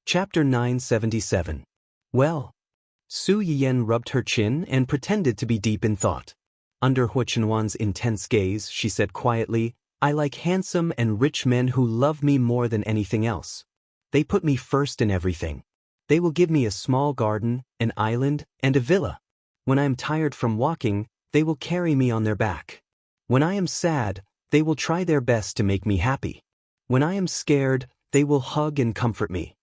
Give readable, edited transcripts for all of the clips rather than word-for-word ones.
Chapter 977. Well. Su Yiyan rubbed her chin and pretended to be deep in thought. Under Hua Chenhuan's intense gaze, she said quietly, I like handsome and rich men who love me more than anything else. They put me first in everything. They will give me a small garden, an island, and a villa. When I am tired from walking, they will carry me on their back. When I am sad, they will try their best to make me happy. When I am scared, they will hug and comfort me.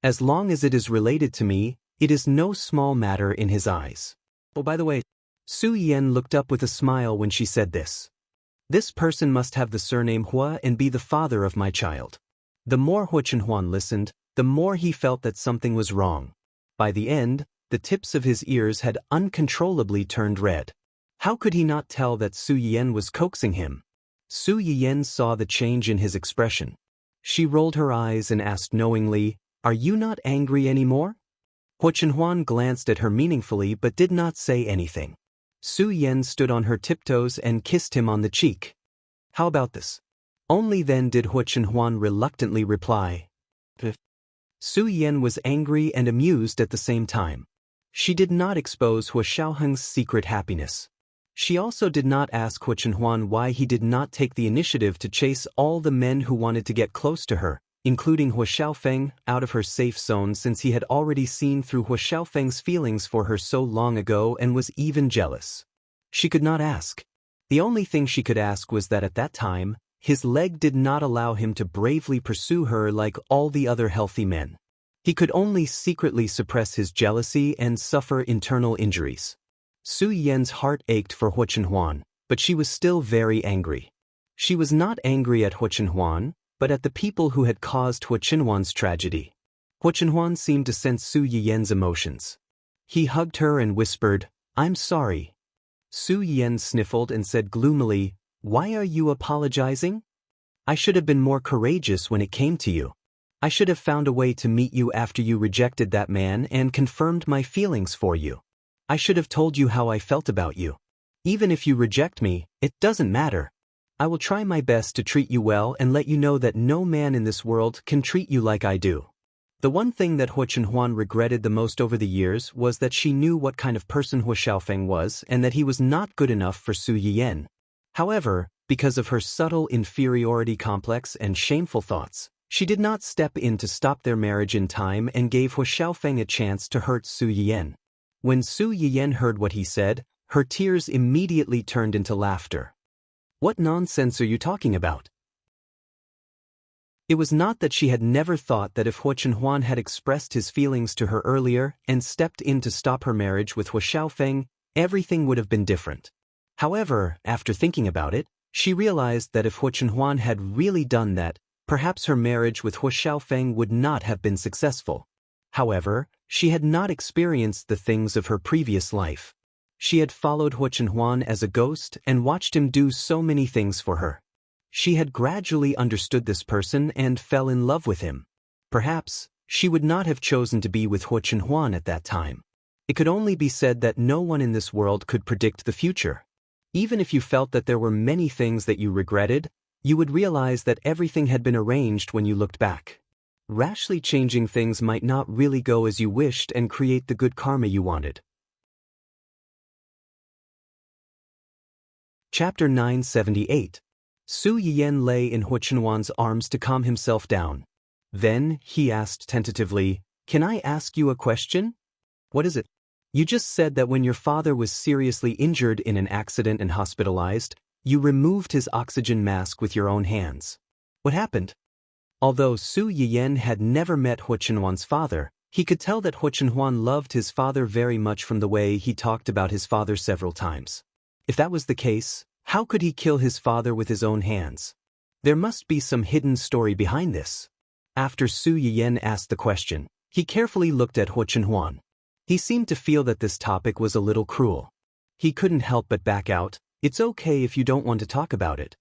As long as it is related to me, it is no small matter in his eyes. Oh, by the way, Su Yiyan looked up with a smile when she said this. This person must have the surname Hua and be the father of my child. The more Hua Chenhuan listened, the more he felt that something was wrong. By the end, the tips of his ears had uncontrollably turned red. How could he not tell that Su Yiyan was coaxing him? Su Yiyan saw the change in his expression. She rolled her eyes and asked knowingly, Are you not angry anymore? Hua Chenhuan glanced at her meaningfully but did not say anything. Su Yiyan stood on her tiptoes and kissed him on the cheek. How about this? Only then did Hua Chenhuan reluctantly reply. Su Yiyan was angry and amused at the same time. She did not expose Hua Xiaoheng's secret happiness. She also did not ask Hua Chenhuan why he did not take the initiative to chase all the men who wanted to get close to her, including Hua Xiaofeng, out of her safe zone since he had already seen through Hua Xiaofeng's feelings for her so long ago and was even jealous. She could not ask. The only thing she could ask was that at that time, his leg did not allow him to bravely pursue her like all the other healthy men. He could only secretly suppress his jealousy and suffer internal injuries. Su Yiyan's heart ached for Hua Chenhuan, but she was still very angry. She was not angry at Hua Chenhuan, but at the people who had caused Hua Chenhuan's tragedy. Hua Chenhuan seemed to sense Su Yiyan's emotions. He hugged her and whispered, I'm sorry. Su Yiyan sniffled and said gloomily, Why are you apologizing? I should have been more courageous when it came to you. I should have found a way to meet you after you rejected that man and confirmed my feelings for you. I should have told you how I felt about you. Even if you reject me, it doesn't matter. I will try my best to treat you well and let you know that no man in this world can treat you like I do. The one thing that Hua Chenhuan regretted the most over the years was that she knew what kind of person Hua Xiaofeng was and that he was not good enough for Su Yiyan. However, because of her subtle inferiority complex and shameful thoughts, she did not step in to stop their marriage in time and gave Hua Xiaofeng a chance to hurt Su Yiyan. When Su Yiyan heard what he said, her tears immediately turned into laughter. What nonsense are you talking about? It was not that she had never thought that if Hua Chenhuan had expressed his feelings to her earlier and stepped in to stop her marriage with Hua Xiaofeng, everything would have been different. However, after thinking about it, she realized that if Hua Chenhuan had really done that, perhaps her marriage with Hua Xiaofeng would not have been successful. However, she had not experienced the things of her previous life. She had followed Hua Chenhuan as a ghost and watched him do so many things for her. She had gradually understood this person and fell in love with him. Perhaps, she would not have chosen to be with Hua Chenhuan at that time. It could only be said that no one in this world could predict the future. Even if you felt that there were many things that you regretted, you would realize that everything had been arranged when you looked back. Rashly changing things might not really go as you wished and create the good karma you wanted. Chapter 978. Su Yiyan lay in Hua Chenhuan's arms to calm himself down. Then, he asked tentatively, Can I ask you a question? What is it? You just said that when your father was seriously injured in an accident and hospitalized, you removed his oxygen mask with your own hands. What happened? Although Su Yiyan had never met Hua Chenhuan's father, he could tell that Hua Chenhuan loved his father very much from the way he talked about his father several times. If that was the case, how could he kill his father with his own hands? There must be some hidden story behind this. After Su Yiyan asked the question, he carefully looked at Hua Chenhuan. He seemed to feel that this topic was a little cruel. He couldn't help but back out. It's okay if you don't want to talk about it.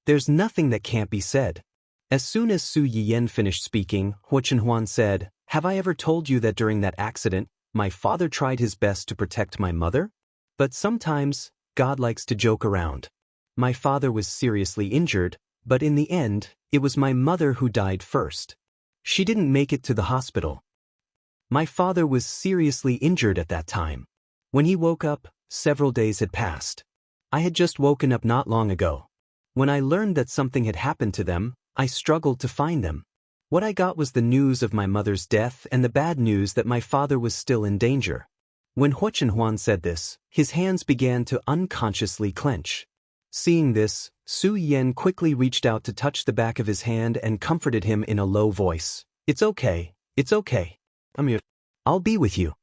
There's nothing that can't be said. As soon as Su Yiyan finished speaking, Hua Chenhuan said, Have I ever told you that during that accident, my father tried his best to protect my mother? But sometimes, God likes to joke around. My father was seriously injured, but in the end, it was my mother who died first. She didn't make it to the hospital. My father was seriously injured at that time. When he woke up, several days had passed. I had just woken up not long ago. When I learned that something had happened to them, I struggled to find them. What I got was the news of my mother's death and the bad news that my father was still in danger. When Huo said this, his hands began to unconsciously clench. Seeing this, Su Yan quickly reached out to touch the back of his hand and comforted him in a low voice. It's okay. I'm here. I'll be with you.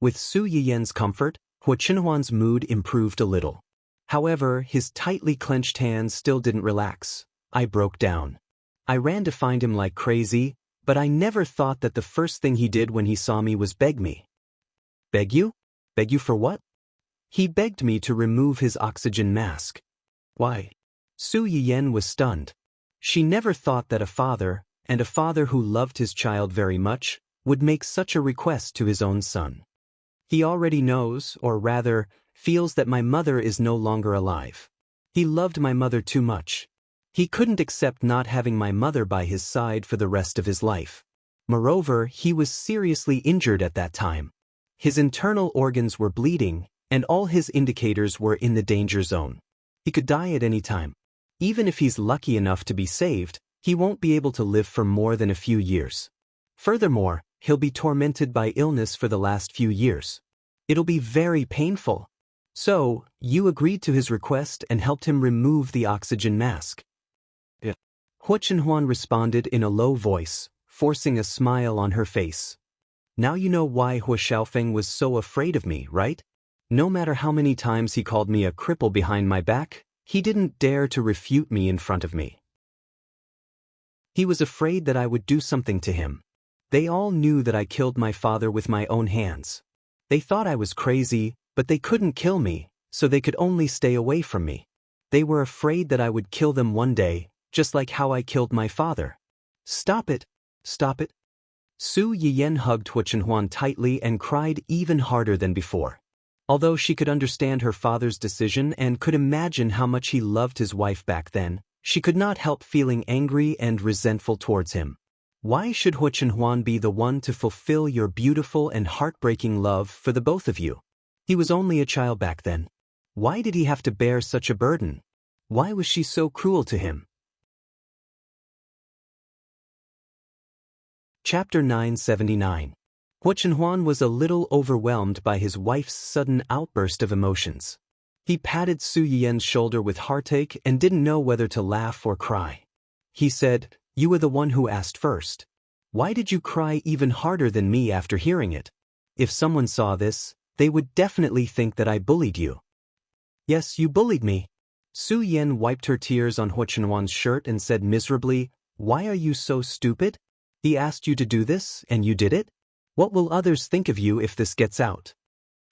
With Su Yan's comfort, Huo's mood improved a little. However, his tightly clenched hands still didn't relax. I broke down. I ran to find him like crazy, but I never thought that the first thing he did when he saw me was beg me. Beg you? Beg you for what? He begged me to remove his oxygen mask. Why? Su Yan was stunned. She never thought that a father, and a father who loved his child very much, would make such a request to his own son. He already knows, or rather, feels that my mother is no longer alive. He loved my mother too much. He couldn't accept not having my mother by his side for the rest of his life. Moreover, he was seriously injured at that time. His internal organs were bleeding, and all his indicators were in the danger zone. He could die at any time. Even if he's lucky enough to be saved, he won't be able to live for more than a few years. Furthermore, he'll be tormented by illness for the last few years. It'll be very painful. So, you agreed to his request and helped him remove the oxygen mask. Yeah. Huo responded in a low voice, forcing a smile on her face. Now you know why Huo Xiaofeng was so afraid of me, right? No matter how many times he called me a cripple behind my back, he didn't dare to refute me in front of me. He was afraid that I would do something to him. They all knew that I killed my father with my own hands. They thought I was crazy, but they couldn't kill me, so they could only stay away from me. They were afraid that I would kill them one day, just like how I killed my father. Stop it. Stop it. Su Yan hugged Huo tightly and cried even harder than before. Although she could understand her father's decision and could imagine how much he loved his wife back then, she could not help feeling angry and resentful towards him. Why should Huo be the one to fulfill your beautiful and heartbreaking love for the both of you? He was only a child back then. Why did he have to bear such a burden? Why was she so cruel to him? Chapter 979. Huo was a little overwhelmed by his wife's sudden outburst of emotions. He patted Su Yan's shoulder with heartache and didn't know whether to laugh or cry. He said, "You were the one who asked first. Why did you cry even harder than me after hearing it? If someone saw this, they would definitely think that I bullied you." "Yes, you bullied me." Su Yan wiped her tears on Huo's shirt and said miserably, "Why are you so stupid? He asked you to do this, and you did it? What will others think of you if this gets out?"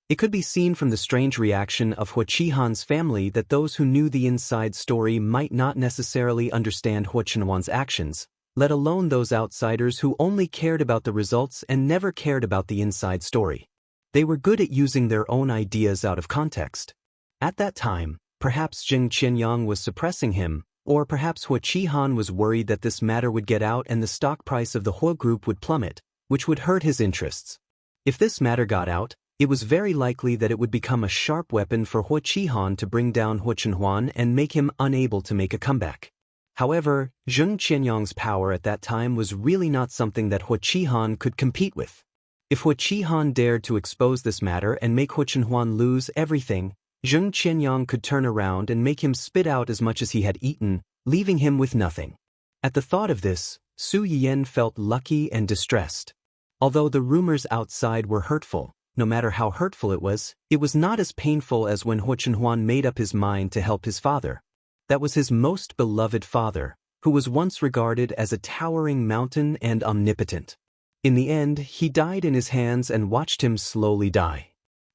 It could be seen from the strange reaction of Huo's family that those who knew the inside story might not necessarily understand Huo's actions, let alone those outsiders who only cared about the results and never cared about the inside story. They were good at using their own ideas out of context. At that time, perhaps Zheng Qianyang was suppressing him, or perhaps Huo was worried that this matter would get out and the stock price of the Huo group would plummet, which would hurt his interests. If this matter got out, it was very likely that it would become a sharp weapon for Huo to bring down Huo and make him unable to make a comeback. However, Zheng Qianyang's power at that time was really not something that Huo could compete with. If Huo dared to expose this matter and make Huo lose everything, Zheng Qianyang could turn around and make him spit out as much as he had eaten, leaving him with nothing. At the thought of this, Su Yan felt lucky and distressed. Although the rumors outside were hurtful, no matter how hurtful it was not as painful as when Huo made up his mind to help his father. That was his most beloved father, who was once regarded as a towering mountain and omnipotent. In the end, he died in his hands and watched him slowly die.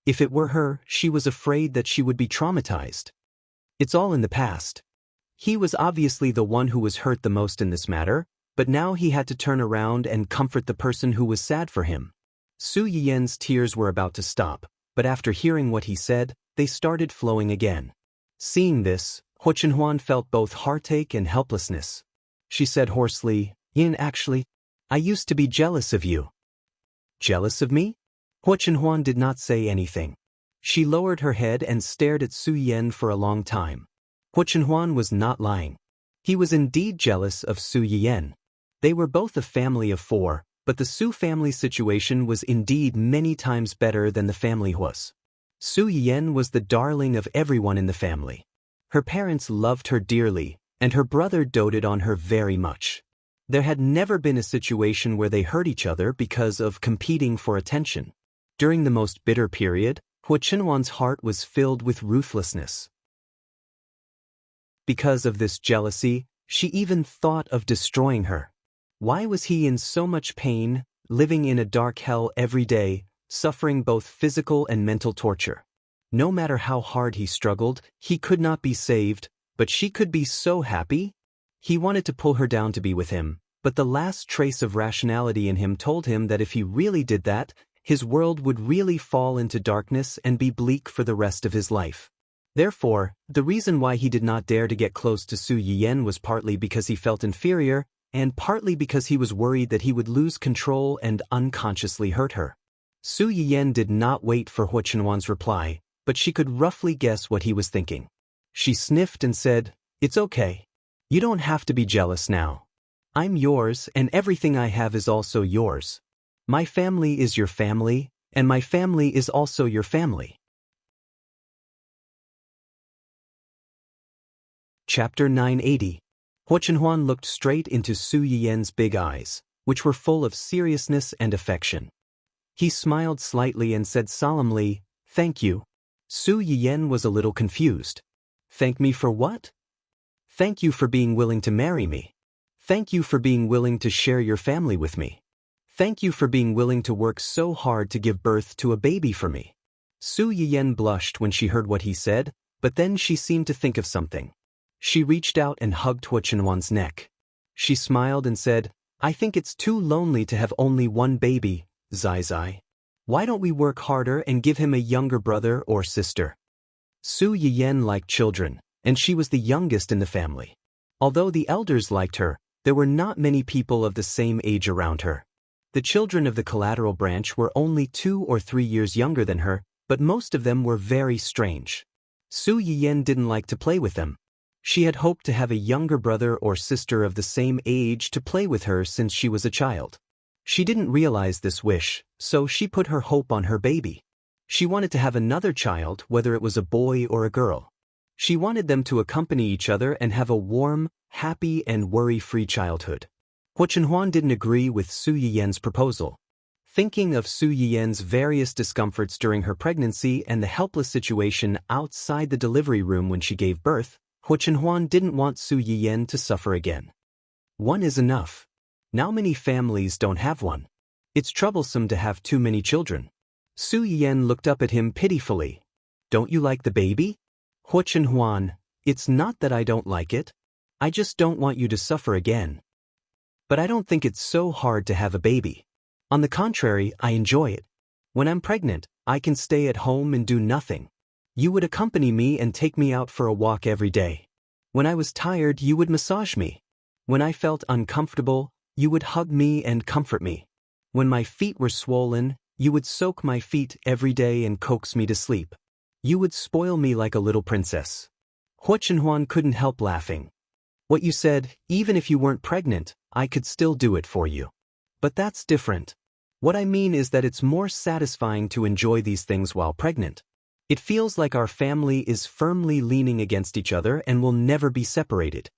If it were her, she was afraid that she would be traumatized. It's all in the past. He was obviously the one who was hurt the most in this matter, but now he had to turn around and comfort the person who was sad for him. Su Yan's tears were about to stop, but after hearing what he said, they started flowing again. Seeing this, Huo felt both heartache and helplessness. She said hoarsely, "Yin, actually, I used to be jealous of you. Jealous of me? Hua Chenhuan did not say anything. She lowered her head and stared at Su Yan for a long time. Hua Chenhuan was not lying. He was indeed jealous of Su Yan. They were both a family of 4, but the Su family situation was indeed many times better than the family Hua's. Su Yan was the darling of everyone in the family. Her parents loved her dearly, and her brother doted on her very much. There had never been a situation where they hurt each other because of competing for attention. During the most bitter period, Hua Chenhuan's heart was filled with ruthlessness. Because of this jealousy, she even thought of destroying her. Why was he in so much pain, living in a dark hell every day, suffering both physical and mental torture? No matter how hard he struggled, he could not be saved, but she could be so happy. He wanted to pull her down to be with him, but the last trace of rationality in him told him that if he really did that, his world would really fall into darkness and be bleak for the rest of his life. Therefore, the reason why he did not dare to get close to Su Yan was partly because he felt inferior, and partly because he was worried that he would lose control and unconsciously hurt her. Su Yan did not wait for Hua Chenhuan's reply, but she could roughly guess what he was thinking. She sniffed and said, "It's okay. You don't have to be jealous now. I'm yours, and everything I have is also yours. My family is your family, and my family is also your family." Chapter 980. Hua Chenhuan looked straight into Su Yan's big eyes, which were full of seriousness and affection. He smiled slightly and said solemnly, "Thank you." Su Yan was a little confused. "Thank me for what?" "Thank you for being willing to marry me. Thank you for being willing to share your family with me. Thank you for being willing to work so hard to give birth to a baby for me." Su Yan blushed when she heard what he said, but then she seemed to think of something. She reached out and hugged Hua Chenhuan's neck. She smiled and said, "I think it's too lonely to have only one baby, Zai Zai. Why don't we work harder and give him a younger brother or sister?" Su Yan liked children, and she was the youngest in the family. Although the elders liked her, there were not many people of the same age around her. The children of the collateral branch were only 2 or 3 years younger than her, but most of them were very strange. Su Yan didn't like to play with them. She had hoped to have a younger brother or sister of the same age to play with her since she was a child. She didn't realize this wish, so she put her hope on her baby. She wanted to have another child, whether it was a boy or a girl. She wanted them to accompany each other and have a warm, happy, and worry-free childhood. Hua Chenhuan didn't agree with Su Yan's proposal. Thinking of Su Yan's various discomforts during her pregnancy and the helpless situation outside the delivery room when she gave birth, Hua Chenhuan didn't want Su Yan to suffer again. One is enough. Now many families don't have one. It's troublesome to have too many children. Su Yan looked up at him pitifully. "Don't you like the baby?" "Hua Chenhuan, it's not that I don't like it. I just don't want you to suffer again. But I don't think it's so hard to have a baby. On the contrary, I enjoy it. When I'm pregnant, I can stay at home and do nothing. You would accompany me and take me out for a walk every day. When I was tired, you would massage me. When I felt uncomfortable, you would hug me and comfort me. When my feet were swollen, you would soak my feet every day and coax me to sleep. You would spoil me like a little princess." Hua Chenhuan couldn't help laughing. "What you said, even if you weren't pregnant, I could still do it for you. But that's different. What I mean is that it's more satisfying to enjoy these things while pregnant. It feels like our family is firmly leaning against each other and will never be separated."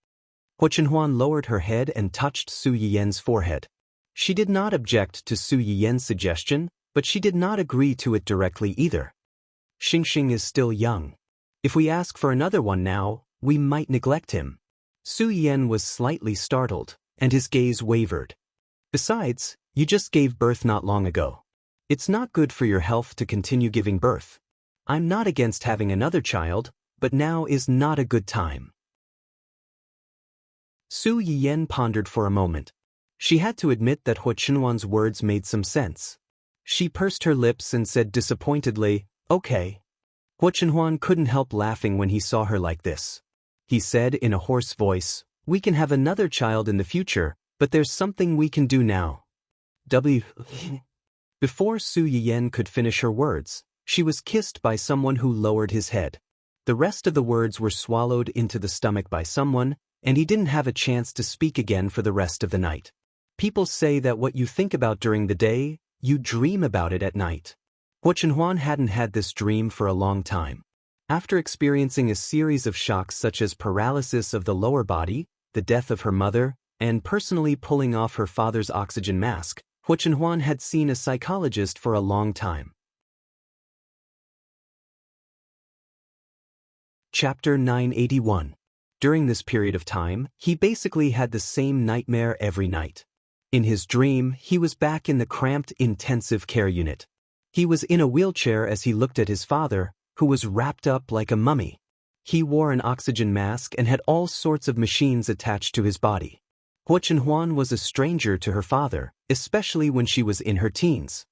Hua Chenhuan lowered her head and touched Su Yan's forehead. She did not object to Su Yan's suggestion, but she did not agree to it directly either. "Xingxing is still young. If we ask for another one now, we might neglect him." Su Yan was slightly startled, and his gaze wavered. "Besides, you just gave birth not long ago. It's not good for your health to continue giving birth. I'm not against having another child, but now is not a good time." Su Yan pondered for a moment. She had to admit that Hua Chenhuan's words made some sense. She pursed her lips and said disappointedly, "Okay." Hua Chenhuan couldn't help laughing when he saw her like this. He said in a hoarse voice, "We can have another child in the future, But there's something we can do now. W. Before Su Yiyen could finish her words, she was kissed by someone who lowered his head. The rest of the words were swallowed into the stomach by someone, and he didn't have a chance to speak again for the rest of the night. People say that what you think about during the day, you dream about it at night. Huo Chenhuan hadn't had this dream for a long time. After experiencing a series of shocks such as paralysis of the lower body, the death of her mother, and personally pulling off her father's oxygen mask, Huo Chenhuan had seen a psychologist for a long time. Chapter 981. During this period of time, he basically had the same nightmare every night. In his dream, he was back in the cramped intensive care unit. He was in a wheelchair as he looked at his father, who was wrapped up like a mummy. He wore an oxygen mask and had all sorts of machines attached to his body. Huo Chenhuan was a stranger to her father, especially when she was in her teens.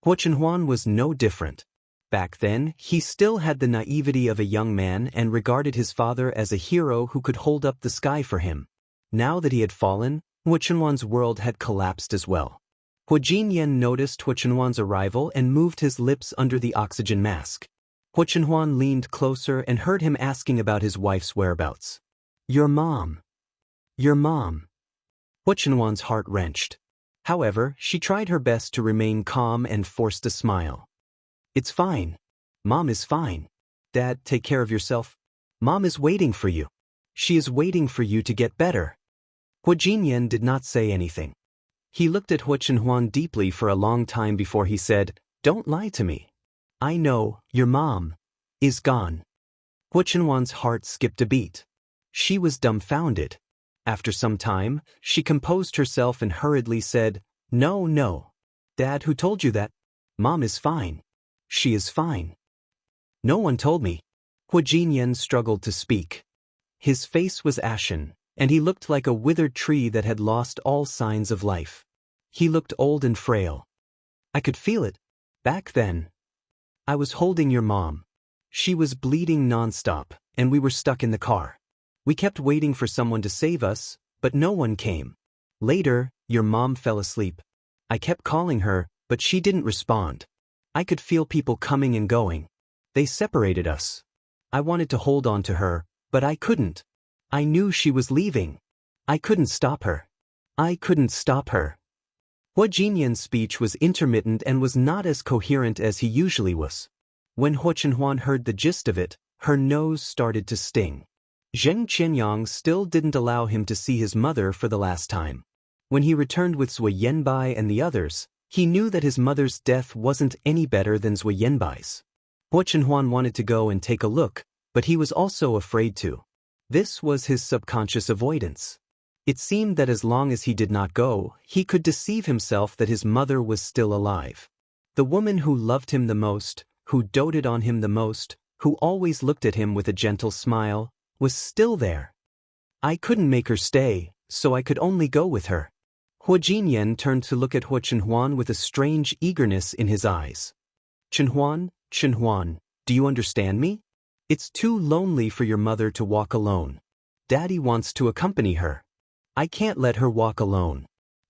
Huo Chenhuan was no different. Back then, he still had the naivety of a young man and regarded his father as a hero who could hold up the sky for him. Now that he had fallen, Huo Chenhuan's world had collapsed as well. Huo Jinyan noticed Huo Chenhuan's arrival and moved his lips under the oxygen mask. Huo Chenhuan leaned closer and heard him asking about his wife's whereabouts. Your mom. Your mom. Huo Chenhuan's heart wrenched. However, she tried her best to remain calm and forced a smile. It's fine. Mom is fine. Dad, take care of yourself. Mom is waiting for you. She is waiting for you to get better. Huo Jinyan did not say anything. He looked at Huo Chenhuan deeply for a long time before he said, Don't lie to me. I know, your mom is gone. Huo Chenhuan's heart skipped a beat. She was dumbfounded. After some time, she composed herself and hurriedly said, No. Dad, who told you that? Mom is fine. She is fine. No one told me. Huo Jinyan struggled to speak. His face was ashen, and he looked like a withered tree that had lost all signs of life. He looked old and frail. I could feel it. Back then. I was holding your mom. She was bleeding nonstop, and we were stuck in the car. We kept waiting for someone to save us, but no one came. Later, your mom fell asleep. I kept calling her, but she didn't respond. I could feel people coming and going. They separated us. I wanted to hold on to her, but I couldn't. I knew she was leaving. I couldn't stop her. I couldn't stop her. Huo Jinyan's speech was intermittent and was not as coherent as he usually was. When Huo Chenhuan heard the gist of it, her nose started to sting. Zheng Qianyang still didn't allow him to see his mother for the last time. When he returned with Zui Yanbai and the others, he knew that his mother's death wasn't any better than Zui Yanbai's. Huo Chenhuan wanted to go and take a look, but he was also afraid to. This was his subconscious avoidance. It seemed that as long as he did not go, he could deceive himself that his mother was still alive. The woman who loved him the most, who doted on him the most, who always looked at him with a gentle smile, was still there. I couldn't make her stay, so I could only go with her. Huo Jinyan turned to look at Huo Chenhuan with a strange eagerness in his eyes. Chenhuan, do you understand me? It's too lonely for your mother to walk alone. Daddy wants to accompany her. I can't let her walk alone.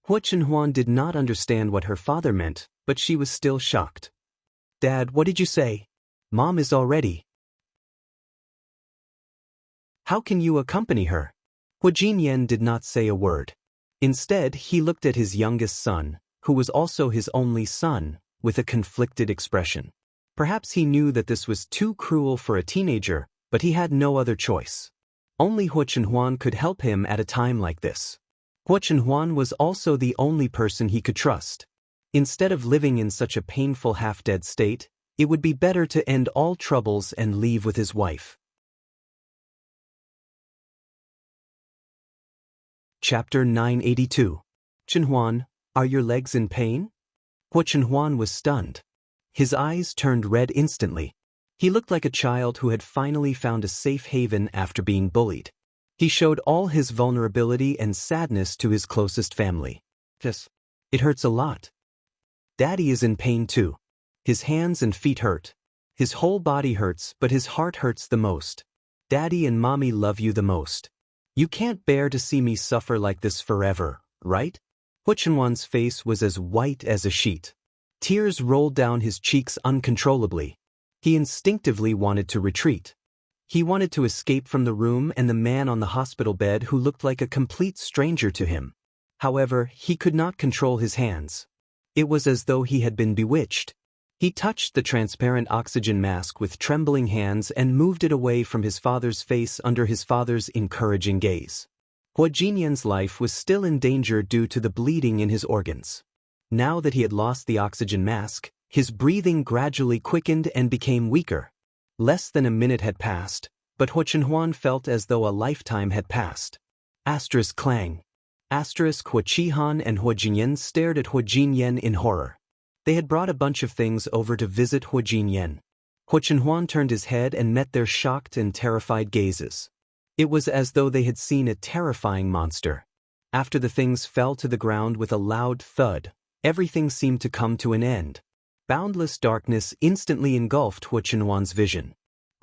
Huo Chenhuan did not understand what her father meant, but she was still shocked. Dad, what did you say? Mom is all ready. How can you accompany her? Huo Jinyan did not say a word. Instead, he looked at his youngest son, who was also his only son, with a conflicted expression. Perhaps he knew that this was too cruel for a teenager, but he had no other choice. Only Huo Chenhuan could help him at a time like this. Huo Chenhuan was also the only person he could trust. Instead of living in such a painful half-dead state, it would be better to end all troubles and leave with his wife. Chapter 982. Chenhuan, are your legs in pain? Huo Chenhuan was stunned. His eyes turned red instantly. He looked like a child who had finally found a safe haven after being bullied. He showed all his vulnerability and sadness to his closest family. Yes. It hurts a lot. Daddy is in pain too. His hands and feet hurt. His whole body hurts, but his heart hurts the most. Daddy and Mommy love you the most. You can't bear to see me suffer like this forever, right? Hu Chenhuan's face was as white as a sheet. Tears rolled down his cheeks uncontrollably. He instinctively wanted to retreat. He wanted to escape from the room and the man on the hospital bed who looked like a complete stranger to him. However, he could not control his hands. It was as though he had been bewitched. He touched the transparent oxygen mask with trembling hands and moved it away from his father's face under his father's encouraging gaze. Hu Jinyan's life was still in danger due to the bleeding in his organs. Now that he had lost the oxygen mask, his breathing gradually quickened and became weaker. Less than a minute had passed, but Hu Chenhuan felt as though a lifetime had passed. Asterisk clang. Asterisk Hu Chihan and Hu Jinyan stared at Hu Jinyan in horror. They had brought a bunch of things over to visit Hu Jinyan. Hu Chenhuan turned his head and met their shocked and terrified gazes. It was as though they had seen a terrifying monster. After the things fell to the ground with a loud thud, everything seemed to come to an end. Boundless darkness instantly engulfed Hu Chenhuan's vision.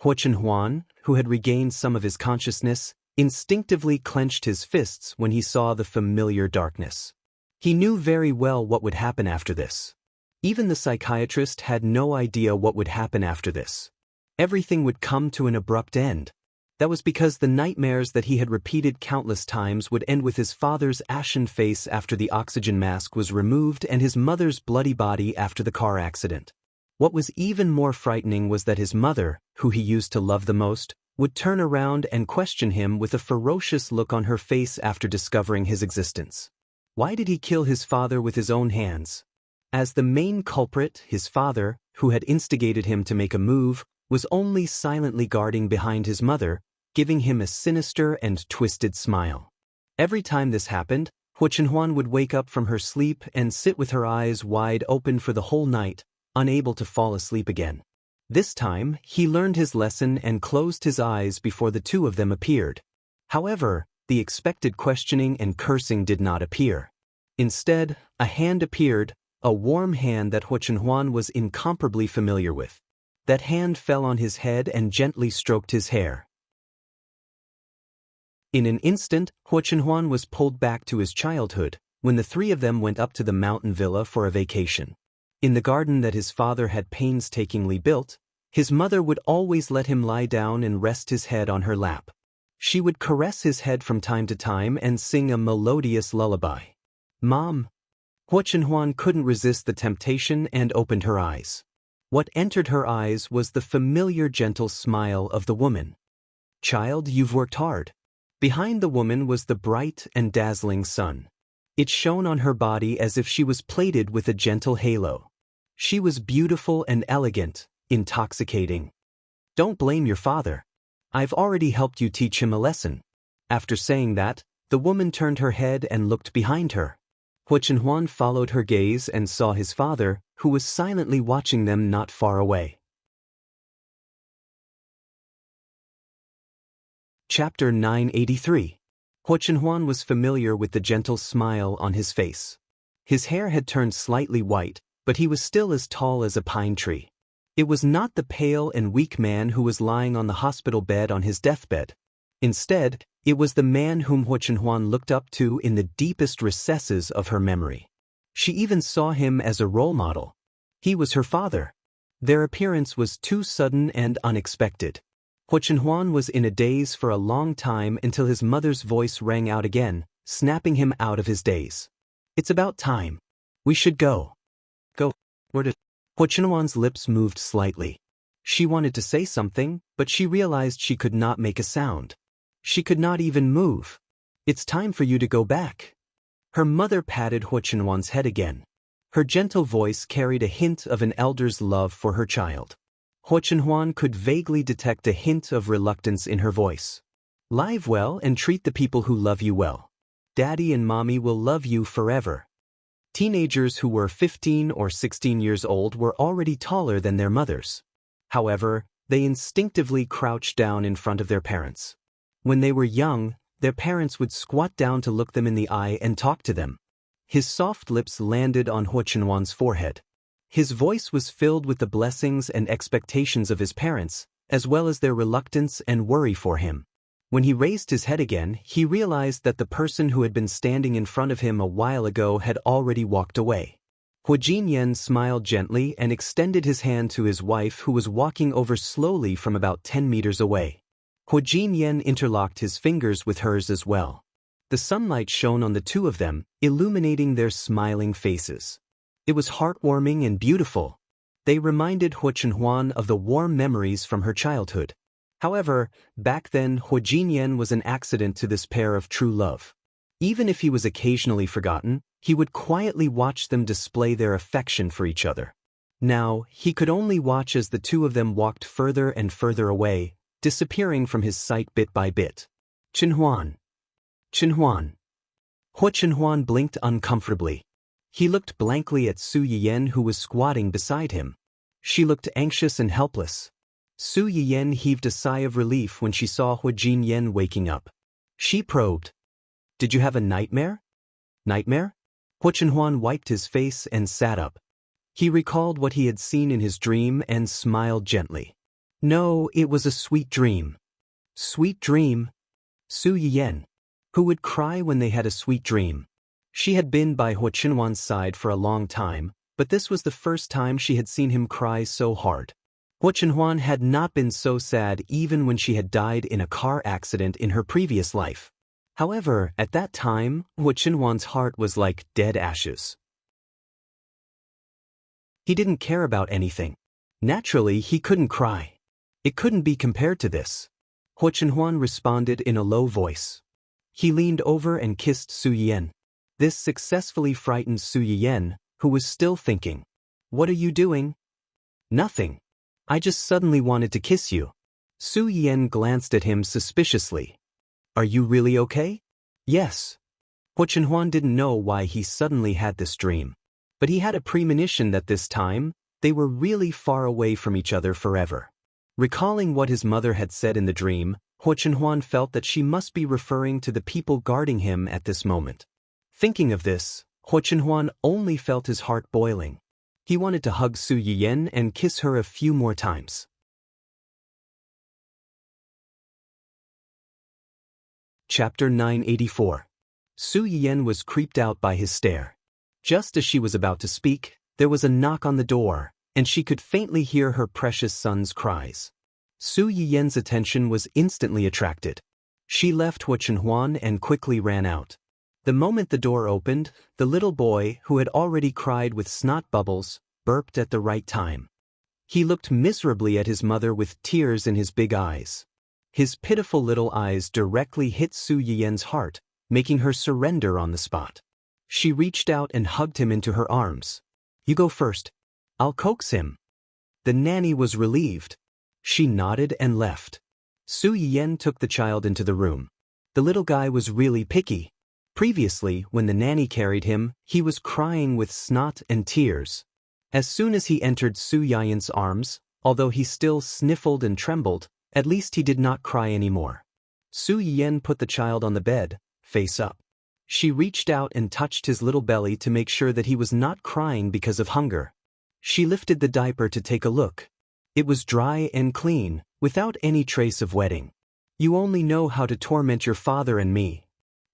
Hu Chenhuan, who had regained some of his consciousness, instinctively clenched his fists when he saw the familiar darkness. He knew very well what would happen after this. Even the psychiatrist had no idea what would happen after this. Everything would come to an abrupt end. That was because the nightmares that he had repeated countless times would end with his father's ashen face after the oxygen mask was removed and his mother's bloody body after the car accident. What was even more frightening was that his mother, who he used to love the most, would turn around and question him with a ferocious look on her face after discovering his existence. Why did he kill his father with his own hands? As the main culprit, his father, who had instigated him to make a move, was only silently guarding behind his mother, giving him a sinister and twisted smile. Every time this happened, Hu Chenhuan would wake up from her sleep and sit with her eyes wide open for the whole night, unable to fall asleep again. This time, he learned his lesson and closed his eyes before the two of them appeared. However, the expected questioning and cursing did not appear. Instead, a hand appeared, a warm hand that Hu Chenhuan was incomparably familiar with. That hand fell on his head and gently stroked his hair. In an instant, Hu Chenhuan was pulled back to his childhood, when the three of them went up to the mountain villa for a vacation. In the garden that his father had painstakingly built, his mother would always let him lie down and rest his head on her lap. She would caress his head from time to time and sing a melodious lullaby. "Mom." Hu Chenhuan couldn't resist the temptation and opened her eyes. What entered her eyes was the familiar gentle smile of the woman. "Child, you've worked hard." Behind the woman was the bright and dazzling sun. It shone on her body as if she was plated with a gentle halo. She was beautiful and elegant, intoxicating. "Don't blame your father. I've already helped you teach him a lesson." After saying that, the woman turned her head and looked behind her. Hu Chenhuan followed her gaze and saw his father, who was silently watching them not far away. Chapter 983. Hu Chenhuan was familiar with the gentle smile on his face. His hair had turned slightly white, but he was still as tall as a pine tree. It was not the pale and weak man who was lying on the hospital bed on his deathbed. Instead, it was the man whom Hu Chenhuan looked up to in the deepest recesses of her memory. She even saw him as a role model. He was her father. Their appearance was too sudden and unexpected. Hu Chenhuan was in a daze for a long time until his mother's voice rang out again, snapping him out of his daze. "It's about time. We should go." "Go? Where to?" Hu Chenhuan's lips moved slightly. She wanted to say something, but she realized she could not make a sound. She could not even move. "It's time for you to go back." Her mother patted Hu Chenhuan's head again. Her gentle voice carried a hint of an elder's love for her child. Hu Chenhuan could vaguely detect a hint of reluctance in her voice. "Live well and treat the people who love you well. Daddy and Mommy will love you forever." Teenagers who were 15 or 16 years old were already taller than their mothers. However, they instinctively crouched down in front of their parents. When they were young, their parents would squat down to look them in the eye and talk to them. His soft lips landed on Hu Chenhuan's forehead. His voice was filled with the blessings and expectations of his parents, as well as their reluctance and worry for him. When he raised his head again, he realized that the person who had been standing in front of him a while ago had already walked away. Hu Jinyan smiled gently and extended his hand to his wife, who was walking over slowly from about 10 meters away. Hu Jinyan interlocked his fingers with hers as well. The sunlight shone on the two of them, illuminating their smiling faces. It was heartwarming and beautiful. They reminded Hu Chenhuan of the warm memories from her childhood. However, back then Hu Jinyan was an accident to this pair of true love. Even if he was occasionally forgotten, he would quietly watch them display their affection for each other. Now, he could only watch as the two of them walked further and further away, disappearing from his sight bit by bit. Chenhuan. Chenhuan. Hu Chenhuan blinked uncomfortably. He looked blankly at Su Yiyan, who was squatting beside him. She looked anxious and helpless. Su Yiyan heaved a sigh of relief when she saw Hu Jinyan waking up. She probed. "Did you have a nightmare?" "Nightmare?" Hu Chenhuan wiped his face and sat up. He recalled what he had seen in his dream and smiled gently. "No, it was a sweet dream." "Sweet dream?" Su Yiyan. Who would cry when they had a sweet dream? She had been by Hu Chenhuan's side for a long time, but this was the first time she had seen him cry so hard. Hu Chenhuan had not been so sad even when she had died in a car accident in her previous life. However, at that time, Hu Chenhuan's heart was like dead ashes. He didn't care about anything. Naturally, he couldn't cry. It couldn't be compared to this. Hu Chenhuan responded in a low voice. He leaned over and kissed Su Yiyan. This successfully frightened Su Yiyan, who was still thinking. "What are you doing?" "Nothing. I just suddenly wanted to kiss you." Su Yiyan glanced at him suspiciously. "Are you really okay?" "Yes." Hu Chenhuan didn't know why he suddenly had this dream. But he had a premonition that this time, they were really far away from each other forever. Recalling what his mother had said in the dream, Hu Chenhuan felt that she must be referring to the people guarding him at this moment. Thinking of this, Hu Chenhuan only felt his heart boiling. He wanted to hug Su Yiyan and kiss her a few more times. Chapter 984. Su Yiyan was creeped out by his stare. Just as she was about to speak, there was a knock on the door, and she could faintly hear her precious son's cries. Su Yiyan's attention was instantly attracted. She left Hu Chenhuan and quickly ran out. The moment the door opened, the little boy, who had already cried with snot bubbles, burped at the right time. He looked miserably at his mother with tears in his big eyes. His pitiful little eyes directly hit Su Yiyan's heart, making her surrender on the spot. She reached out and hugged him into her arms. "You go first. I'll coax him." The nanny was relieved. She nodded and left. Su Yiyan took the child into the room. The little guy was really picky. Previously, when the nanny carried him, he was crying with snot and tears. As soon as he entered Su Yiyan's arms, although he still sniffled and trembled, at least he did not cry anymore. Su Yiyan put the child on the bed, face up. She reached out and touched his little belly to make sure that he was not crying because of hunger. She lifted the diaper to take a look. It was dry and clean, without any trace of wetting. "You only know how to torment your father and me."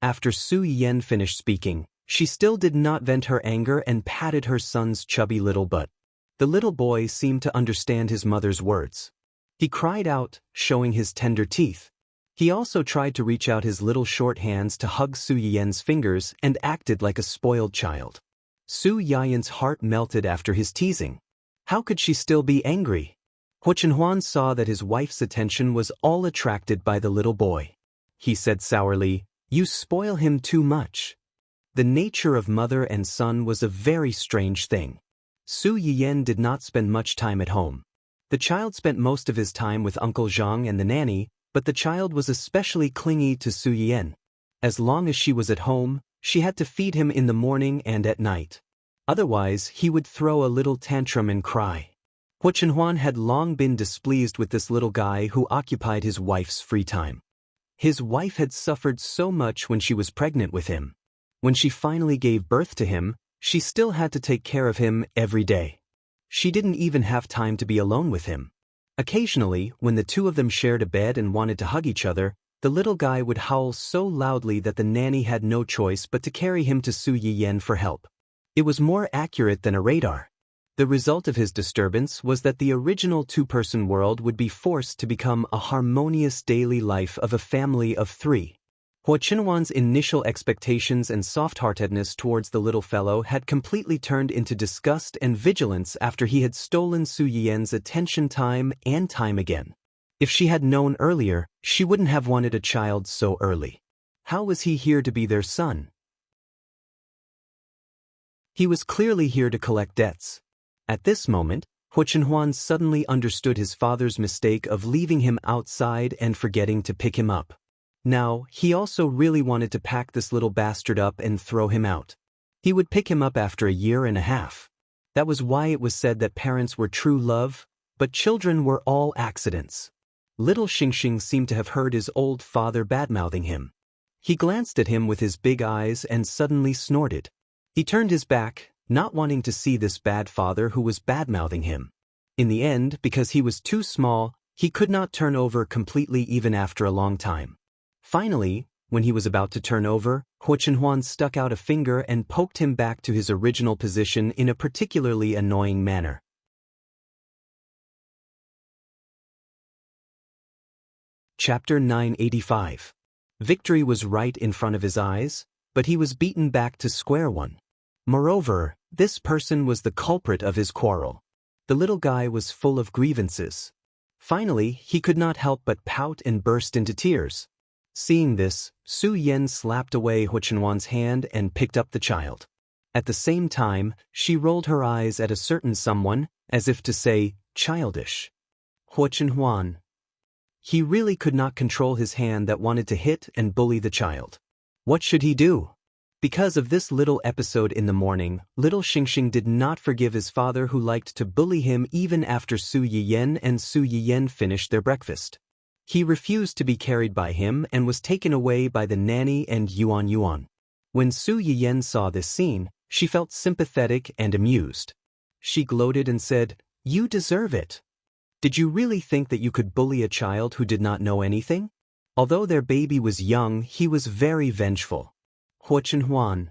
After Su Yiyan finished speaking, she still did not vent her anger and patted her son's chubby little butt. The little boy seemed to understand his mother's words. He cried out, showing his tender teeth. He also tried to reach out his little short hands to hug Su Yiyan's fingers and acted like a spoiled child. Su Yiyan's heart melted after his teasing. How could she still be angry? Hu Chenhuan saw that his wife's attention was all attracted by the little boy. He said sourly, "You spoil him too much." The nature of mother and son was a very strange thing. Su Yiyan did not spend much time at home. The child spent most of his time with Uncle Zhang and the nanny, but the child was especially clingy to Su Yiyan. As long as she was at home, she had to feed him in the morning and at night. Otherwise, he would throw a little tantrum and cry. Hu Chenhuan had long been displeased with this little guy who occupied his wife's free time. His wife had suffered so much when she was pregnant with him. When she finally gave birth to him, she still had to take care of him every day. She didn't even have time to be alone with him. Occasionally, when the two of them shared a bed and wanted to hug each other, The little guy would howl so loudly that the nanny had no choice but to carry him to Su Yiyen for help. It was more accurate than a radar. The result of his disturbance was that the original two-person world would be forced to become a harmonious daily life of a family of 3. Hua Qinhuan's initial expectations and soft-heartedness towards the little fellow had completely turned into disgust and vigilance after he had stolen Su Yiyen's attention time and time again. If she had known earlier, she wouldn't have wanted a child so early. How was he here to be their son? He was clearly here to collect debts. At this moment, Hua Qinhuan suddenly understood his father's mistake of leaving him outside and forgetting to pick him up. Now, he also really wanted to pack this little bastard up and throw him out. He would pick him up after a year and a half. That was why it was said that parents were true love, but children were all accidents. Little Xingxing seemed to have heard his old father badmouthing him. He glanced at him with his big eyes and suddenly snorted. He turned his back, not wanting to see this bad father who was badmouthing him. In the end, because he was too small, he could not turn over completely even after a long time. Finally, when he was about to turn over, Hua Qinhuan stuck out a finger and poked him back to his original position in a particularly annoying manner. Chapter 985. Victory was right in front of his eyes, but he was beaten back to square one. Moreover, this person was the culprit of his quarrel. The little guy was full of grievances. Finally, he could not help but pout and burst into tears. Seeing this, Su Yen slapped away Hua Qinhuan's hand and picked up the child. At the same time, she rolled her eyes at a certain someone, as if to say, childish. Hua Qinhuan. He really could not control his hand that wanted to hit and bully the child. What should he do? Because of this little episode in the morning, little Xingxing did not forgive his father who liked to bully him even after Su Yiyen and Su Yiyen finished their breakfast. He refused to be carried by him and was taken away by the nanny and Yuan Yuan. When Su Yiyen saw this scene, she felt sympathetic and amused. She gloated and said, "You deserve it. Did you really think that you could bully a child who did not know anything?" Although their baby was young, he was very vengeful. Hua Qinhuan.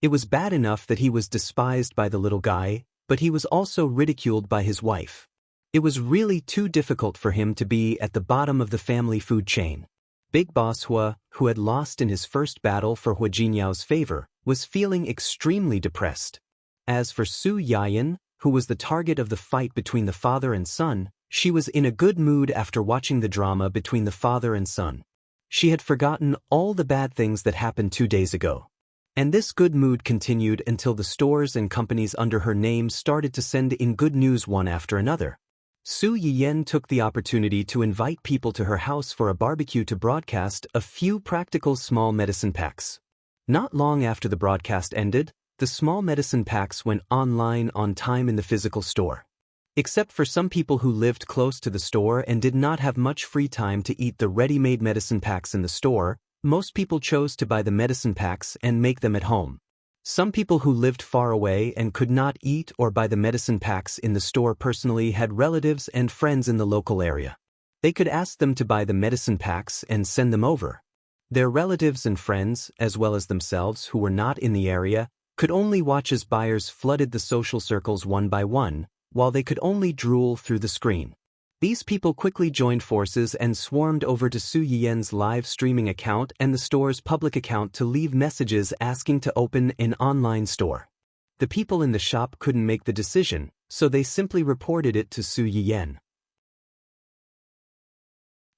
It was bad enough that he was despised by the little guy, but he was also ridiculed by his wife. It was really too difficult for him to be at the bottom of the family food chain. Big Boss Hua, who had lost in his first battle for Hua Jinyao's favor, was feeling extremely depressed. As for Su Yiyen, who was the target of the fight between the father and son, she was in a good mood after watching the drama between the father and son. She had forgotten all the bad things that happened 2 days ago. And this good mood continued until the stores and companies under her name started to send in good news one after another. Su Yiyen took the opportunity to invite people to her house for a barbecue to broadcast a few practical small medicine packs. Not long after the broadcast ended, the small medicine packs went online on time in the physical store. Except for some people who lived close to the store and did not have much free time to eat the ready-made medicine packs in the store, most people chose to buy the medicine packs and make them at home. Some people who lived far away and could not eat or buy the medicine packs in the store personally had relatives and friends in the local area. They could ask them to buy the medicine packs and send them over. Their relatives and friends, as well as themselves who were not in the area, could only watch as buyers flooded the social circles one by one, while they could only drool through the screen. These people quickly joined forces and swarmed over to Su Yiyen's live streaming account and the store's public account to leave messages asking to open an online store. The people in the shop couldn't make the decision, so they simply reported it to Su Yiyen.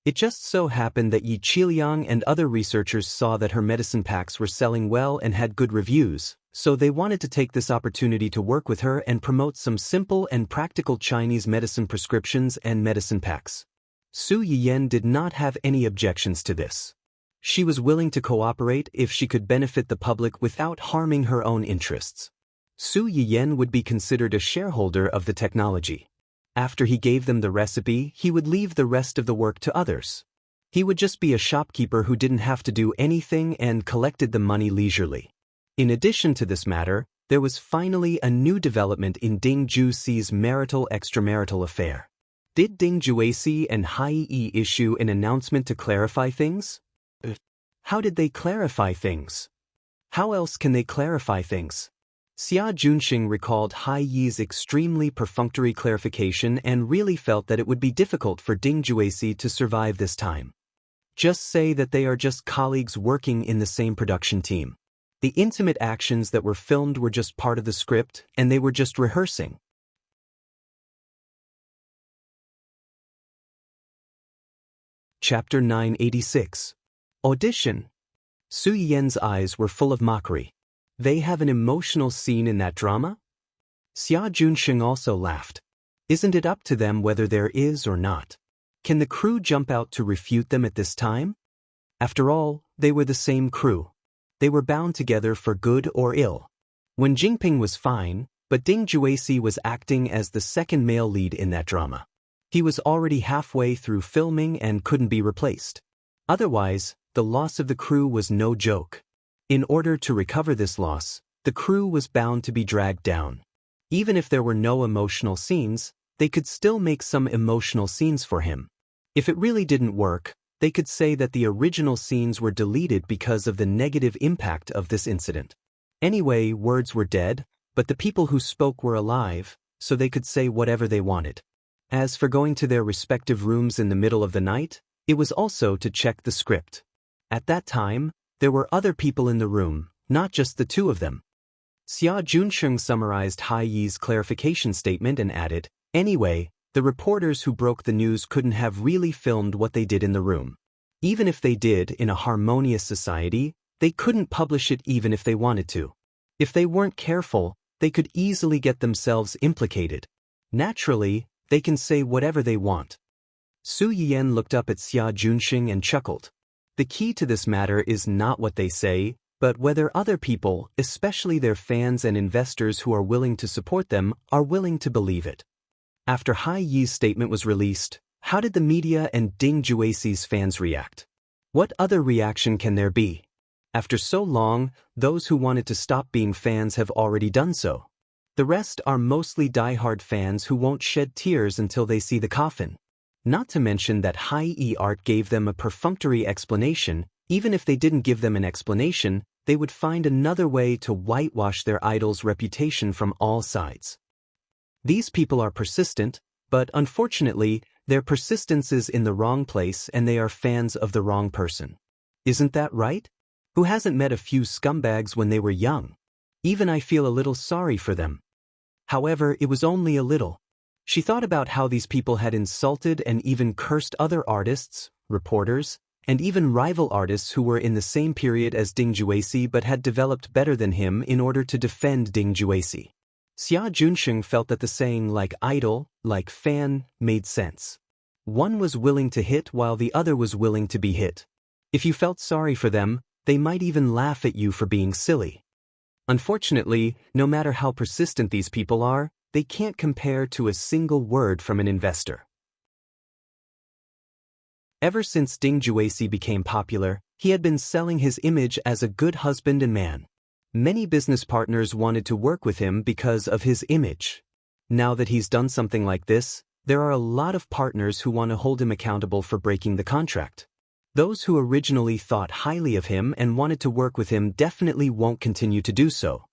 It just so happened that Yi Qiliang and other researchers saw that her medicine packs were selling well and had good reviews, so they wanted to take this opportunity to work with her and promote some simple and practical Chinese medicine prescriptions and medicine packs. Su Yiyen did not have any objections to this. She was willing to cooperate if she could benefit the public without harming her own interests. Su Yiyen would be considered a shareholder of the technology. After he gave them the recipe, he would leave the rest of the work to others. He would just be a shopkeeper who didn't have to do anything and collected the money leisurely. In addition to this matter, there was finally a new development in Ding Juxi's marital-extramarital affair. Did Ding Juesi and Hai issue an announcement to clarify things? How did they clarify things? How else can they clarify things? Xia Junxing recalled Hai Yi's extremely perfunctory clarification and really felt that it would be difficult for Ding Juesi to survive this time. Just say that they are just colleagues working in the same production team. The intimate actions that were filmed were just part of the script, and they were just rehearsing. Chapter 986. Audition. Su Yiyen's eyes were full of mockery. They have an emotional scene in that drama? Xia Junxing also laughed. Isn't it up to them whether there is or not? Can the crew jump out to refute them at this time? After all, they were the same crew. They were bound together for good or ill. Wen Jingping was fine, but Ding Juesi was acting as the second male lead in that drama. He was already halfway through filming and couldn't be replaced. Otherwise, the loss of the crew was no joke. In order to recover this loss, the crew was bound to be dragged down. Even if there were no emotional scenes, they could still make some emotional scenes for him. If it really didn't work, they could say that the original scenes were deleted because of the negative impact of this incident. Anyway, words were dead, but the people who spoke were alive, so they could say whatever they wanted. As for going to their respective rooms in the middle of the night, it was also to check the script. At that time, there were other people in the room, not just the two of them. Xia Junxing summarized Hai Yi's clarification statement and added, anyway, the reporters who broke the news couldn't have really filmed what they did in the room. Even if they did in a harmonious society, they couldn't publish it even if they wanted to. If they weren't careful, they could easily get themselves implicated. Naturally, they can say whatever they want. Su Yiyen looked up at Xia Junxing and chuckled. The key to this matter is not what they say, but whether other people, especially their fans and investors who are willing to support them, are willing to believe it. After Hai Yi's statement was released, how did the media and Ding Juesi's fans react? What other reaction can there be? After so long, those who wanted to stop being fans have already done so. The rest are mostly die-hard fans who won't shed tears until they see the coffin. Not to mention that Hai Yi art gave them a perfunctory explanation. Even if they didn't give them an explanation, they would find another way to whitewash their idol's reputation from all sides. These people are persistent, but unfortunately, their persistence is in the wrong place and they are fans of the wrong person. Isn't that right? Who hasn't met a few scumbags when they were young? Even I feel a little sorry for them. However, it was only a little. She thought about how these people had insulted and even cursed other artists, reporters, and even rival artists who were in the same period as Ding Juesi but had developed better than him in order to defend Ding Juesi. Xia Junxing felt that the saying like idol, like fan, made sense. One was willing to hit while the other was willing to be hit. If you felt sorry for them, they might even laugh at you for being silly. Unfortunately, no matter how persistent these people are, they can't compare to a single word from an investor. Ever since Ding Juesi became popular, he had been selling his image as a good husband and man. Many business partners wanted to work with him because of his image. Now that he's done something like this, there are a lot of partners who want to hold him accountable for breaking the contract. Those who originally thought highly of him and wanted to work with him definitely won't continue to do so.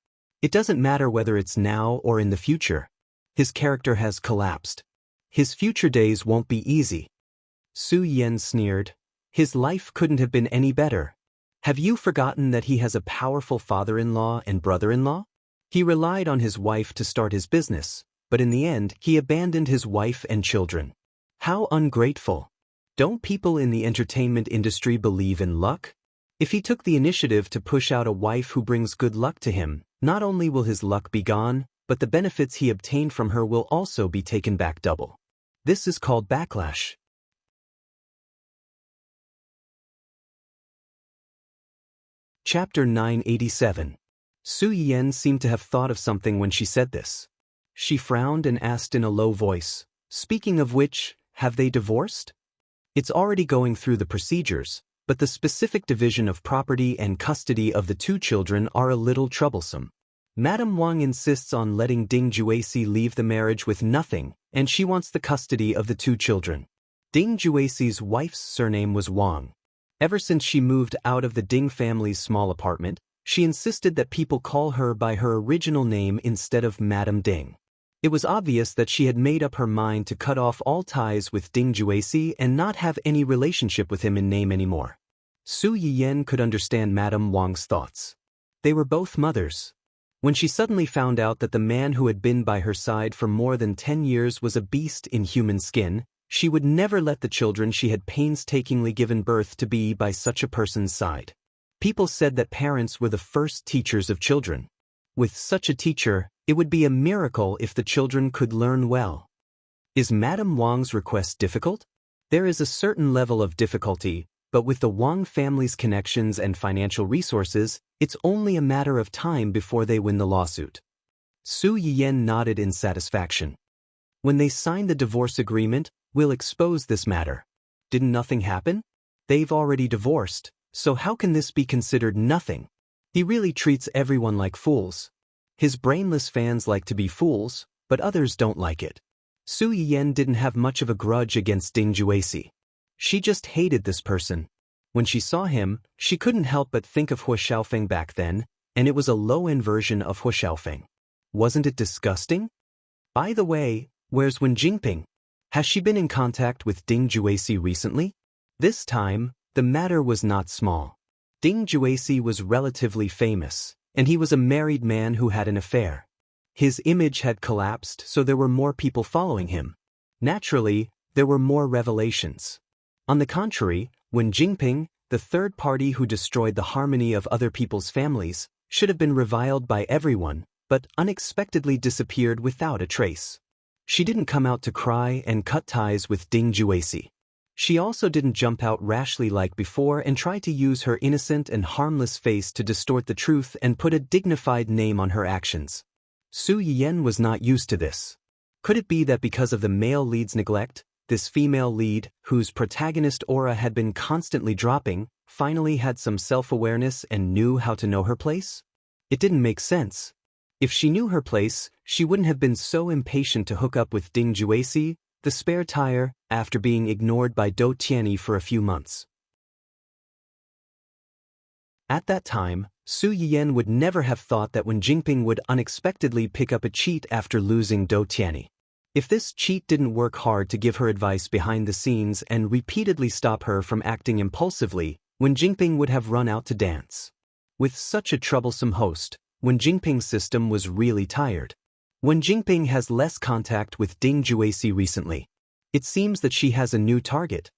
It doesn't matter whether it's now or in the future. His character has collapsed. His future days won't be easy. Su Yiyen sneered. His life couldn't have been any better. Have you forgotten that he has a powerful father-in-law and brother-in-law? He relied on his wife to start his business, but in the end, he abandoned his wife and children. How ungrateful. Don't people in the entertainment industry believe in luck? If he took the initiative to push out a wife who brings good luck to him, not only will his luck be gone, but the benefits he obtained from her will also be taken back double. This is called backlash. Chapter 987. Su Yiyen seemed to have thought of something when she said this. She frowned and asked in a low voice, "Speaking of which, have they divorced?" It's already going through the procedures, but the specific division of property and custody of the two children are a little troublesome. Madame Wang insists on letting Ding Jueси leave the marriage with nothing, and she wants the custody of the two children. Ding Juexi's wife's surname was Wang. Ever since she moved out of the Ding family's small apartment, she insisted that people call her by her original name instead of Madame Ding. It was obvious that she had made up her mind to cut off all ties with Ding Jueси and not have any relationship with him in name anymore. Su Yiyan could understand Madame Wang's thoughts. They were both mothers. When she suddenly found out that the man who had been by her side for more than 10 years was a beast in human skin, she would never let the children she had painstakingly given birth to be by such a person's side. People said that parents were the first teachers of children. With such a teacher, it would be a miracle if the children could learn well. Is Madame Wang's request difficult? There is a certain level of difficulty, but with the Wang family's connections and financial resources, it's only a matter of time before they win the lawsuit. Su Yiyan nodded in satisfaction. When they sign the divorce agreement, we'll expose this matter. Didn't nothing happen? They've already divorced, so how can this be considered nothing? He really treats everyone like fools. His brainless fans like to be fools, but others don't like it. Su Yiyan didn't have much of a grudge against Ding Jueси. She just hated this person. When she saw him, she couldn't help but think of Hu Xiaofeng back then, and it was a low-end version of Hu Xiaofeng. Wasn't it disgusting? By the way, where's Wen Jingping? Has she been in contact with Ding Jueси recently? This time, the matter was not small. Ding Juesi was relatively famous, and he was a married man who had an affair. His image had collapsed, so there were more people following him. Naturally, there were more revelations. On the contrary, Wen Jingping, the third party who destroyed the harmony of other people's families, should have been reviled by everyone, but unexpectedly disappeared without a trace. She didn't come out to cry and cut ties with Ding Juesi. She also didn't jump out rashly like before and try to use her innocent and harmless face to distort the truth and put a dignified name on her actions. Su Yiyan was not used to this. Could it be that because of the male lead's neglect, this female lead, whose protagonist aura had been constantly dropping, finally had some self-awareness and knew how to know her place? It didn't make sense. If she knew her place, she wouldn't have been so impatient to hook up with Ding Juesi, the spare tire, after being ignored by Dou Tianyi for a few months. At that time, Su Yiyan would never have thought that Wen Jingping would unexpectedly pick up a cheat after losing Dou Tianyi. If this cheat didn't work hard to give her advice behind the scenes and repeatedly stop her from acting impulsively, Wen Jingping would have run out to dance. With such a troublesome host, Wen Jingping's system was really tired. Wen Jingping has less contact with Ding Juesi recently. It seems that she has a new target.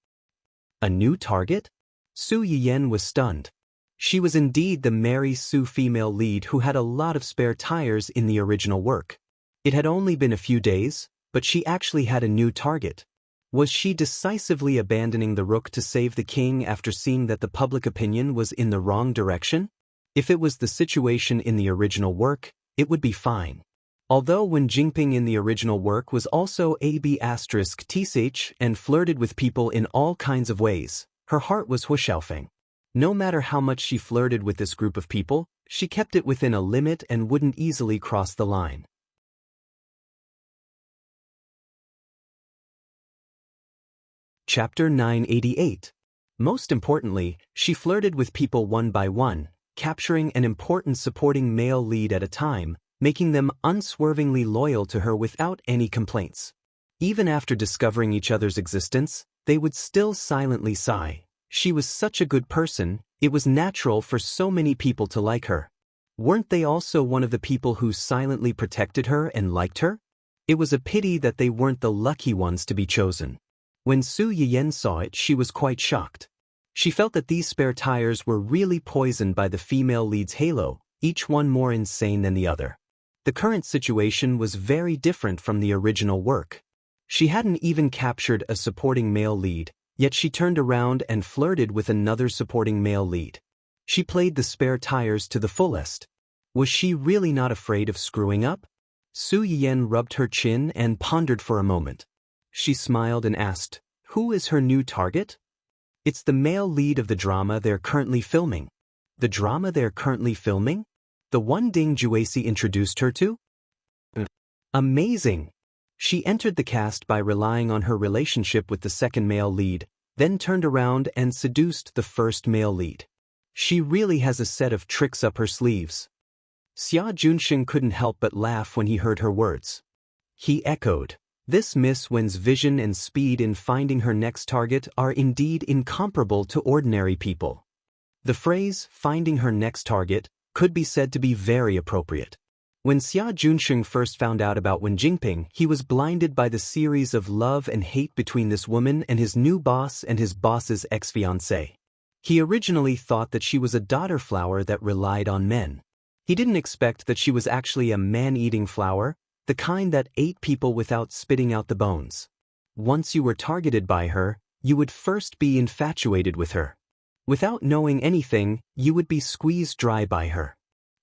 A new target? Su Yiyan was stunned. She was indeed the Mary Sue female lead who had a lot of spare tires in the original work. It had only been a few days, but she actually had a new target. Was she decisively abandoning the rook to save the king after seeing that the public opinion was in the wrong direction? If it was the situation in the original work, it would be fine. Although Wen Jingping in the original work was also *TSH and flirted with people in all kinds of ways, her heart was Hu Xiaofeng. No matter how much she flirted with this group of people, she kept it within a limit and wouldn't easily cross the line. Chapter 988. Most importantly, she flirted with people one by one, capturing an important supporting male lead at a time, making them unswervingly loyal to her without any complaints. Even after discovering each other's existence, they would still silently sigh. She was such a good person, it was natural for so many people to like her. Weren't they also one of the people who silently protected her and liked her? It was a pity that they weren't the lucky ones to be chosen. When Su Yiyan saw it, she was quite shocked. She felt that these spare tires were really poisoned by the female lead's halo, each one more insane than the other. The current situation was very different from the original work. She hadn't even captured a supporting male lead, yet she turned around and flirted with another supporting male lead. She played the spare tires to the fullest. Was she really not afraid of screwing up? Su Yiyan rubbed her chin and pondered for a moment. She smiled and asked, "Who is her new target?" "It's the male lead of the drama they're currently filming." "The drama they're currently filming?" The one Ding Juesi introduced her to? Amazing! She entered the cast by relying on her relationship with the second male lead, then turned around and seduced the first male lead. She really has a set of tricks up her sleeves. Xia Junsheng couldn't help but laugh when he heard her words. He echoed, "This Miss Wen's vision and speed in finding her next target are indeed incomparable to ordinary people." The phrase, "finding her next target," could be said to be very appropriate. When Xia Junsheng first found out about Wen Jingping, he was blinded by the series of love and hate between this woman and his new boss and his boss's ex-fiancée. He originally thought that she was a daughter flower that relied on men. He didn't expect that she was actually a man-eating flower, the kind that ate people without spitting out the bones. Once you were targeted by her, you would first be infatuated with her. Without knowing anything, you would be squeezed dry by her.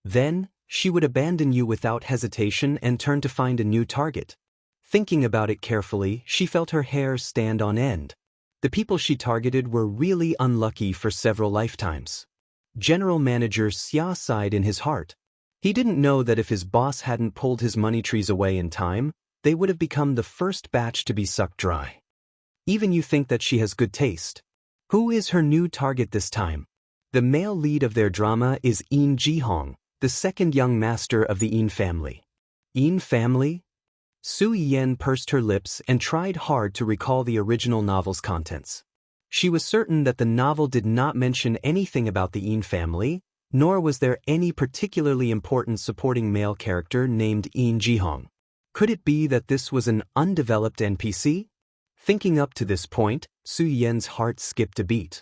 Then, she would abandon you without hesitation and turn to find a new target. Thinking about it carefully, she felt her hair stand on end. The people she targeted were really unlucky for several lifetimes. General Manager Xia sighed in his heart. He didn't know that if his boss hadn't pulled his money trees away in time, they would have become the first batch to be sucked dry. Even you think that she has good taste. Who is her new target this time? The male lead of their drama is Yin Jihong, the second young master of the Yin family. Yin family? Su Yiyan pursed her lips and tried hard to recall the original novel's contents. She was certain that the novel did not mention anything about the Yin family, nor was there any particularly important supporting male character named Yin Jihong. Could it be that this was an undeveloped NPC? Thinking up to this point, Su Yiyan's heart skipped a beat.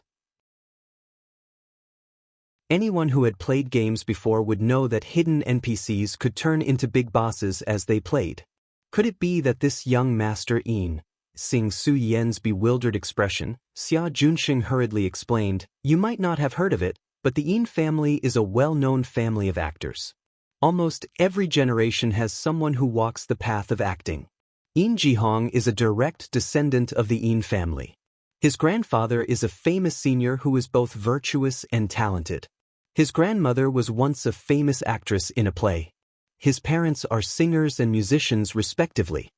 Anyone who had played games before would know that hidden NPCs could turn into big bosses as they played. Could it be that this young master Yin? Seeing Su Yiyan's bewildered expression, Xia Junsheng hurriedly explained, "You might not have heard of it, but the Yin family is a well-known family of actors. Almost every generation has someone who walks the path of acting. Yin Jihong is a direct descendant of the Yin family. His grandfather is a famous senior who is both virtuous and talented. His grandmother was once a famous actress in a play. His parents are singers and musicians respectively.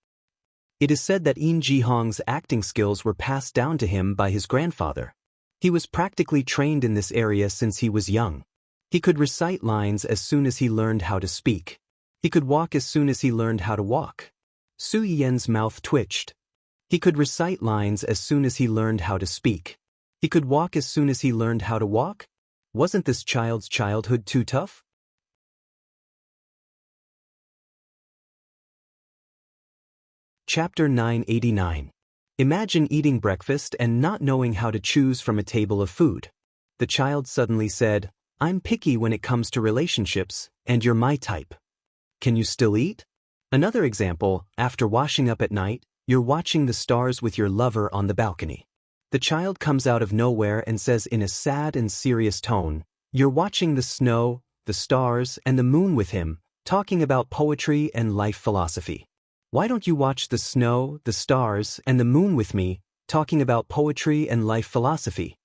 It is said that Yin Jihong's acting skills were passed down to him by his grandfather. He was practically trained in this area since he was young. He could recite lines as soon as he learned how to speak. He could walk as soon as he learned how to walk." Su Yiyan's mouth twitched. He could recite lines as soon as he learned how to speak. He could walk as soon as he learned how to walk? Wasn't this child's childhood too tough? Chapter 989. Imagine eating breakfast and not knowing how to choose from a table of food. The child suddenly said, "I'm picky when it comes to relationships, and you're my type. Can you still eat?" Another example, after washing up at night, you're watching the stars with your lover on the balcony. The child comes out of nowhere and says in a sad and serious tone, "You're watching the snow, the stars, and the moon with him, talking about poetry and life philosophy. Why don't you watch the snow, the stars, and the moon with me, talking about poetry and life philosophy?"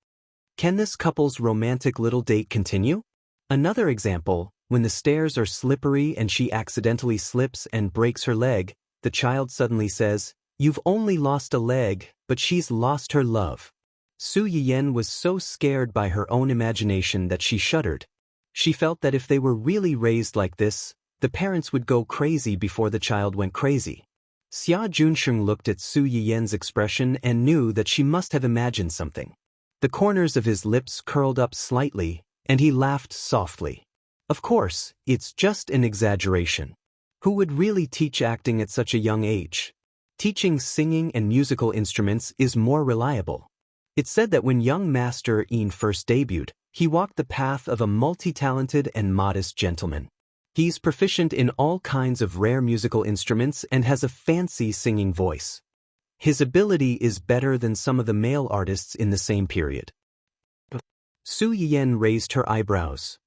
Can this couple's romantic little date continue? Another example, when the stairs are slippery and she accidentally slips and breaks her leg, the child suddenly says, "You've only lost a leg, but she's lost her love." Su Yiyan was so scared by her own imagination that she shuddered. She felt that if they were really raised like this, the parents would go crazy before the child went crazy. Xia Junsheng looked at Su Yiyan's expression and knew that she must have imagined something. The corners of his lips curled up slightly, and he laughed softly. Of course, it's just an exaggeration. Who would really teach acting at such a young age? Teaching singing and musical instruments is more reliable. It's said that when young Master Yin first debuted, he walked the path of a multi-talented and modest gentleman. He's proficient in all kinds of rare musical instruments and has a fancy singing voice. His ability is better than some of the male artists in the same period. Su Yiyan raised her eyebrows.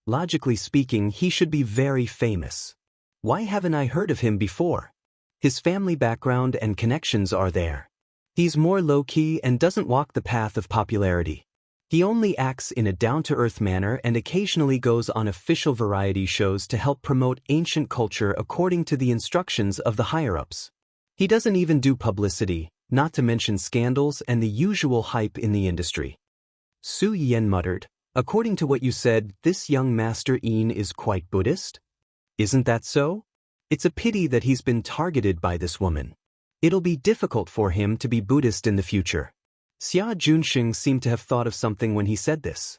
Logically speaking, he should be very famous. Why haven't I heard of him before? His family background and connections are there. He's more low-key and doesn't walk the path of popularity. He only acts in a down-to-earth manner and occasionally goes on official variety shows to help promote ancient culture according to the instructions of the higher-ups. He doesn't even do publicity, not to mention scandals and the usual hype in the industry. Su Yiyan muttered, "According to what you said, this young Master Yin is quite Buddhist? Isn't that so? It's a pity that he's been targeted by this woman. It'll be difficult for him to be Buddhist in the future." Xia Junxing seemed to have thought of something when he said this.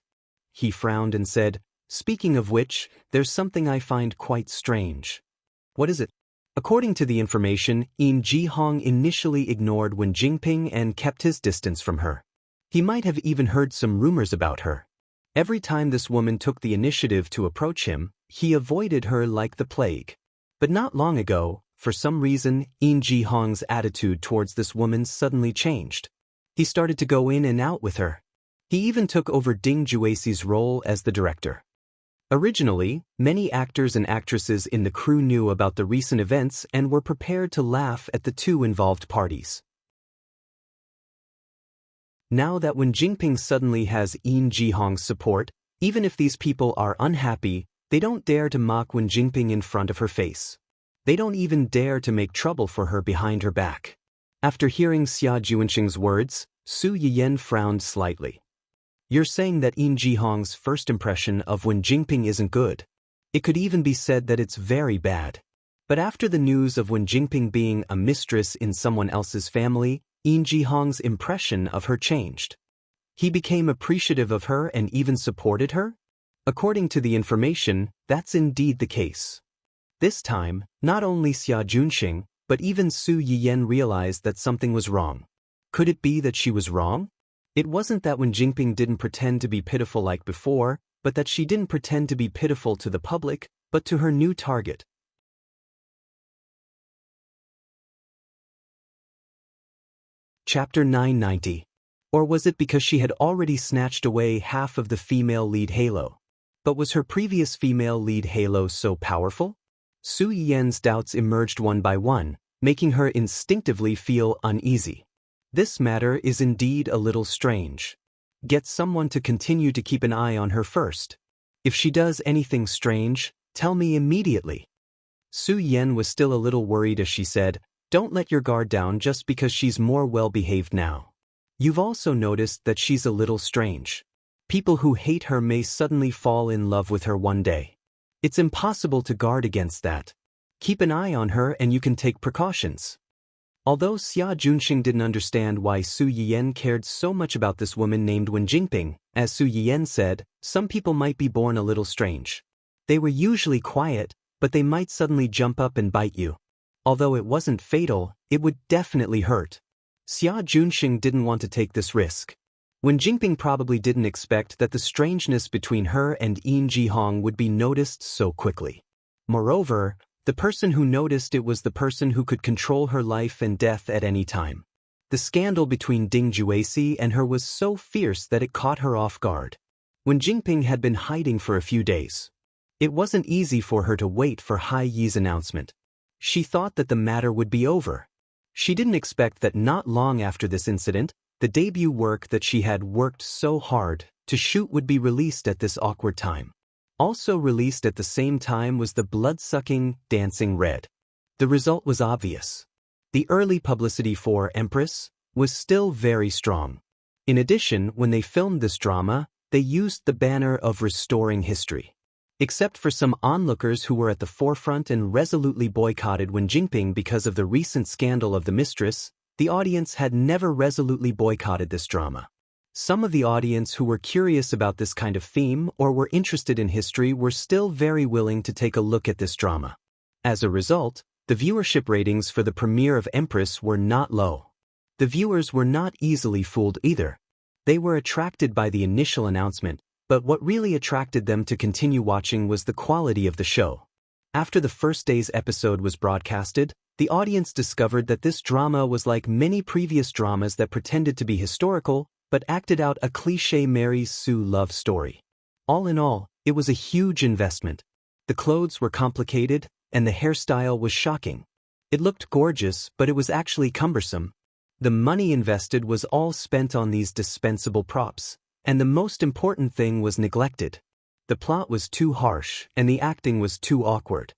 He frowned and said, "Speaking of which, there's something I find quite strange." "What is it?" According to the information, Yin Jihong initially ignored Wen Jingping and kept his distance from her. He might have even heard some rumors about her. Every time this woman took the initiative to approach him, he avoided her like the plague. But not long ago, for some reason, Yin Jihong's attitude towards this woman suddenly changed. He started to go in and out with her. He even took over Ding Juexi's role as the director. Originally, many actors and actresses in the crew knew about the recent events and were prepared to laugh at the two involved parties. Now that Wen Jingping suddenly has Yin Jihong's support, even if these people are unhappy, they don't dare to mock Wen Jingping in front of her face. They don't even dare to make trouble for her behind her back. After hearing Xia Junxing's words, Su Yiyan frowned slightly. "You're saying that Yin Jihong's first impression of Wen Jingping isn't good. It could even be said that it's very bad. But after the news of Wen Jingping being a mistress in someone else's family, Yin Jihong's impression of her changed. He became appreciative of her and even supported her? According to the information, that's indeed the case." This time, not only Xia Junxing, but even Su Yiyan realized that something was wrong. Could it be that she was wrong? It wasn't that Wen Jingping didn't pretend to be pitiful like before, but that she didn't pretend to be pitiful to the public, but to her new target. Chapter 990. Or was it because she had already snatched away half of the female lead halo? But was her previous female lead halo so powerful? Su Yiyan's doubts emerged one by one, making her instinctively feel uneasy. This matter is indeed a little strange. Get someone to continue to keep an eye on her first. If she does anything strange, tell me immediately. Su Yiyan was still a little worried as she said, "Don't let your guard down just because she's more well-behaved now. You've also noticed that she's a little strange. People who hate her may suddenly fall in love with her one day. It's impossible to guard against that. Keep an eye on her and you can take precautions." Although Xia Junxing didn't understand why Su Yiyan cared so much about this woman named Wen Jingping, as Su Yiyan said, some people might be born a little strange. They were usually quiet, but they might suddenly jump up and bite you. Although it wasn't fatal, it would definitely hurt. Xia Junxing didn't want to take this risk. Wen Jingping probably didn't expect that the strangeness between her and Yin Jihong would be noticed so quickly. Moreover, the person who noticed it was the person who could control her life and death at any time. The scandal between Ding Juexi and her was so fierce that it caught her off guard. Wen Jingping had been hiding for a few days. It wasn't easy for her to wait for Hai Yi's announcement. She thought that the matter would be over. She didn't expect that not long after this incident, the debut work that she had worked so hard to shoot would be released at this awkward time. Also released at the same time was the blood-sucking, Dancing Red. The result was obvious. The early publicity for Empress was still very strong. In addition, when they filmed this drama, they used the banner of restoring history. Except for some onlookers who were at the forefront and resolutely boycotted Wen Jingping because of the recent scandal of the mistress, the audience had never resolutely boycotted this drama. Some of the audience who were curious about this kind of theme or were interested in history were still very willing to take a look at this drama. As a result, the viewership ratings for the premiere of Empress were not low. The viewers were not easily fooled either. They were attracted by the initial announcement, but what really attracted them to continue watching was the quality of the show. After the first day's episode was broadcasted, the audience discovered that this drama was like many previous dramas that pretended to be historical, but acted out a cliché Mary Sue love story. All in all, it was a huge investment. The clothes were complicated, and the hairstyle was shocking. It looked gorgeous, but it was actually cumbersome. The money invested was all spent on these dispensable props, And the most important thing was neglected. The plot was too harsh, and the acting was too awkward.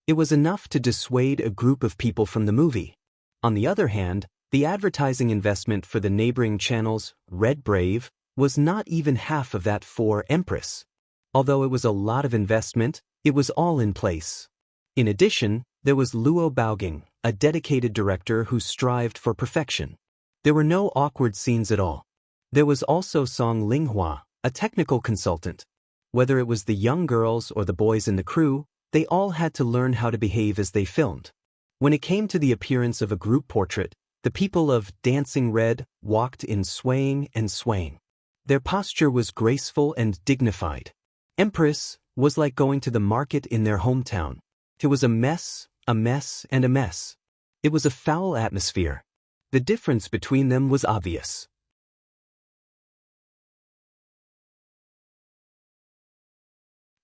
It was enough to dissuade a group of people from the movie. On the other hand, the advertising investment for the neighboring channels, Red Brave, was not even half of that for Empress. Although it was a lot of investment, it was all in place. In addition, there was Luo Baoging, a dedicated director who strived for perfection. There were no awkward scenes at all. There was also Song Linghua, a technical consultant. Whether it was the young girls or the boys in the crew, they all had to learn how to behave as they filmed. When it came to the appearance of a group portrait, the people of Dancing Red walked in swaying and swaying. Their posture was graceful and dignified. Empress was like going to the market in their hometown. It was a mess, and a mess. It was a foul atmosphere. The difference between them was obvious.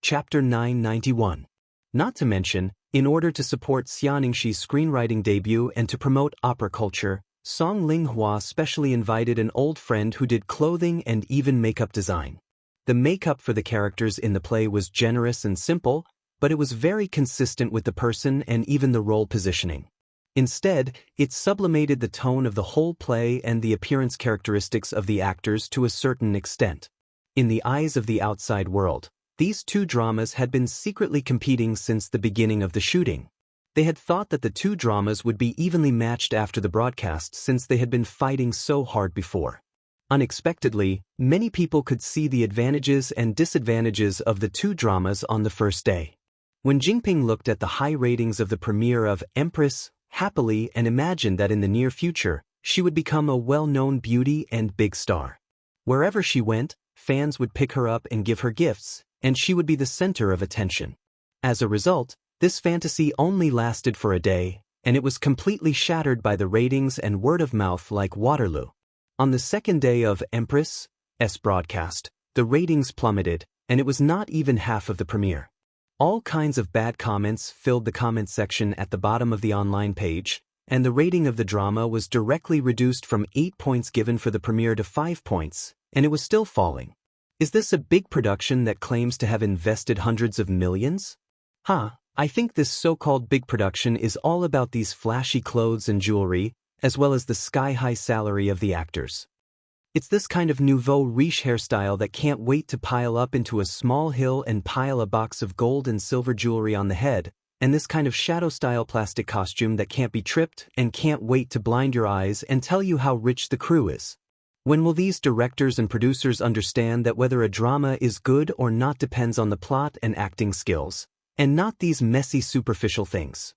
Chapter 991. Not to mention, in order to support Xianingxi's screenwriting debut and to promote opera culture, Song Linghua specially invited an old friend who did clothing and even makeup design. The makeup for the characters in the play was generous and simple, but it was very consistent with the person and even the role positioning. Instead, it sublimated the tone of the whole play and the appearance characteristics of the actors to a certain extent. In the eyes of the outside world, these two dramas had been secretly competing since the beginning of the shooting. They had thought that the two dramas would be evenly matched after the broadcast since they had been fighting so hard before. Unexpectedly, many people could see the advantages and disadvantages of the two dramas on the first day. When Jinping looked at the high ratings of the premiere of Empress happily and imagined that in the near future, she would become a well-known beauty and big star. Wherever she went, fans would pick her up and give her gifts, and she would be the center of attention. As a result, this fantasy only lasted for a day, and it was completely shattered by the ratings and word of mouth like Waterloo. On the second day of Empress's broadcast, the ratings plummeted, and it was not even half of the premiere. All kinds of bad comments filled the comment section at the bottom of the online page, and the rating of the drama was directly reduced from 8 points given for the premiere to 5 points, and it was still falling. Is this a big production that claims to have invested hundreds of millions? I think this so-called big production is all about these flashy clothes and jewelry, as well as the sky-high salary of the actors. It's this kind of nouveau riche hairstyle that can't wait to pile up into a small hill and pile a box of gold and silver jewelry on the head, and this kind of shadow-style plastic costume that can't be tripped and can't wait to blind your eyes and tell you how rich the crew is. When will these directors and producers understand that whether a drama is good or not depends on the plot and acting skills, and not these messy superficial things?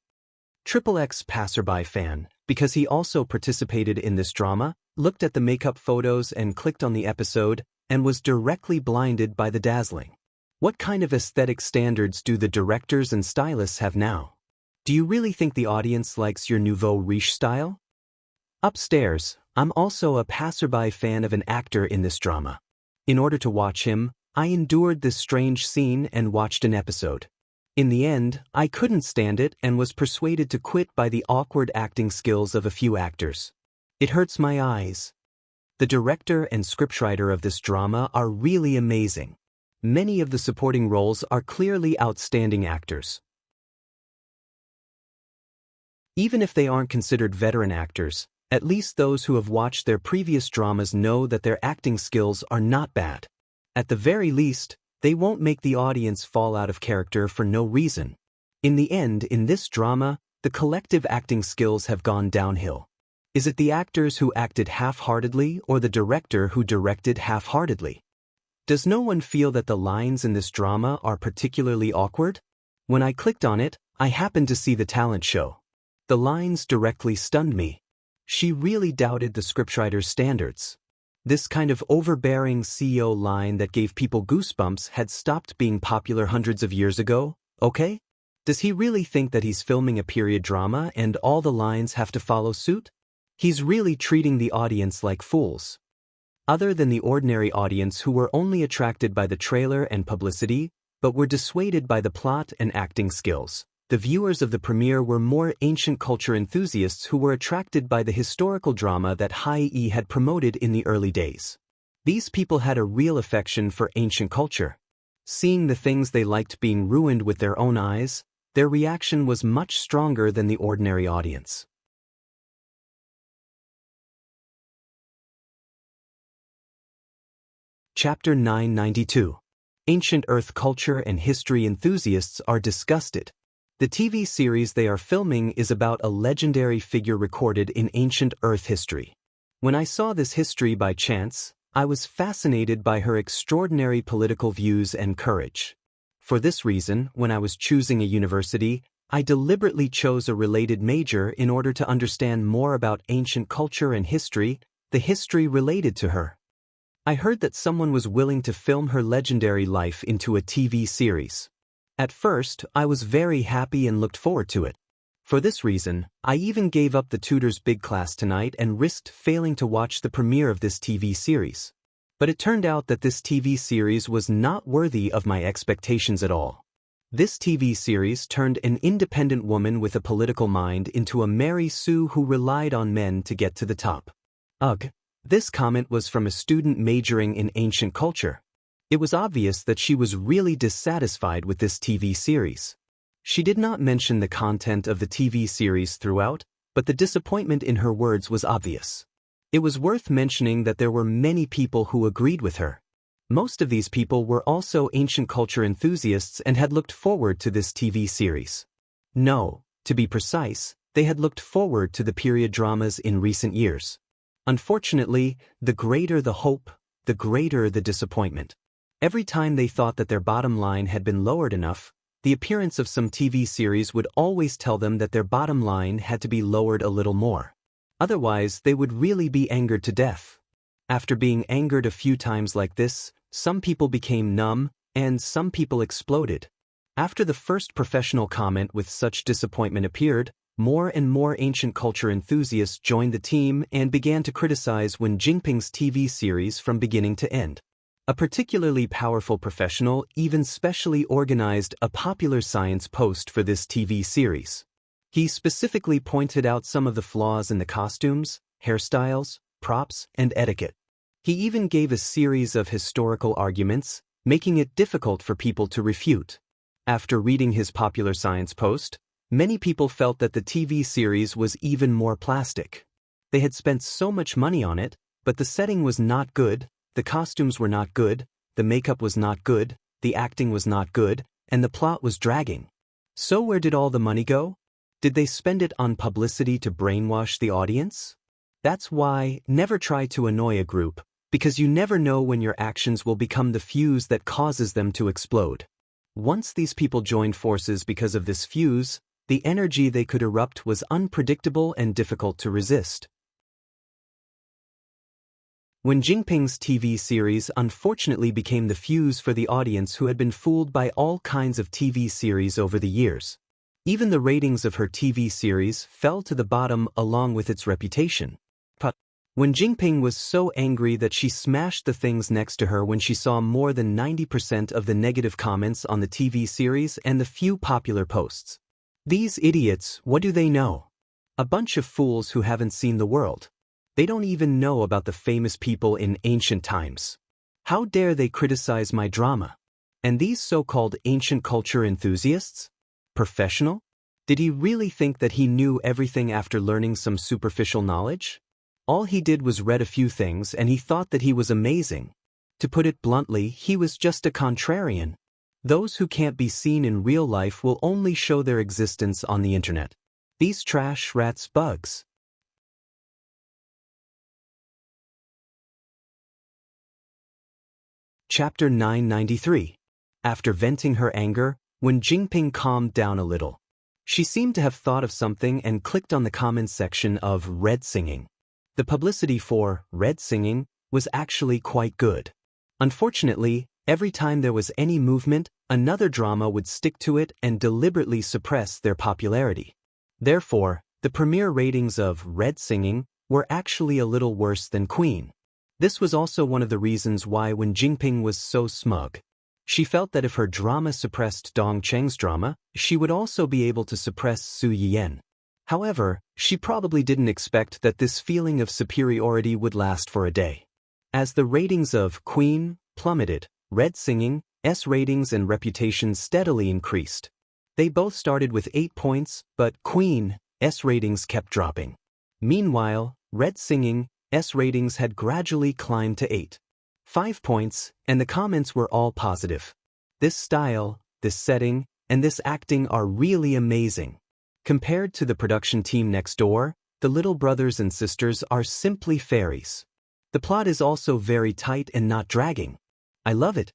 XXX passerby fan, because he also participated in this drama, looked at the makeup photos and clicked on the episode, and was directly blinded by the dazzling. What kind of aesthetic standards do the directors and stylists have now? Do you really think the audience likes your nouveau riche style? Upstairs, I'm also a passerby fan of an actor in this drama. In order to watch him, I endured this strange scene and watched an episode. In the end, I couldn't stand it and was persuaded to quit by the awkward acting skills of a few actors. It hurts my eyes. The director and scriptwriter of this drama are really amazing. Many of the supporting roles are clearly outstanding actors. Even if they aren't considered veteran actors, at least those who have watched their previous dramas know that their acting skills are not bad. At the very least, they won't make the audience fall out of character for no reason. In the end, in this drama, the collective acting skills have gone downhill. Is it the actors who acted half-heartedly or the director who directed half-heartedly? Does no one feel that the lines in this drama are particularly awkward? When I clicked on it, I happened to see the talent show. The lines directly stunned me. She really doubted the scriptwriter's standards. This kind of overbearing CEO line that gave people goosebumps had stopped being popular hundreds of years ago, okay? Does he really think that he's filming a period drama and all the lines have to follow suit? He's really treating the audience like fools. Other than the ordinary audience who were only attracted by the trailer and publicity, but were dissuaded by the plot and acting skills, The viewers of the premiere were more ancient culture enthusiasts who were attracted by the historical drama that Hai had promoted in the early days. These people had a real affection for ancient culture. Seeing the things they liked being ruined with their own eyes, their reaction was much stronger than the ordinary audience. Chapter 992. Ancient Earth culture and history enthusiasts are disgusted. The TV series they are filming is about a legendary figure recorded in ancient Earth history. When I saw this history by chance, I was fascinated by her extraordinary political views and courage. For this reason, when I was choosing a university, I deliberately chose a related major in order to understand more about ancient culture and history, the history related to her. I heard that someone was willing to film her legendary life into a TV series. At first, I was very happy and looked forward to it. For this reason, I even gave up the tutor's big class tonight and risked failing to watch the premiere of this TV series. But it turned out that this TV series was not worthy of my expectations at all. This TV series turned an independent woman with a political mind into a Mary Sue who relied on men to get to the top. Ugh. This comment was from a student majoring in ancient culture. It was obvious that she was really dissatisfied with this TV series. She did not mention the content of the TV series throughout, but the disappointment in her words was obvious. It was worth mentioning that there were many people who agreed with her. Most of these people were also ancient culture enthusiasts and had looked forward to this TV series. No, to be precise, they had looked forward to the period dramas in recent years. Unfortunately, the greater the hope, the greater the disappointment. Every time they thought that their bottom line had been lowered enough, the appearance of some TV series would always tell them that their bottom line had to be lowered a little more. Otherwise, they would really be angered to death. After being angered a few times like this, some people became numb, and some people exploded. After the first professional comment with such disappointment appeared, more and more ancient culture enthusiasts joined the team and began to criticize Wen Jingping's TV series from beginning to end. A particularly powerful professional even specially organized a popular science post for this TV series. He specifically pointed out some of the flaws in the costumes, hairstyles, props, and etiquette. He even gave a series of historical arguments, making it difficult for people to refute. After reading his popular science post, many people felt that the TV series was even more plastic. They had spent so much money on it, but the setting was not good, the costumes were not good, the makeup was not good, the acting was not good, and the plot was dragging. So where did all the money go? Did they spend it on publicity to brainwash the audience? That's why, never try to annoy a group, because you never know when your actions will become the fuse that causes them to explode. Once these people joined forces because of this fuse, the energy they could erupt was unpredictable and difficult to resist. Wen Jingping's TV series unfortunately became the fuse for the audience who had been fooled by all kinds of TV series over the years. Even the ratings of her TV series fell to the bottom along with its reputation. But Wen Jingping was so angry that she smashed the things next to her when she saw more than 90% of the negative comments on the TV series and the few popular posts. These idiots, what do they know? A bunch of fools who haven't seen the world. They don't even know about the famous people in ancient times. How dare they criticize my drama? And these so-called ancient culture enthusiasts? Professional? Did he really think that he knew everything after learning some superficial knowledge? All he did was read a few things and he thought that he was amazing. To put it bluntly, he was just a contrarian. Those who can't be seen in real life will only show their existence on the internet. These trash rats bugs. Chapter 993. After venting her anger, Wen Jingping calmed down a little. She seemed to have thought of something and clicked on the comments section of Red Singing. The publicity for Red Singing was actually quite good. Unfortunately, every time there was any movement, another drama would stick to it and deliberately suppress their popularity. Therefore, the premiere ratings of Red Singing were actually a little worse than Queen. This was also one of the reasons why Wen Jingping was so smug. She felt that if her drama suppressed Dong Cheng's drama, she would also be able to suppress Su Yiyan. However, she probably didn't expect that this feeling of superiority would last for a day. As the ratings of Queen plummeted, Red Singing's ratings and reputation steadily increased. They both started with 8 points, but Queen's ratings kept dropping. Meanwhile, Red Singing's ratings had gradually climbed to 5 points, and the comments were all positive. This style, this setting, and this acting are really amazing. Compared to the production team next door, the little brothers and sisters are simply fairies. The plot is also very tight and not dragging. I love it.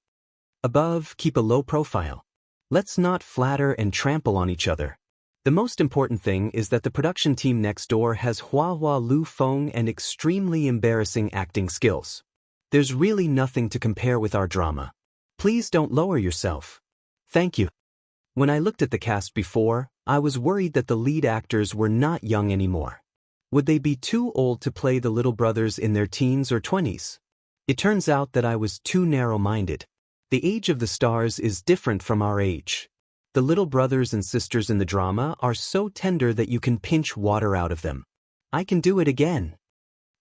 Above, keep a low profile. Let's not flatter and trample on each other. The most important thing is that the production team next door has Hua Lu Feng and extremely embarrassing acting skills. There's really nothing to compare with our drama. Please don't lower yourself. Thank you. When I looked at the cast before, I was worried that the lead actors were not young anymore. Would they be too old to play the little brothers in their teens or 20s? It turns out that I was too narrow-minded. The age of the stars is different from our age. The little brothers and sisters in the drama are so tender that you can pinch water out of them. I can do it again.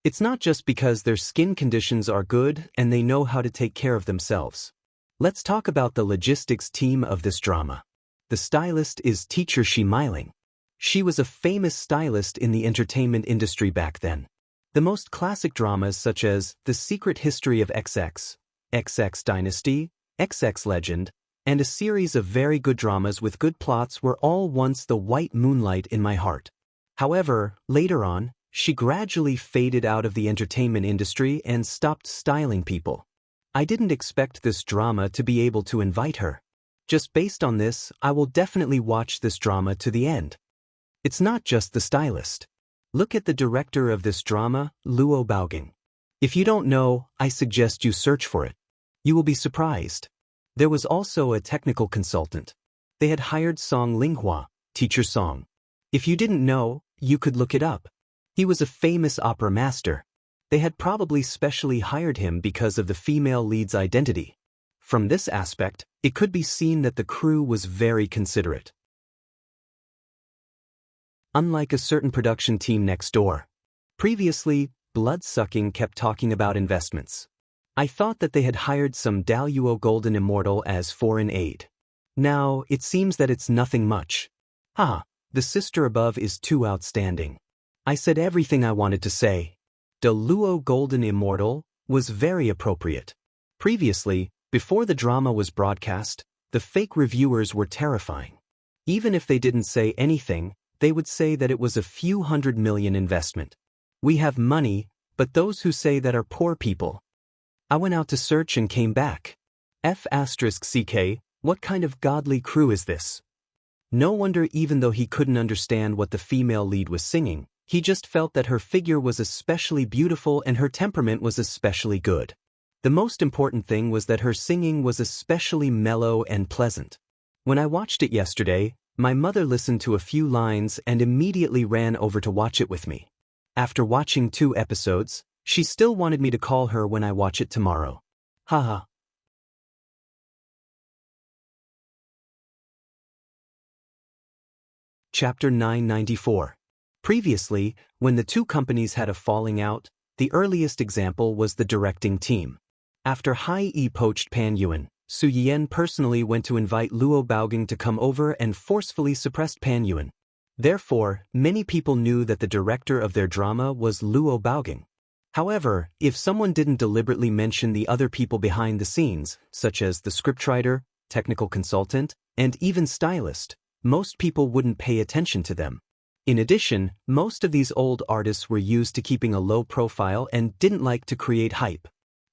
It's not just because their skin conditions are good and they know how to take care of themselves. Let's talk about the logistics team of this drama. The stylist is Teacher Shi Meiling. She was a famous stylist in the entertainment industry back then. The most classic dramas such as The Secret History of XX, XX Dynasty, XX Legend, and a series of very good dramas with good plots were all once the white moonlight in my heart. However, later on, she gradually faded out of the entertainment industry and stopped styling people. I didn't expect this drama to be able to invite her. Just based on this, I will definitely watch this drama to the end. It's not just the stylist. Look at the director of this drama, Luo Baoging. If you don't know, I suggest you search for it. You will be surprised. There was also a technical consultant. They had hired Song Linghua, Teacher Song. If you didn't know, you could look it up. He was a famous opera master. They had probably specially hired him because of the female lead's identity. From this aspect, it could be seen that the crew was very considerate. Unlike a certain production team next door. Previously, Bloodsucking kept talking about investments. I thought that they had hired some Daluo Golden Immortal as foreign aid. Now, it seems that it's nothing much. The sister above is too outstanding. I said everything I wanted to say. Daluo Golden Immortal was very appropriate. Previously, before the drama was broadcast, the fake reviewers were terrifying. Even if they didn't say anything, they would say that it was a few $100 million investment. We have money, but those who say that are poor people. I went out to search and came back. F***CK, what kind of godly crew is this? No wonder even though he couldn't understand what the female lead was singing, he just felt that her figure was especially beautiful and her temperament was especially good. The most important thing was that her singing was especially mellow and pleasant. When I watched it yesterday, my mother listened to a few lines and immediately ran over to watch it with me. After watching 2 episodes, she still wanted me to call her when I watch it tomorrow. Haha. Chapter 994. Previously, when the two companies had a falling out, the earliest example was the directing team. After Hai-Yi poached Pan Yuan, Su Yiyan personally went to invite Luo Baoging to come over and forcefully suppressed Pan Yuan. Therefore, many people knew that the director of their drama was Luo Baoging. However, if someone didn't deliberately mention the other people behind the scenes, such as the scriptwriter, technical consultant, and even stylist, most people wouldn't pay attention to them. In addition, most of these old artists were used to keeping a low profile and didn't like to create hype.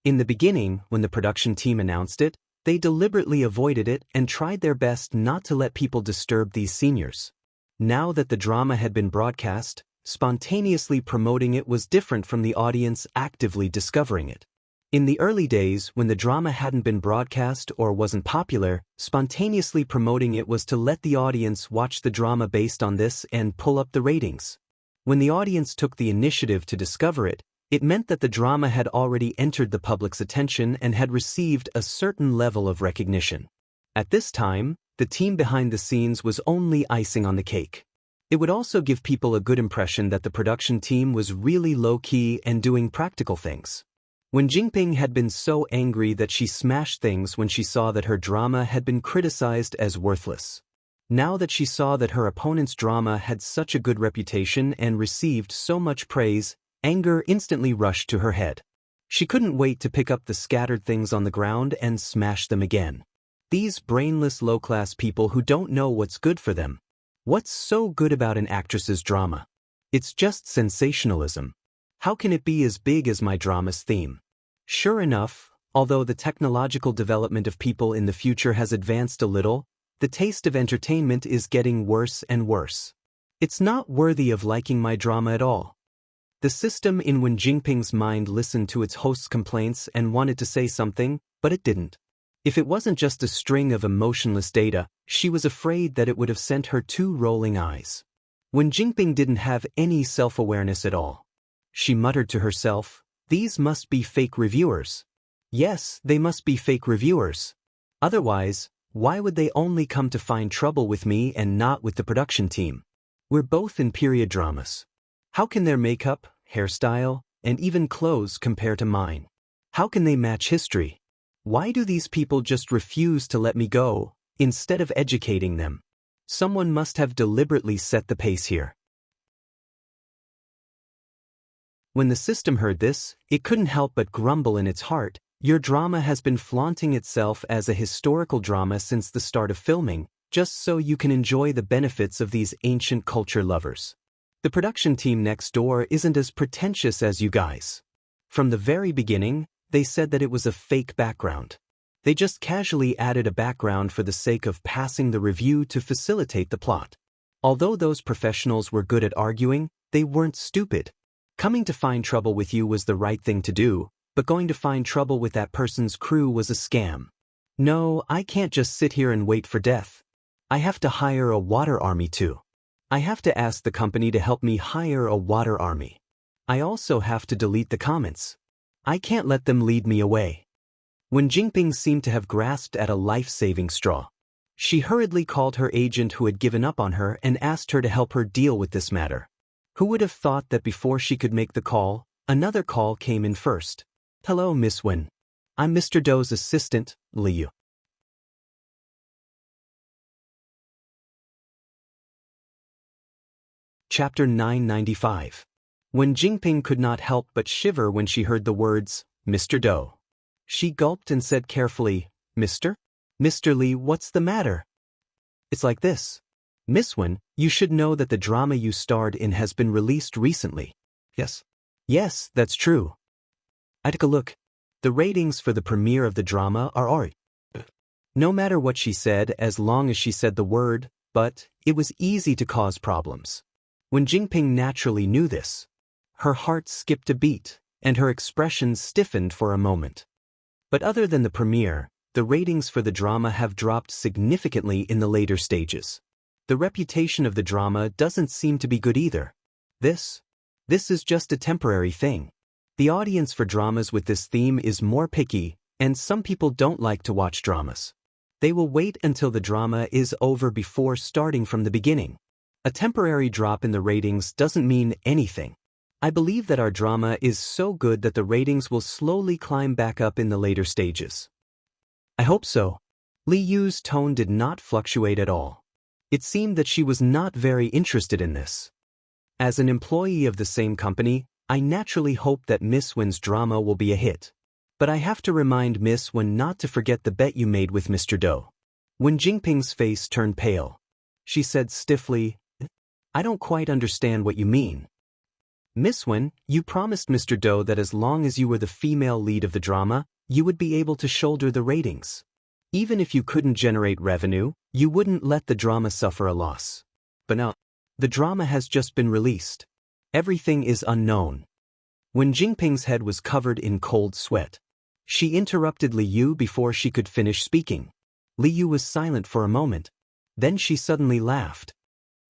In the beginning, when the production team announced it, they deliberately avoided it and tried their best not to let people disturb these seniors. Now that the drama had been broadcast, spontaneously promoting it was different from the audience actively discovering it. In the early days, when the drama hadn't been broadcast or wasn't popular, spontaneously promoting it was to let the audience watch the drama based on this and pull up the ratings. When the audience took the initiative to discover it, It meant that the drama had already entered the public's attention and had received a certain level of recognition. At this time, the team behind the scenes was only icing on the cake. It would also give people a good impression that the production team was really low-key and doing practical things. Wen Jingping had been so angry that she smashed things when she saw that her drama had been criticized as worthless. Now that she saw that her opponent's drama had such a good reputation and received so much praise, anger instantly rushed to her head. She couldn't wait to pick up the scattered things on the ground and smash them again. These brainless low-class people who don't know what's good for them. What's so good about an actress's drama? It's just sensationalism. How can it be as big as my drama's theme? Sure enough, although the technological development of people in the future has advanced a little, the taste of entertainment is getting worse and worse. It's not worthy of liking my drama at all. The system in Wen Jingping's mind listened to its host's complaints and wanted to say something, but it didn't. If it wasn't just a string of emotionless data, she was afraid that it would have sent her two rolling eyes. Wen Jingping didn't have any self-awareness at all. She muttered to herself, "These must be fake reviewers. Yes, they must be fake reviewers. Otherwise, why would they only come to find trouble with me and not with the production team? We're both in period dramas. How can their makeup, hairstyle, and even clothes compare to mine? How can they match history? Why do these people just refuse to let me go, instead of educating them? Someone must have deliberately set the pace here." When the system heard this, it couldn't help but grumble in its heart, "Your drama has been flaunting itself as a historical drama since the start of filming, just so you can enjoy the benefits of these ancient culture lovers. The production team next door isn't as pretentious as you guys. From the very beginning, they said that it was a fake background. They just casually added a background for the sake of passing the review to facilitate the plot. Although those professionals were good at arguing, they weren't stupid. Coming to find trouble with you was the right thing to do, but going to find trouble with that person's crew was a scam. No, I can't just sit here and wait for death. I have to hire a water army too. I have to ask the company to help me hire a water army. I also have to delete the comments. I can't let them lead me away." Wen Jingping seemed to have grasped at a life-saving straw. She hurriedly called her agent who had given up on her and asked her to help her deal with this matter. Who would have thought that before she could make the call, another call came in first. "Hello, Miss Wen. I'm Mr. Do's assistant, Liu." Chapter 995. Wen Jingping could not help but shiver when she heard the words, "Mr. Do." She gulped and said carefully, "Mr. Li, what's the matter?" "It's like this. Miss Wen, you should know that the drama you starred in has been released recently." "Yes. Yes, that's true. I took a look. The ratings for the premiere of the drama are alright." No matter what she said, as long as she said the word, but, it was easy to cause problems. Wen Jingping naturally knew this. Her heart skipped a beat, and her expression stiffened for a moment. But other than the premiere, the ratings for the drama have dropped significantly in the later stages. The reputation of the drama doesn't seem to be good either. This is just a temporary thing. The audience for dramas with this theme is more picky, and some people don't like to watch dramas. They will wait until the drama is over before starting from the beginning. A temporary drop in the ratings doesn't mean anything. I believe that our drama is so good that the ratings will slowly climb back up in the later stages. I hope so. Li Yu's tone did not fluctuate at all. It seemed that she was not very interested in this. As an employee of the same company, I naturally hope that Miss Wen's drama will be a hit. But I have to remind Miss Wen not to forget the bet you made with Mr. Do. Wen Jingping's face turned pale. She said stiffly, "I don't quite understand what you mean." "Miss Wen, you promised Mr. Do that as long as you were the female lead of the drama, you would be able to shoulder the ratings. Even if you couldn't generate revenue, you wouldn't let the drama suffer a loss. But now, the drama has just been released. Everything is unknown." Wen Jingping's head was covered in cold sweat. She interrupted Li Yu before she could finish speaking. Li Yu was silent for a moment. Then she suddenly laughed.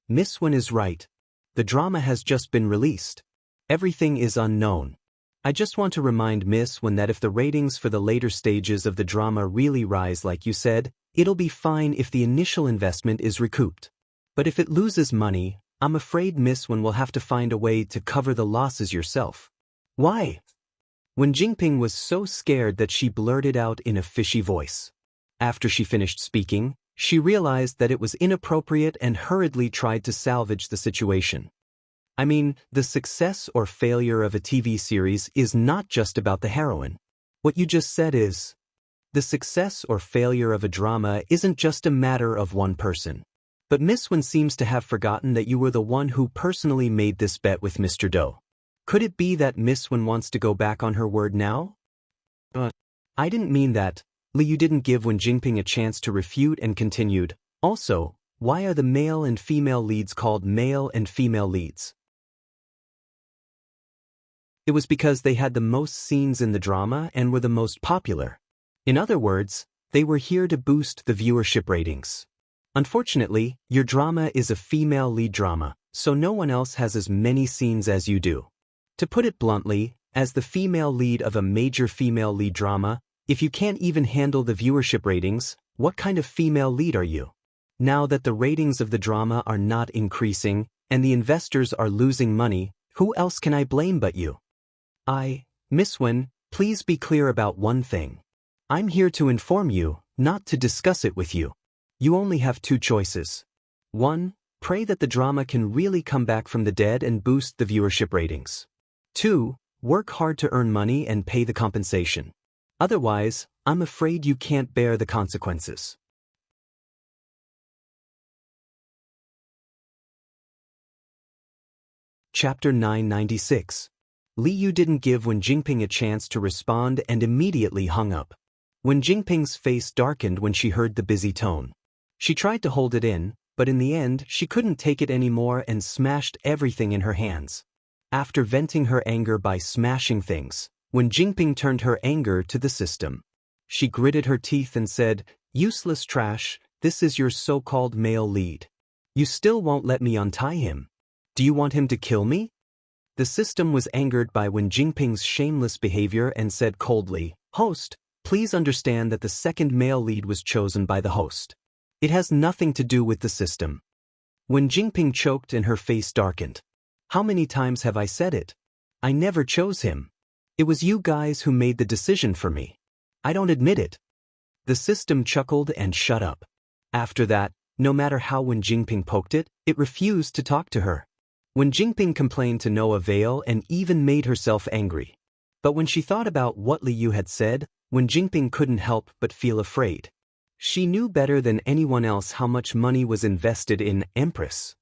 "Miss Wen is right. The drama has just been released. Everything is unknown. I just want to remind Miss Wen that if the ratings for the later stages of the drama really rise like you said, it'll be fine if the initial investment is recouped. But if it loses money, I'm afraid Miss Wen will have to find a way to cover the losses yourself. Why? Wen Jingping was so scared that she blurted out in a fishy voice. After she finished speaking, she realized that it was inappropriate and hurriedly tried to salvage the situation. I mean, the success or failure of a TV series is not just about the heroine. What you just said is, the success or failure of a drama isn't just a matter of one person. But Miss Wen seems to have forgotten that you were the one who personally made this bet with Mr. Do. Could it be that Miss Wen wants to go back on her word now? I didn't mean that. Liu didn't give Wen Jingping a chance to refute and continued. Also, why are the male and female leads called male and female leads? It was because they had the most scenes in the drama and were the most popular. In other words, they were here to boost the viewership ratings. Unfortunately, your drama is a female lead drama, so no one else has as many scenes as you do. To put it bluntly, as the female lead of a major female lead drama, if you can't even handle the viewership ratings, what kind of female lead are you? Now that the ratings of the drama are not increasing, and the investors are losing money, who else can I blame but you? Miss Wen, please be clear about one thing. I'm here to inform you, not to discuss it with you. You only have two choices. 1. Pray that the drama can really come back from the dead and boost the viewership ratings. 2. Work hard to earn money and pay the compensation. Otherwise, I'm afraid you can't bear the consequences. Chapter 996. Liu didn't give Wen Jingping a chance to respond and immediately hung up. Wen Jingping's face darkened when she heard the busy tone. She tried to hold it in, but in the end she couldn't take it anymore and smashed everything in her hands. After venting her anger by smashing things, Wen Jingping turned her anger to the system. She gritted her teeth and said, "Useless trash, this is your so-called male lead. You still won't let me untie him. Do you want him to kill me?" The system was angered by Wen Jingping's shameless behavior and said coldly, "Host, please understand that the second male lead was chosen by the host. It has nothing to do with the system." Wen Jingping choked and her face darkened. "How many times have I said it? I never chose him. It was you guys who made the decision for me. I don't admit it." The system chuckled and shut up. After that, no matter how Wen Jingping poked it, it refused to talk to her. Wen Jingping complained to no avail and even made herself angry. But when she thought about what Liu had said, Wen Jingping couldn't help but feel afraid. She knew better than anyone else how much money was invested in Immerse.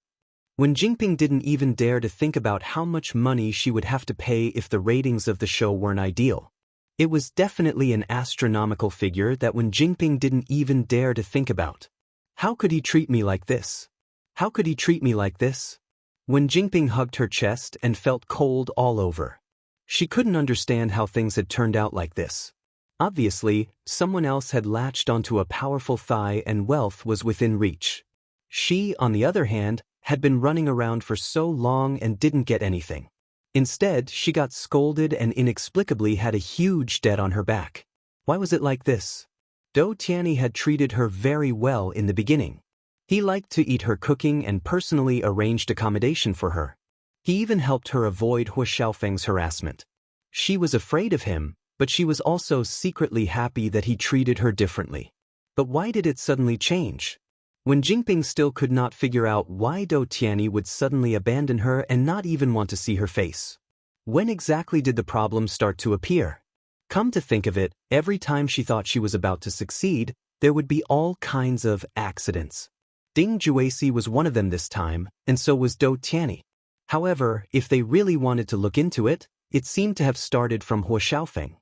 Wen Jingping didn't even dare to think about how much money she would have to pay if the ratings of the show weren't ideal. It was definitely an astronomical figure that Wen Jingping didn't even dare to think about. How could he treat me like this? How could he treat me like this? Wen Jingping hugged her chest and felt cold all over. She couldn't understand how things had turned out like this. Obviously, someone else had latched onto a powerful thigh and wealth was within reach. She, on the other hand, had been running around for so long and didn't get anything. Instead, she got scolded and inexplicably had a huge debt on her back. Why was it like this? Do Tianyi had treated her very well in the beginning. He liked to eat her cooking and personally arranged accommodation for her. He even helped her avoid Hu Xiaofeng's harassment. She was afraid of him, but she was also secretly happy that he treated her differently. But why did it suddenly change? Wen Jingping still could not figure out why Do Tianyi would suddenly abandon her and not even want to see her face. When exactly did the problem start to appear? Come to think of it, every time she thought she was about to succeed, there would be all kinds of accidents. Ding Juesi was one of them this time, and so was Do Tianyi. However, if they really wanted to look into it, it seemed to have started from Hu Xiaofeng.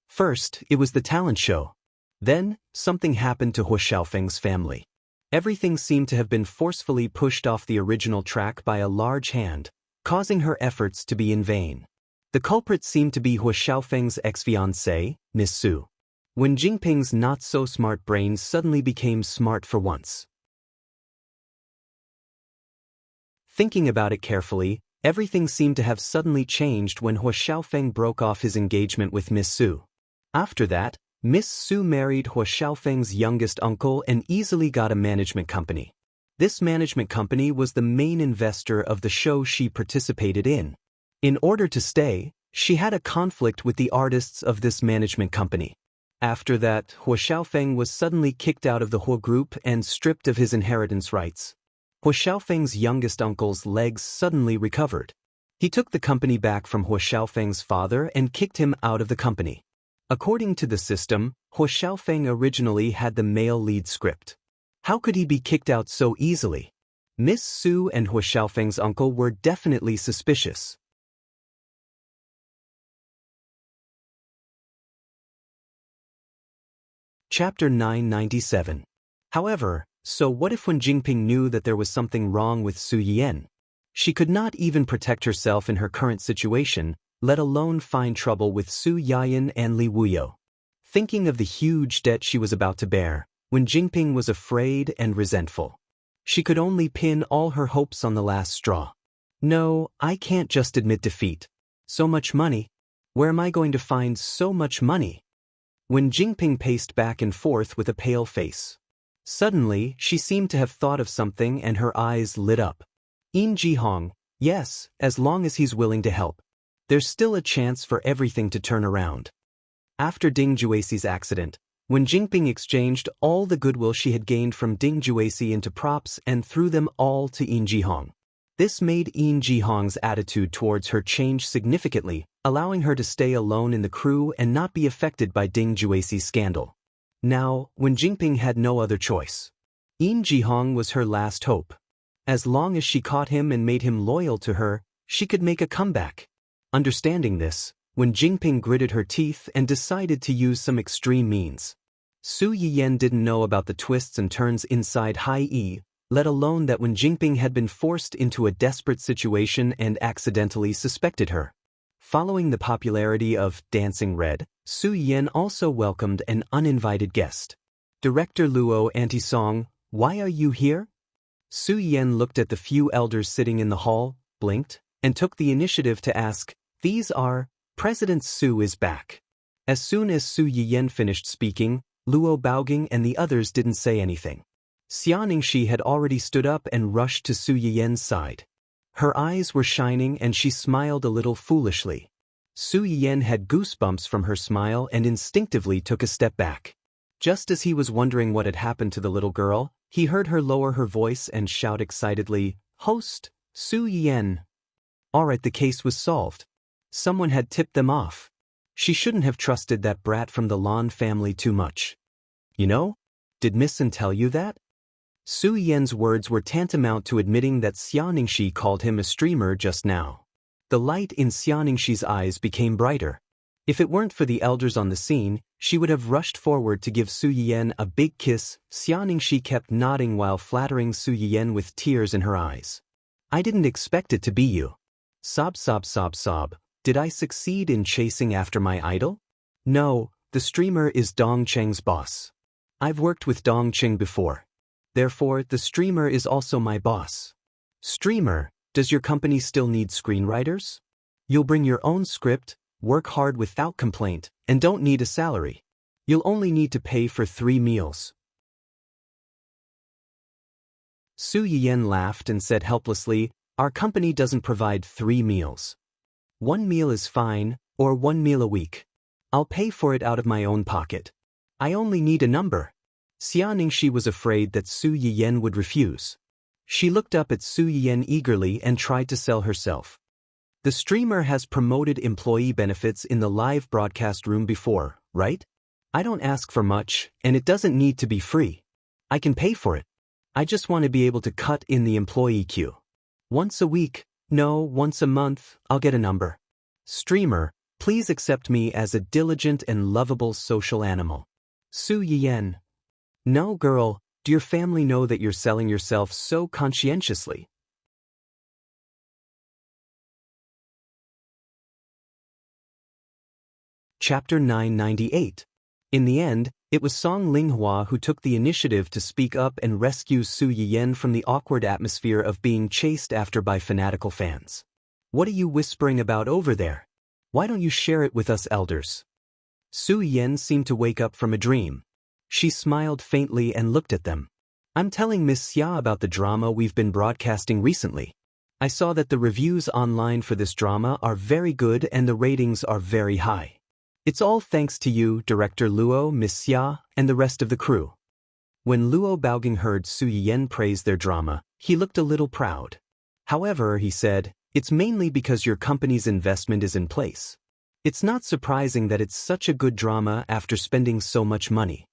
First, it was the talent show. Then, something happened to Hu Xiaofeng's family. Everything seemed to have been forcefully pushed off the original track by a large hand, causing her efforts to be in vain. The culprit seemed to be Hu Xiaofeng's ex-fiancée, Miss Su. Wen Jingping's not-so-smart brain suddenly became smart for once. Thinking about it carefully, Everything seemed to have suddenly changed when Hua Xiaofeng broke off his engagement with Miss Su. After that, Miss Su married Hua Xiaofeng's youngest uncle and easily got a management company. This management company was the main investor of the show she participated in. In order to stay, she had a conflict with the artists of this management company. After that, Hua Xiaofeng was suddenly kicked out of the Hua group and stripped of his inheritance rights. Hua Xiaofeng's youngest uncle's legs suddenly recovered. He took the company back from Hua Xiaofeng's father and kicked him out of the company. According to the system, Hua Xiaofeng originally had the male lead script. How could he be kicked out so easily? Miss Su and Hua Xiaofeng's uncle were definitely suspicious. Chapter 997. However, so what if when Jingping knew that there was something wrong with Su Yiyan? She could not even protect herself in her current situation, let alone find trouble with Su Yayan and Li Wuyo. Thinking of the huge debt she was about to bear, when Jingping was afraid and resentful. She could only pin all her hopes on the last straw. No, I can't just admit defeat. So much money. Where am I going to find so much money? When Jingping paced back and forth with a pale face. Suddenly, she seemed to have thought of something and her eyes lit up. In Jihong, yes, as long as he's willing to help. There's still a chance for everything to turn around. After Ding Juexi's accident, when Jingping exchanged all the goodwill she had gained from Ding Juexi into props and threw them all to In Jihong. This made In Jihong's attitude towards her change significantly, allowing her to stay alone in the crew and not be affected by Ding Juexi's scandal. Now, when Jingping had no other choice. In Jihong was her last hope. As long as she caught him and made him loyal to her, she could make a comeback. Understanding this, when Jingping gritted her teeth and decided to use some extreme means. Su Yiyan didn't know about the twists and turns inside Hai Yi, let alone that when Jingping had been forced into a desperate situation and accidentally suspected her. Following the popularity of Dancing Red, Su Yiyan also welcomed an uninvited guest. Director Luo Antisong, why are you here? Su Yiyan looked at the few elders sitting in the hall, blinked, and took the initiative to ask, "These are, President Su is back." As soon as Su Yiyan finished speaking, Luo Baoging and the others didn't say anything. Xia Ningxi had already stood up and rushed to Su Yiyan's side. Her eyes were shining and she smiled a little foolishly. Su Yiyan had goosebumps from her smile and instinctively took a step back. Just as he was wondering what had happened to the little girl, he heard her lower her voice and shout excitedly, "Host, Su Yiyan!" Alright, the case was solved. Someone had tipped them off. She shouldn't have trusted that brat from the Lan family too much. You know? Did Miss Sun tell you that? Su Yiyan's words were tantamount to admitting that Xia Ningxi called him a streamer just now. The light in Xia Ningxi's eyes became brighter. If it weren't for the elders on the scene, she would have rushed forward to give Su Yiyan a big kiss. Xia Ningxi kept nodding while flattering Su Yiyan with tears in her eyes. I didn't expect it to be you. Sob sob sob sob. Did I succeed in chasing after my idol? No, the streamer is Dong Cheng's boss. I've worked with Dong Cheng before. Therefore, the streamer is also my boss. Streamer, does your company still need screenwriters? You'll bring your own script, work hard without complaint, and don't need a salary. You'll only need to pay for 3 meals. Su Yiyan laughed and said helplessly, our company doesn't provide 3 meals. 1 meal is fine, or 1 meal a week. I'll pay for it out of my own pocket. I only need a number. Xia Ningxi was afraid that Su Yiyan would refuse. She looked up at Su Yiyan eagerly and tried to sell herself. The streamer has promoted employee benefits in the live broadcast room before, right? I don't ask for much, and it doesn't need to be free. I can pay for it. I just want to be able to cut in the employee queue. Once a week, no, once a month, I'll get a number. Streamer, please accept me as a diligent and lovable social animal. Su Yiyan. No, girl, do your family know that you're selling yourself so conscientiously? Chapter 998. In the end, it was Song Linghua who took the initiative to speak up and rescue Su Yiyan from the awkward atmosphere of being chased after by fanatical fans. What are you whispering about over there? Why don't you share it with us elders? Su Yen seemed to wake up from a dream. She smiled faintly and looked at them. I'm telling Miss Xia about the drama we've been broadcasting recently. I saw that the reviews online for this drama are very good and the ratings are very high. It's all thanks to you, Director Luo, Miss Xia, and the rest of the crew. When Luo Baoging heard Su Yen praise their drama, he looked a little proud. However, he said, it's mainly because your company's investment is in place. It's not surprising that it's such a good drama after spending so much money.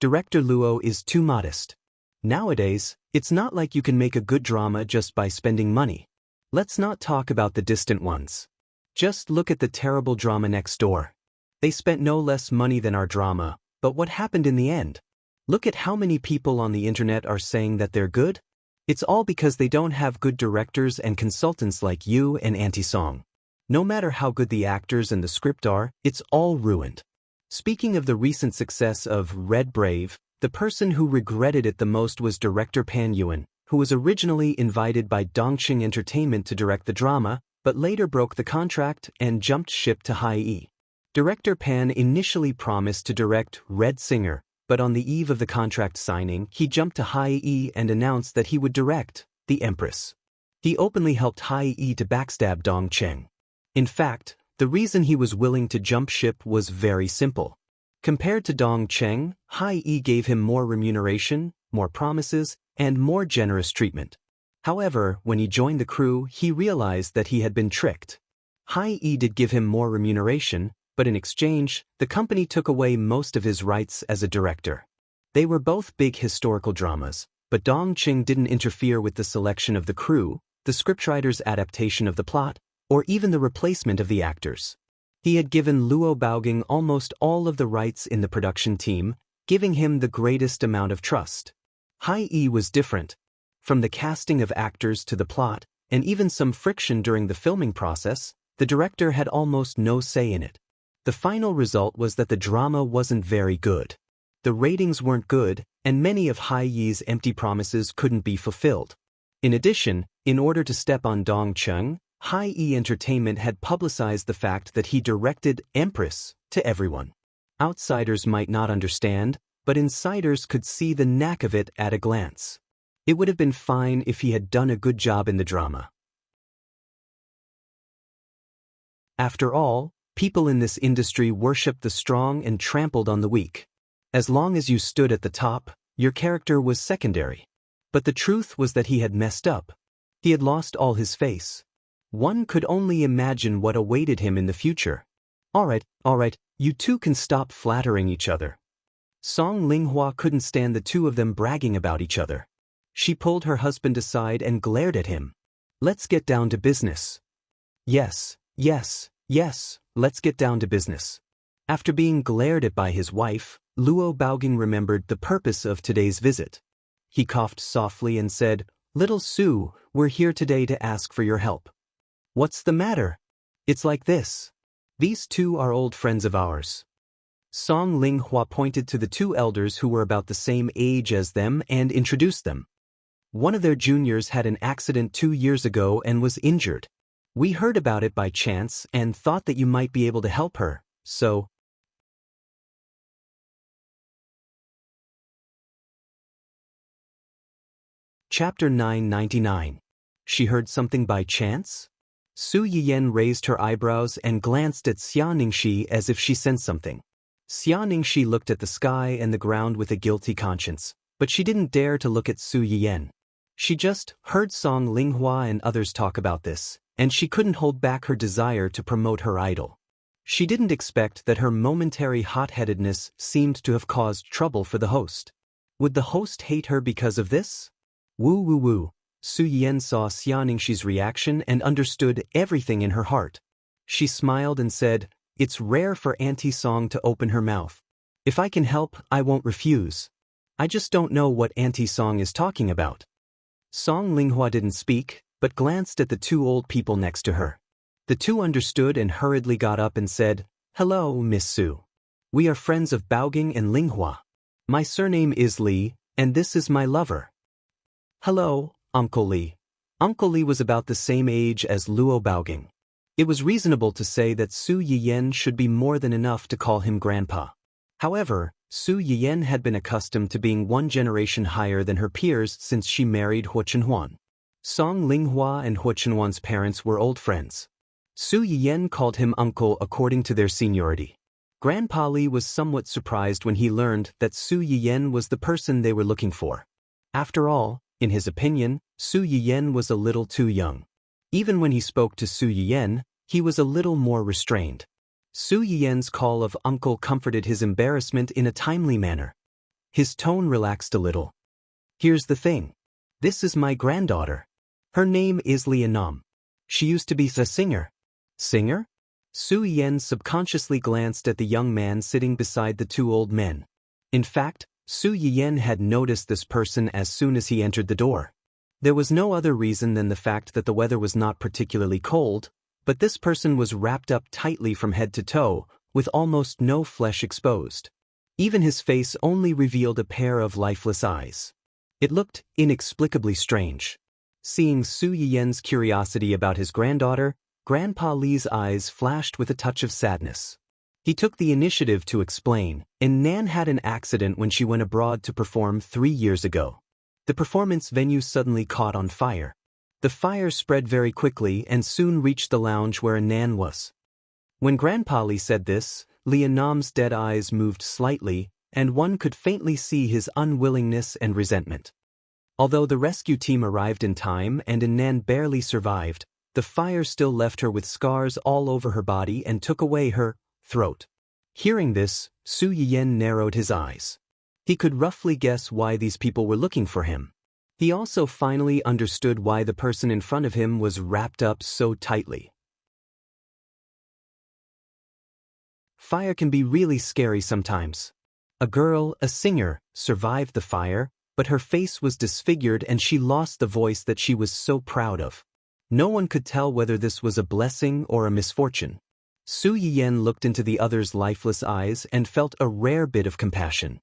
Director Luo is too modest. Nowadays, it's not like you can make a good drama just by spending money. Let's not talk about the distant ones. Just look at the terrible drama next door. They spent no less money than our drama, but what happened in the end? Look at how many people on the internet are saying that they're good. It's all because they don't have good directors and consultants like you and Auntie Song. No matter how good the actors and the script are, it's all ruined. Speaking of the recent success of Red Brave, the person who regretted it the most was director Pan Yuan, who was originally invited by Dongqing Entertainment to direct the drama, but later broke the contract and jumped ship to Hai. Director Pan initially promised to direct Red Singer, but on the eve of the contract signing, he jumped to Hai and announced that he would direct The Empress. He openly helped Hai to backstab Dongqing. In fact, the reason he was willing to jump ship was very simple. Compared to Dongqing, Hai gave him more remuneration, more promises, and more generous treatment. However, when he joined the crew, he realized that he had been tricked. Hai did give him more remuneration, but in exchange, the company took away most of his rights as a director. They were both big historical dramas, but Dongqing didn't interfere with the selection of the crew, the scriptwriter's adaptation of the plot, or even the replacement of the actors. He had given Luo Baoging almost all of the rights in the production team, giving him the greatest amount of trust. Hai was different. From the casting of actors to the plot, and even some friction during the filming process, the director had almost no say in it. The final result was that the drama wasn't very good. The ratings weren't good, and many of Hai's empty promises couldn't be fulfilled. In addition, in order to step on Dongqing, Hai Entertainment had publicized the fact that he directed Empress to everyone. Outsiders might not understand, but insiders could see the knack of it at a glance. It would have been fine if he had done a good job in the drama. After all, people in this industry worshipped the strong and trampled on the weak. As long as you stood at the top, your character was secondary. But the truth was that he had messed up. He had lost all his face. One could only imagine what awaited him in the future. All right, you two can stop flattering each other. Song Linghua couldn't stand the two of them bragging about each other. She pulled her husband aside and glared at him. Let's get down to business. Yes, let's get down to business. After being glared at by his wife, Luo Baoging remembered the purpose of today's visit. He coughed softly and said, "Little Su, we're here today to ask for your help." "What's the matter?" "It's like this. These two are old friends of ours." Song Linghua pointed to the two elders who were about the same age as them and introduced them. One of their juniors had an accident 2 years ago and was injured. We heard about it by chance and thought that you might be able to help her, so... Chapter 999. She heard something by chance? Su Yiyen raised her eyebrows and glanced at Xia Ningxi as if she sensed something. Xia Ningxi looked at the sky and the ground with a guilty conscience, but she didn't dare to look at Su Yiyen. She just heard Song Linghua and others talk about this, and she couldn't hold back her desire to promote her idol. She didn't expect that her momentary hot-headedness seemed to have caused trouble for the host. Would the host hate her because of this? Woo woo woo. Su Yiyen saw Xia Ningxi's reaction and understood everything in her heart. She smiled and said, "It's rare for Auntie Song to open her mouth. If I can help, I won't refuse. I just don't know what Auntie Song is talking about." Song Linghua didn't speak, but glanced at the two old people next to her. The two understood and hurriedly got up and said, "Hello, Miss Su. We are friends of Baoging and Linghua. My surname is Li, and this is my lover." "Hello, Uncle Li. Uncle Li was about the same age as Luo Baoging. It was reasonable to say that Su Yiyen should be more than enough to call him grandpa. However, Su Yiyen had been accustomed to being one generation higher than her peers since she married Huo Chenhuan. Song Linghua and Huo Chenhuan's parents were old friends. Su Yiyen called him uncle according to their seniority. Grandpa Li was somewhat surprised when he learned that Su Yiyen was the person they were looking for. After all, in his opinion, Su Yiyen was a little too young. Even when he spoke to Su Yiyen, he was a little more restrained. Su Yiyen's call of uncle comforted his embarrassment in a timely manner. His tone relaxed a little. Here's the thing. This is my granddaughter. Her name is Lianam. She used to be a singer. Singer? Su Yiyen subconsciously glanced at the young man sitting beside the two old men. In fact, Su Yiyen had noticed this person as soon as he entered the door. There was no other reason than the fact that the weather was not particularly cold, but this person was wrapped up tightly from head to toe, with almost no flesh exposed. Even his face only revealed a pair of lifeless eyes. It looked inexplicably strange. Seeing Su Yiyen's curiosity about his granddaughter, Grandpa Li's eyes flashed with a touch of sadness. He took the initiative to explain, and Nan had an accident when she went abroad to perform 3 years ago. The performance venue suddenly caught on fire. The fire spread very quickly and soon reached the lounge where Nan was. When Grandpa Li said this, Lianam's dead eyes moved slightly, and one could faintly see his unwillingness and resentment. Although the rescue team arrived in time and Nan barely survived, the fire still left her with scars all over her body and took away her throat. Hearing this, Su Yiyen narrowed his eyes. He could roughly guess why these people were looking for him. He also finally understood why the person in front of him was wrapped up so tightly. Fire can be really scary sometimes. A girl, a singer, survived the fire, but her face was disfigured and she lost the voice that she was so proud of. No one could tell whether this was a blessing or a misfortune. Su Yiyen looked into the other's lifeless eyes and felt a rare bit of compassion.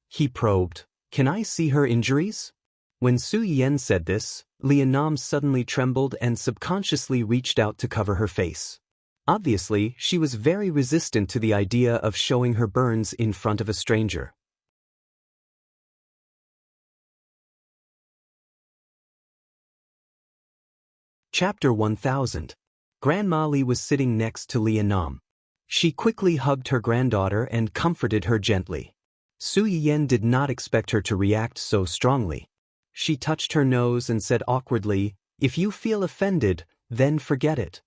He probed, "Can I see her injuries?" When Su Yiyen said this, Lianam suddenly trembled and subconsciously reached out to cover her face. Obviously, she was very resistant to the idea of showing her burns in front of a stranger. Chapter 1000. Grandma Li was sitting next to Lianam. She quickly hugged her granddaughter and comforted her gently. Su Yiyen did not expect her to react so strongly. She touched her nose and said awkwardly, "If you feel offended, then forget it."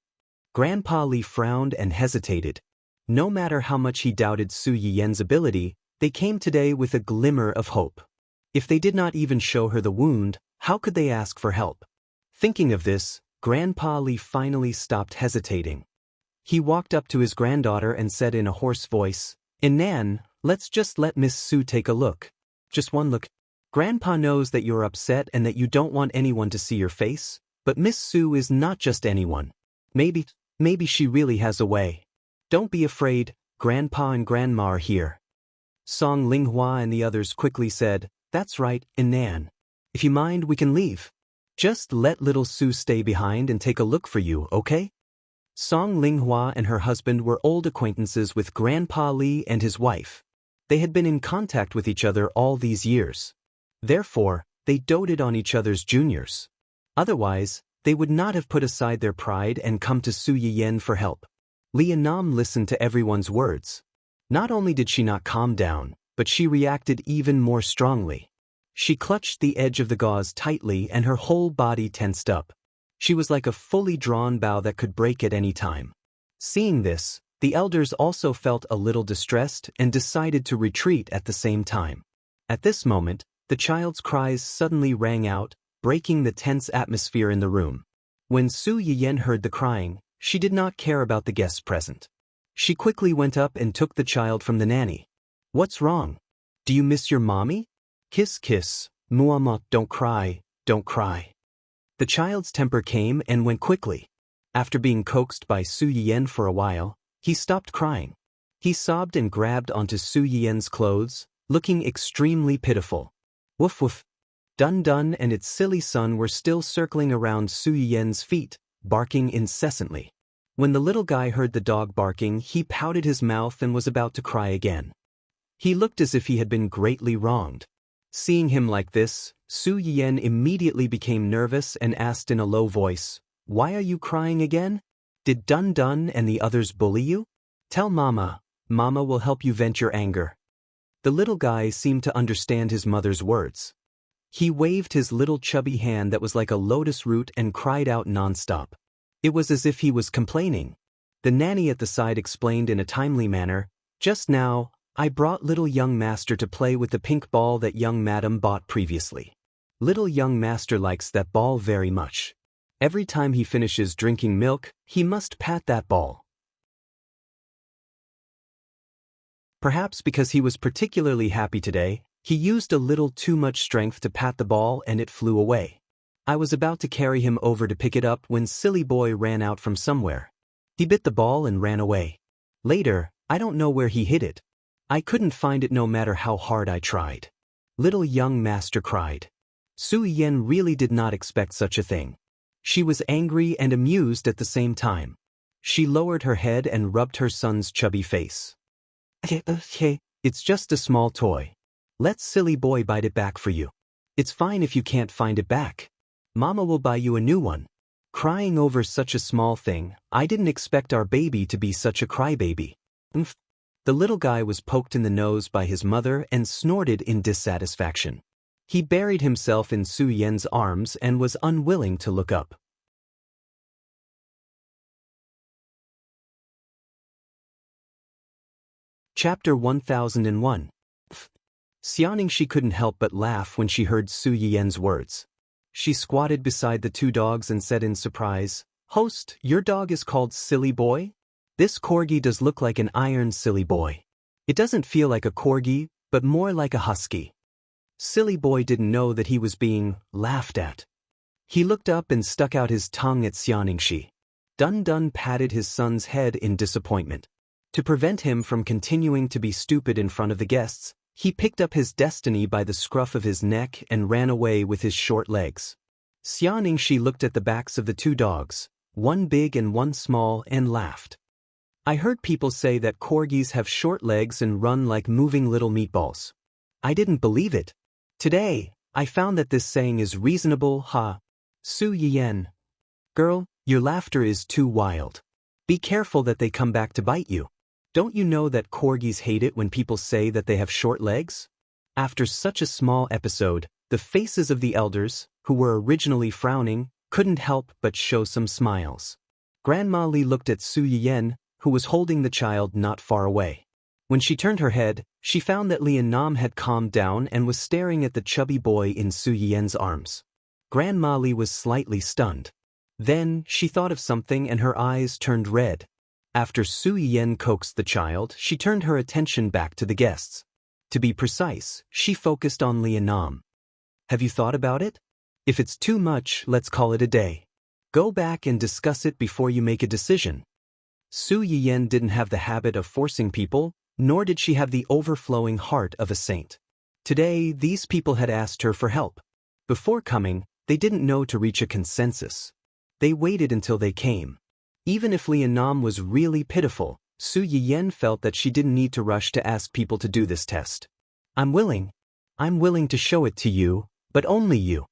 Grandpa Li frowned and hesitated. No matter how much he doubted Su Yiyen's ability, they came today with a glimmer of hope. If they did not even show her the wound, how could they ask for help? Thinking of this, Grandpa Li finally stopped hesitating. He walked up to his granddaughter and said in a hoarse voice, "Nan, let's just let Miss Su take a look. Just one look. Grandpa knows that you're upset and that you don't want anyone to see your face, but Miss Su is not just anyone. Maybe she really has a way. Don't be afraid, Grandpa and Grandma are here." Song Linghua and the others quickly said, "That's right, Nan. If you mind, we can leave. Just let little Su stay behind and take a look for you, okay?" Song Linghua and her husband were old acquaintances with Grandpa Li and his wife. They had been in contact with each other all these years. Therefore, they doted on each other's juniors. Otherwise, they would not have put aside their pride and come to Su Yiyen for help. Lianam listened to everyone's words. Not only did she not calm down, but she reacted even more strongly. She clutched the edge of the gauze tightly and her whole body tensed up. She was like a fully drawn bow that could break at any time. Seeing this, the elders also felt a little distressed and decided to retreat at the same time. At this moment, the child's cries suddenly rang out, breaking the tense atmosphere in the room. When Su Yiyen heard the crying, she did not care about the guests present. She quickly went up and took the child from the nanny. "What's wrong? Do you miss your mommy? Kiss kiss, muama, don't cry, don't cry." The child's temper came and went quickly. After being coaxed by Su Yiyen for a while, he stopped crying. He sobbed and grabbed onto Su Yiyen's clothes, looking extremely pitiful. "Woof woof." Dun Dun and its silly son were still circling around Su Yiyen's feet, barking incessantly. When the little guy heard the dog barking, he pouted his mouth and was about to cry again. He looked as if he had been greatly wronged. Seeing him like this, Su Yiyen immediately became nervous and asked in a low voice, "Why are you crying again? Did Dun Dun and the others bully you? Tell Mama. Mama will help you vent your anger." The little guy seemed to understand his mother's words. He waved his little chubby hand that was like a lotus root and cried out non-stop. It was as if he was complaining. The nanny at the side explained in a timely manner, "Just now, I brought little young master to play with the pink ball that young madam bought previously. Little young master likes that ball very much. Every time he finishes drinking milk, he must pat that ball." Perhaps because he was particularly happy today, he used a little too much strength to pat the ball and it flew away. I was about to carry him over to pick it up when Silly Boy ran out from somewhere. He bit the ball and ran away. Later, I don't know where he hid it. I couldn't find it no matter how hard I tried. Little young master cried. Su Yiyen really did not expect such a thing. She was angry and amused at the same time. She lowered her head and rubbed her son's chubby face. Okay, it's just a small toy. Let Silly Boy bite it back for you. It's fine if you can't find it back. Mama will buy you a new one. Crying over such a small thing, I didn't expect our baby to be such a crybaby. The little guy was poked in the nose by his mother and snorted in dissatisfaction. He buried himself in Su Yiyen's arms and was unwilling to look up. Chapter 1001. Xianing couldn't help but laugh when she heard Su Yiyen's words. She squatted beside the two dogs and said in surprise, "Host, your dog is called Silly Boy? This corgi does look like an iron Silly Boy. It doesn't feel like a corgi, but more like a husky." Silly Boy didn't know that he was being laughed at. He looked up and stuck out his tongue at Xianing. Dun Dun patted his son's head in disappointment. To prevent him from continuing to be stupid in front of the guests, he picked up his destiny by the scruff of his neck and ran away with his short legs. Xianing looked at the backs of the two dogs, one big and one small, and laughed. "I heard people say that corgis have short legs and run like moving little meatballs. I didn't believe it. Today, I found that this saying is reasonable, ha." Su Yiyen. "Girl, your laughter is too wild. Be careful that they come back to bite you. Don't you know that corgis hate it when people say that they have short legs?" After such a small episode, the faces of the elders, who were originally frowning, couldn't help but show some smiles. Grandma Li looked at Su Yiyen, who was holding the child not far away. When she turned her head, she found that Li Nam had calmed down and was staring at the chubby boy in Su Yiyen's arms. Grandma Li was slightly stunned. Then, she thought of something and her eyes turned red. After Su Yiyen coaxed the child, she turned her attention back to the guests. To be precise, she focused on Li Nam. "Have you thought about it? If it's too much, let's call it a day. Go back and discuss it before you make a decision." Su Yiyen didn't have the habit of forcing people, nor did she have the overflowing heart of a saint. Today, these people had asked her for help. Before coming, they didn't know to reach a consensus. They waited until they came. Even if Li Nam was really pitiful, Su Yiyen felt that she didn't need to rush to ask people to do this test. I'm willing to show it to you, but only you."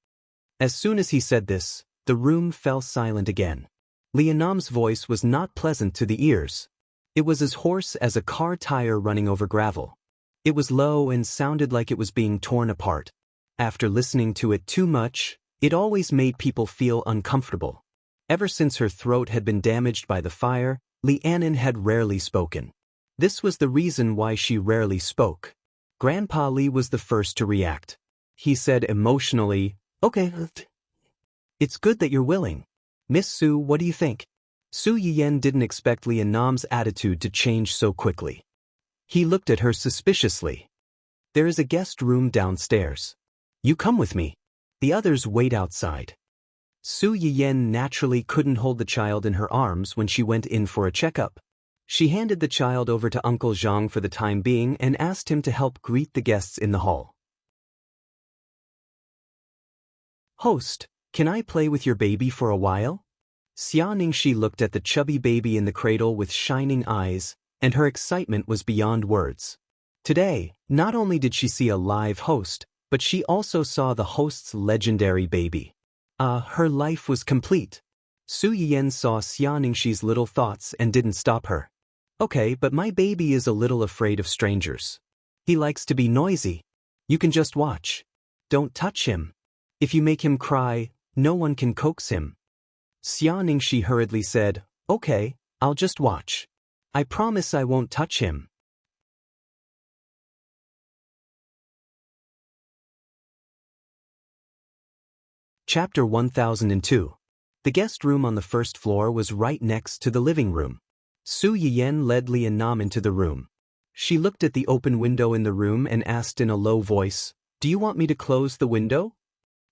As soon as he said this, the room fell silent again. Li Nam's voice was not pleasant to the ears. It was as hoarse as a car tire running over gravel. It was low and sounded like it was being torn apart. After listening to it too much, it always made people feel uncomfortable. Ever since her throat had been damaged by the fire, Li Anan had rarely spoken. This was the reason why she rarely spoke. Grandpa Li was the first to react. He said emotionally, "Okay. It's good that you're willing. Miss Su, what do you think?" Su Yiyen didn't expect Li Nam's attitude to change so quickly. He looked at her suspiciously. "There is a guest room downstairs. You come with me. The others wait outside." Su Yiyen naturally couldn't hold the child in her arms when she went in for a checkup. She handed the child over to Uncle Zhang for the time being and asked him to help greet the guests in the hall. "Host, can I play with your baby for a while?" Xia Ningxi looked at the chubby baby in the cradle with shining eyes, and her excitement was beyond words. Today, not only did she see a live host, but she also saw the host's legendary baby. Her life was complete. Su Yiyan saw Xia Ningxi's little thoughts and didn't stop her. "Okay, but my baby is a little afraid of strangers. He likes to be noisy. You can just watch. Don't touch him. If you make him cry, no one can coax him." Xia Ningxi hurriedly said, "Okay, I'll just watch. I promise I won't touch him." Chapter 1002. The guest room on the first floor was right next to the living room. Su Yiyan led Li Annam into the room. She looked at the open window in the room and asked in a low voice, "Do you want me to close the window?"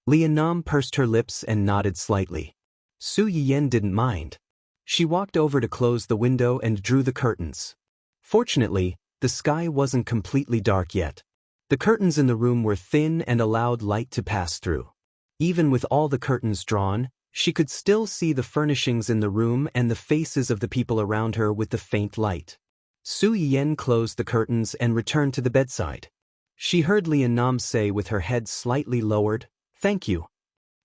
Li Annam pursed her lips and nodded slightly. Su Yiyan didn't mind. She walked over to close the window and drew the curtains. Fortunately, the sky wasn't completely dark yet. The curtains in the room were thin and allowed light to pass through. Even with all the curtains drawn, she could still see the furnishings in the room and the faces of the people around her with the faint light. Su Yiyan closed the curtains and returned to the bedside. She heard Li Annam say with her head slightly lowered, "Thank you."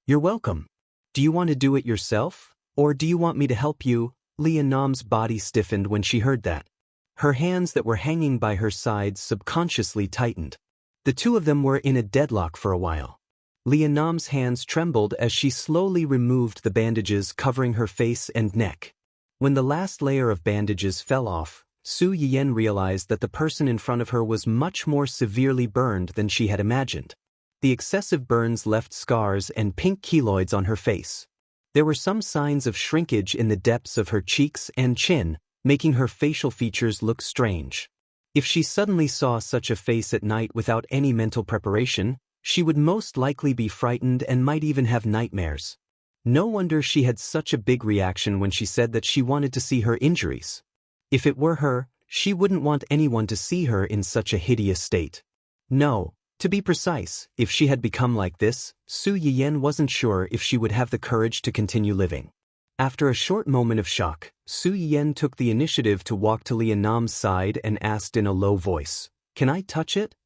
"You're welcome. Do you want to do it yourself, or do you want me to help you?" Li Annam's body stiffened when she heard that. Her hands that were hanging by her sides subconsciously tightened. The two of them were in a deadlock for a while. Li Annam's hands trembled as she slowly removed the bandages covering her face and neck. When the last layer of bandages fell off, Su Yiyan realized that the person in front of her was much more severely burned than she had imagined. The excessive burns left scars and pink keloids on her face. There were some signs of shrinkage in the depths of her cheeks and chin, making her facial features look strange. If she suddenly saw such a face at night without any mental preparation, she would most likely be frightened and might even have nightmares. No wonder she had such a big reaction when she said that she wanted to see her injuries. If it were her, she wouldn't want anyone to see her in such a hideous state. No, to be precise, if she had become like this, Su Yiyan wasn't sure if she would have the courage to continue living. After a short moment of shock, Su Yiyan took the initiative to walk to Li Annam's side and asked in a low voice, "Can I touch it?"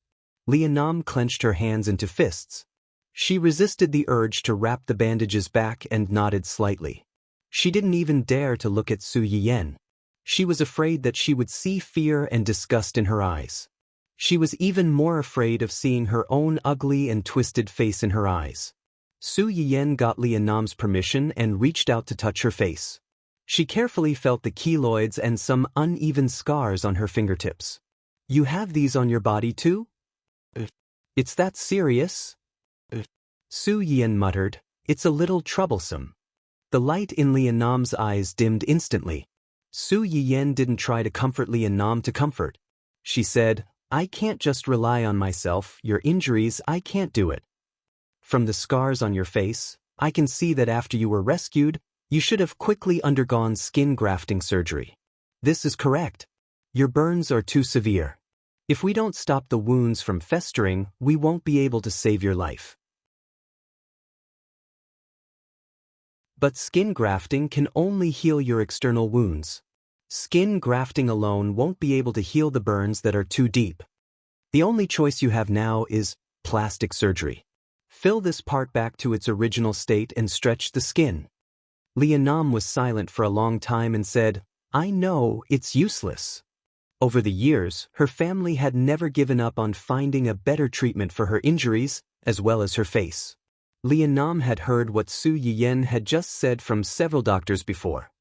Li Annam clenched her hands into fists. She resisted the urge to wrap the bandages back and nodded slightly. She didn't even dare to look at Su Yiyan. She was afraid that she would see fear and disgust in her eyes. She was even more afraid of seeing her own ugly and twisted face in her eyes. Su Yiyan got Li Annam's permission and reached out to touch her face. She carefully felt the keloids and some uneven scars on her fingertips. "You have these on your body too? It's that serious?" Su Yiyan muttered, "It's a little troublesome." The light in Li Annam's eyes dimmed instantly. Su Yiyan didn't try to comfort Li Annam to comfort. She said, "I can't just rely on myself, your injuries, I can't do it. From the scars on your face, I can see that after you were rescued, you should have quickly undergone skin grafting surgery. This is correct. Your burns are too severe. If we don't stop the wounds from festering, we won't be able to save your life." But skin grafting can only heal your external wounds. Skin grafting alone won't be able to heal the burns that are too deep. The only choice you have now is plastic surgery. Fill this part back to its original state and stretch the skin. Li Annam was silent for a long time and said, "I know it's useless." Over the years, her family had never given up on finding a better treatment for her injuries, as well as her face. Li Annam had heard what Su Yiyan had just said from several doctors before.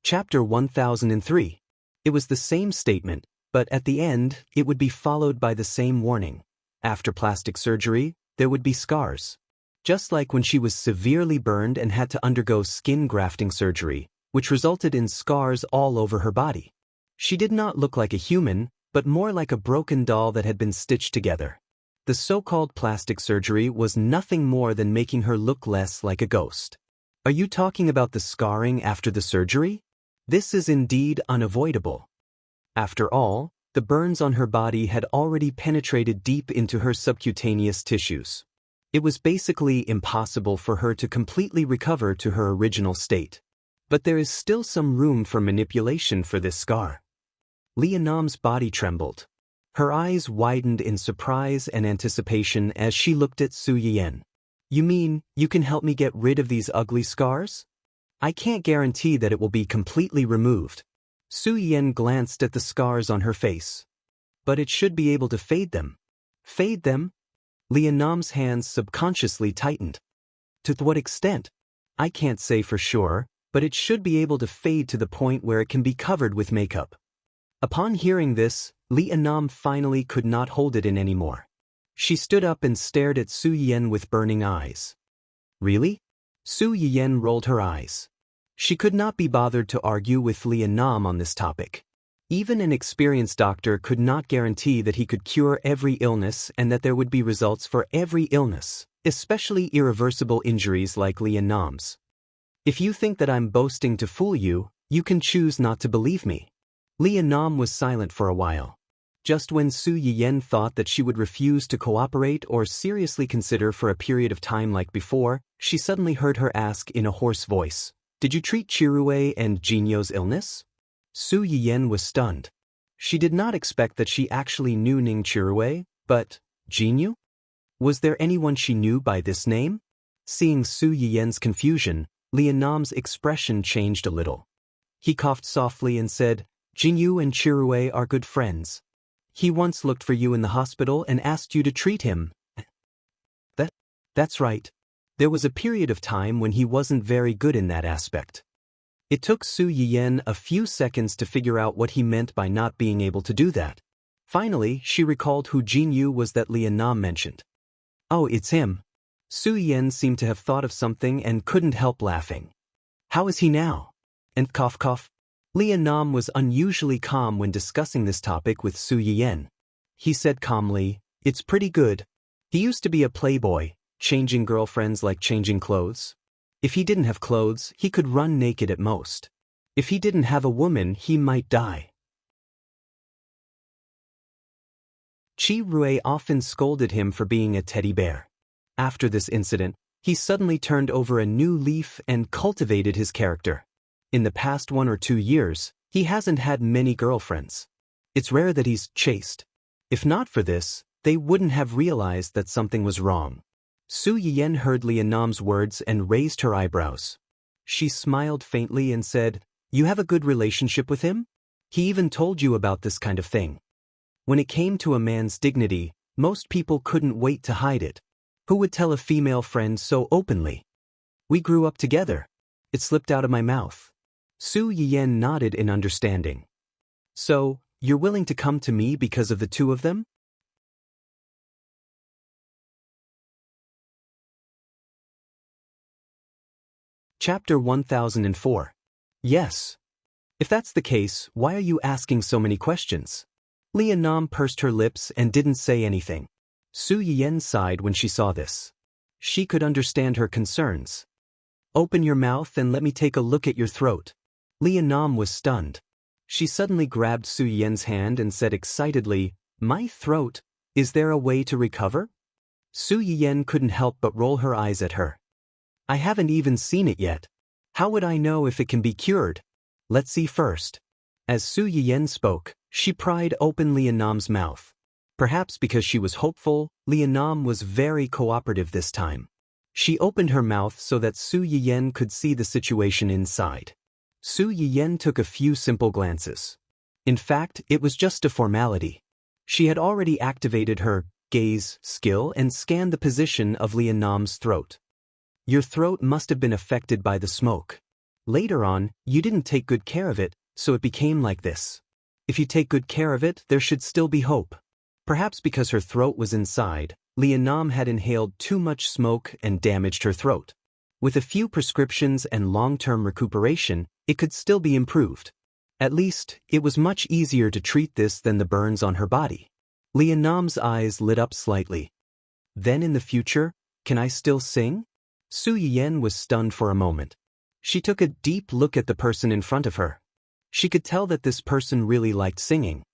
Chapter 1003. It was the same statement, but at the end, it would be followed by the same warning. After plastic surgery, there would be scars. Just like when she was severely burned and had to undergo skin grafting surgery, which resulted in scars all over her body. She did not look like a human, but more like a broken doll that had been stitched together. The so-called plastic surgery was nothing more than making her look less like a ghost. Are you talking about the scarring after the surgery? This is indeed unavoidable. After all, The burns on her body had already penetrated deep into her subcutaneous tissues. It was basically impossible for her to completely recover to her original state. But there is still some room for manipulation for this scar. Leonam's body trembled. Her eyes widened in surprise and anticipation as she looked at Su Yiyan. You mean, you can help me get rid of these ugly scars? I can't guarantee that it will be completely removed. Su Yiyan glanced at the scars on her face. But it should be able to fade them. Fade them? Leonam's hands subconsciously tightened. To what extent? I can't say for sure, but it should be able to fade to the point where it can be covered with makeup. Upon hearing this, Leonam finally could not hold it in anymore. She stood up and stared at Su Yiyan with burning eyes. Really? Su Yiyan rolled her eyes. She could not be bothered to argue with Leonam on this topic. Even an experienced doctor could not guarantee that he could cure every illness and that there would be results for every illness, especially irreversible injuries like Leonam's. If you think that I'm boasting to fool you, you can choose not to believe me. Leonam was silent for a while. Just when Su Yiyan thought that she would refuse to cooperate or seriously consider for a period of time like before, she suddenly heard her ask in a hoarse voice, "Did you treat Chirue and Jinyo's illness?" Su Yiyan was stunned. She did not expect that she actually knew Ning Chirue, but Jinyu? Was there anyone she knew by this name? Seeing Su Yiyan's confusion, Leonam's expression changed a little. He coughed softly and said, "Jinyu and Chirue are good friends. He once looked for you in the hospital and asked you to treat him." That's right. There was a period of time when he wasn't very good in that aspect. It took Su Yiyan a few seconds to figure out what he meant by not being able to do that. Finally, she recalled who Jinyu was that Leonam mentioned. Oh, it's him. Su Yiyan seemed to have thought of something and couldn't help laughing. How is he now? And cough cough. Leonam was unusually calm when discussing this topic with Su Yiyan. He said calmly, "It's pretty good. He used to be a playboy, changing girlfriends like changing clothes. If he didn't have clothes, he could run naked at most. If he didn't have a woman, he might die." Chirue often scolded him for being a teddy bear. After this incident, he suddenly turned over a new leaf and cultivated his character. In the past 1 or 2 years, he hasn't had many girlfriends. It's rare that he's chaste. If not for this, they wouldn't have realized that something was wrong. Su Yiyan heard Leonam's words and raised her eyebrows. She smiled faintly and said, "You have a good relationship with him? He even told you about this kind of thing." When it came to a man's dignity, most people couldn't wait to hide it. Who would tell a female friend so openly? "We grew up together." It slipped out of my mouth. Su Yiyan nodded in understanding. "So, you're willing to come to me because of the two of them?" Chapter 1004. Yes. If that's the case, why are you asking so many questions? Leonam pursed her lips and didn't say anything. Su Yiyan sighed when she saw this. She could understand her concerns. "Open your mouth and let me take a look at your throat." Leonam was stunned. She suddenly grabbed Su Yiyan's hand and said excitedly, "My throat? Is there a way to recover?" Su Yiyan couldn't help but roll her eyes at her. "I haven't even seen it yet. How would I know if it can be cured? Let's see first." As Su Yiyan spoke, she pried open Leonam's mouth. Perhaps because she was hopeful, Leonam was very cooperative this time. She opened her mouth so that Su Yiyan could see the situation inside. Su Yiyan took a few simple glances. In fact, it was just a formality. She had already activated her gaze skill and scanned the position of Leonam's throat. "Your throat must have been affected by the smoke. Later on, you didn't take good care of it, so it became like this. If you take good care of it, there should still be hope." Perhaps because her throat was inside, Leonam had inhaled too much smoke and damaged her throat. With a few prescriptions and long-term recuperation, it could still be improved. At least, it was much easier to treat this than the burns on her body. Leonam's eyes lit up slightly. "Then in the future, can I still sing?" Su Yiyan was stunned for a moment. She took a deep look at the person in front of her. She could tell that this person really liked singing.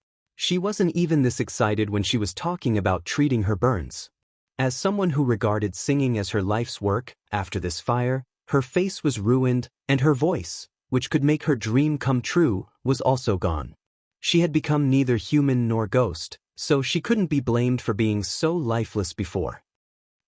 She wasn't even this excited when she was talking about treating her burns. As someone who regarded singing as her life's work, after this fire, her face was ruined, and her voice, which could make her dream come true, was also gone. She had become neither human nor ghost, so she couldn't be blamed for being so lifeless before.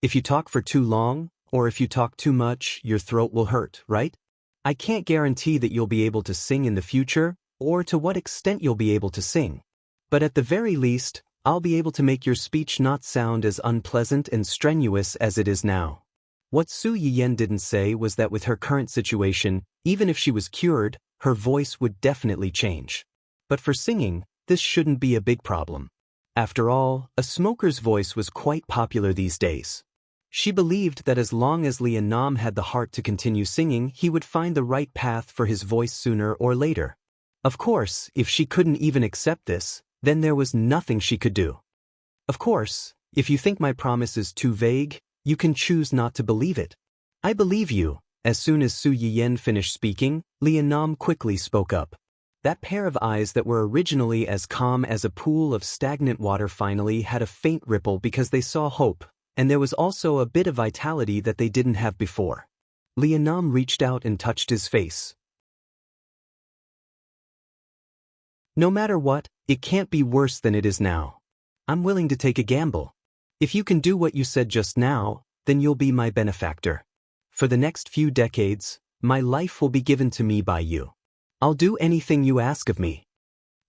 If you talk for too long, or if you talk too much, your throat will hurt, right? I can't guarantee that you'll be able to sing in the future, or to what extent you'll be able to sing. But at the very least, I'll be able to make your speech not sound as unpleasant and strenuous as it is now. What Su Yiyan didn't say was that with her current situation, even if she was cured, her voice would definitely change. But for singing, this shouldn't be a big problem. After all, a smoker's voice was quite popular these days. She believed that as long as Lian Nam had the heart to continue singing, he would find the right path for his voice sooner or later. Of course, if she couldn't even accept this, then there was nothing she could do. Of course, if you think my promise is too vague, you can choose not to believe it. I believe you. As soon as Su Yiyan finished speaking, Lian Nam quickly spoke up. That pair of eyes that were originally as calm as a pool of stagnant water finally had a faint ripple because they saw hope, and there was also a bit of vitality that they didn't have before. Lian Nam reached out and touched his face. No matter what, it can't be worse than it is now. I'm willing to take a gamble. If you can do what you said just now, then you'll be my benefactor. For the next few decades, my life will be given to me by you. I'll do anything you ask of me.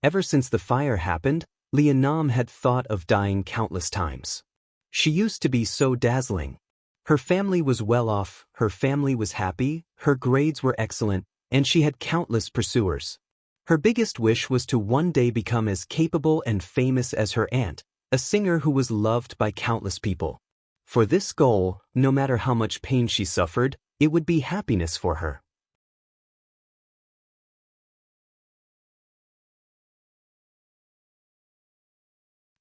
Ever since the fire happened, Lian Nam had thought of dying countless times. She used to be so dazzling. Her family was well off, her family was happy, her grades were excellent, and she had countless pursuers. Her biggest wish was to one day become as capable and famous as her aunt, a singer who was loved by countless people. For this goal, no matter how much pain she suffered, it would be happiness for her.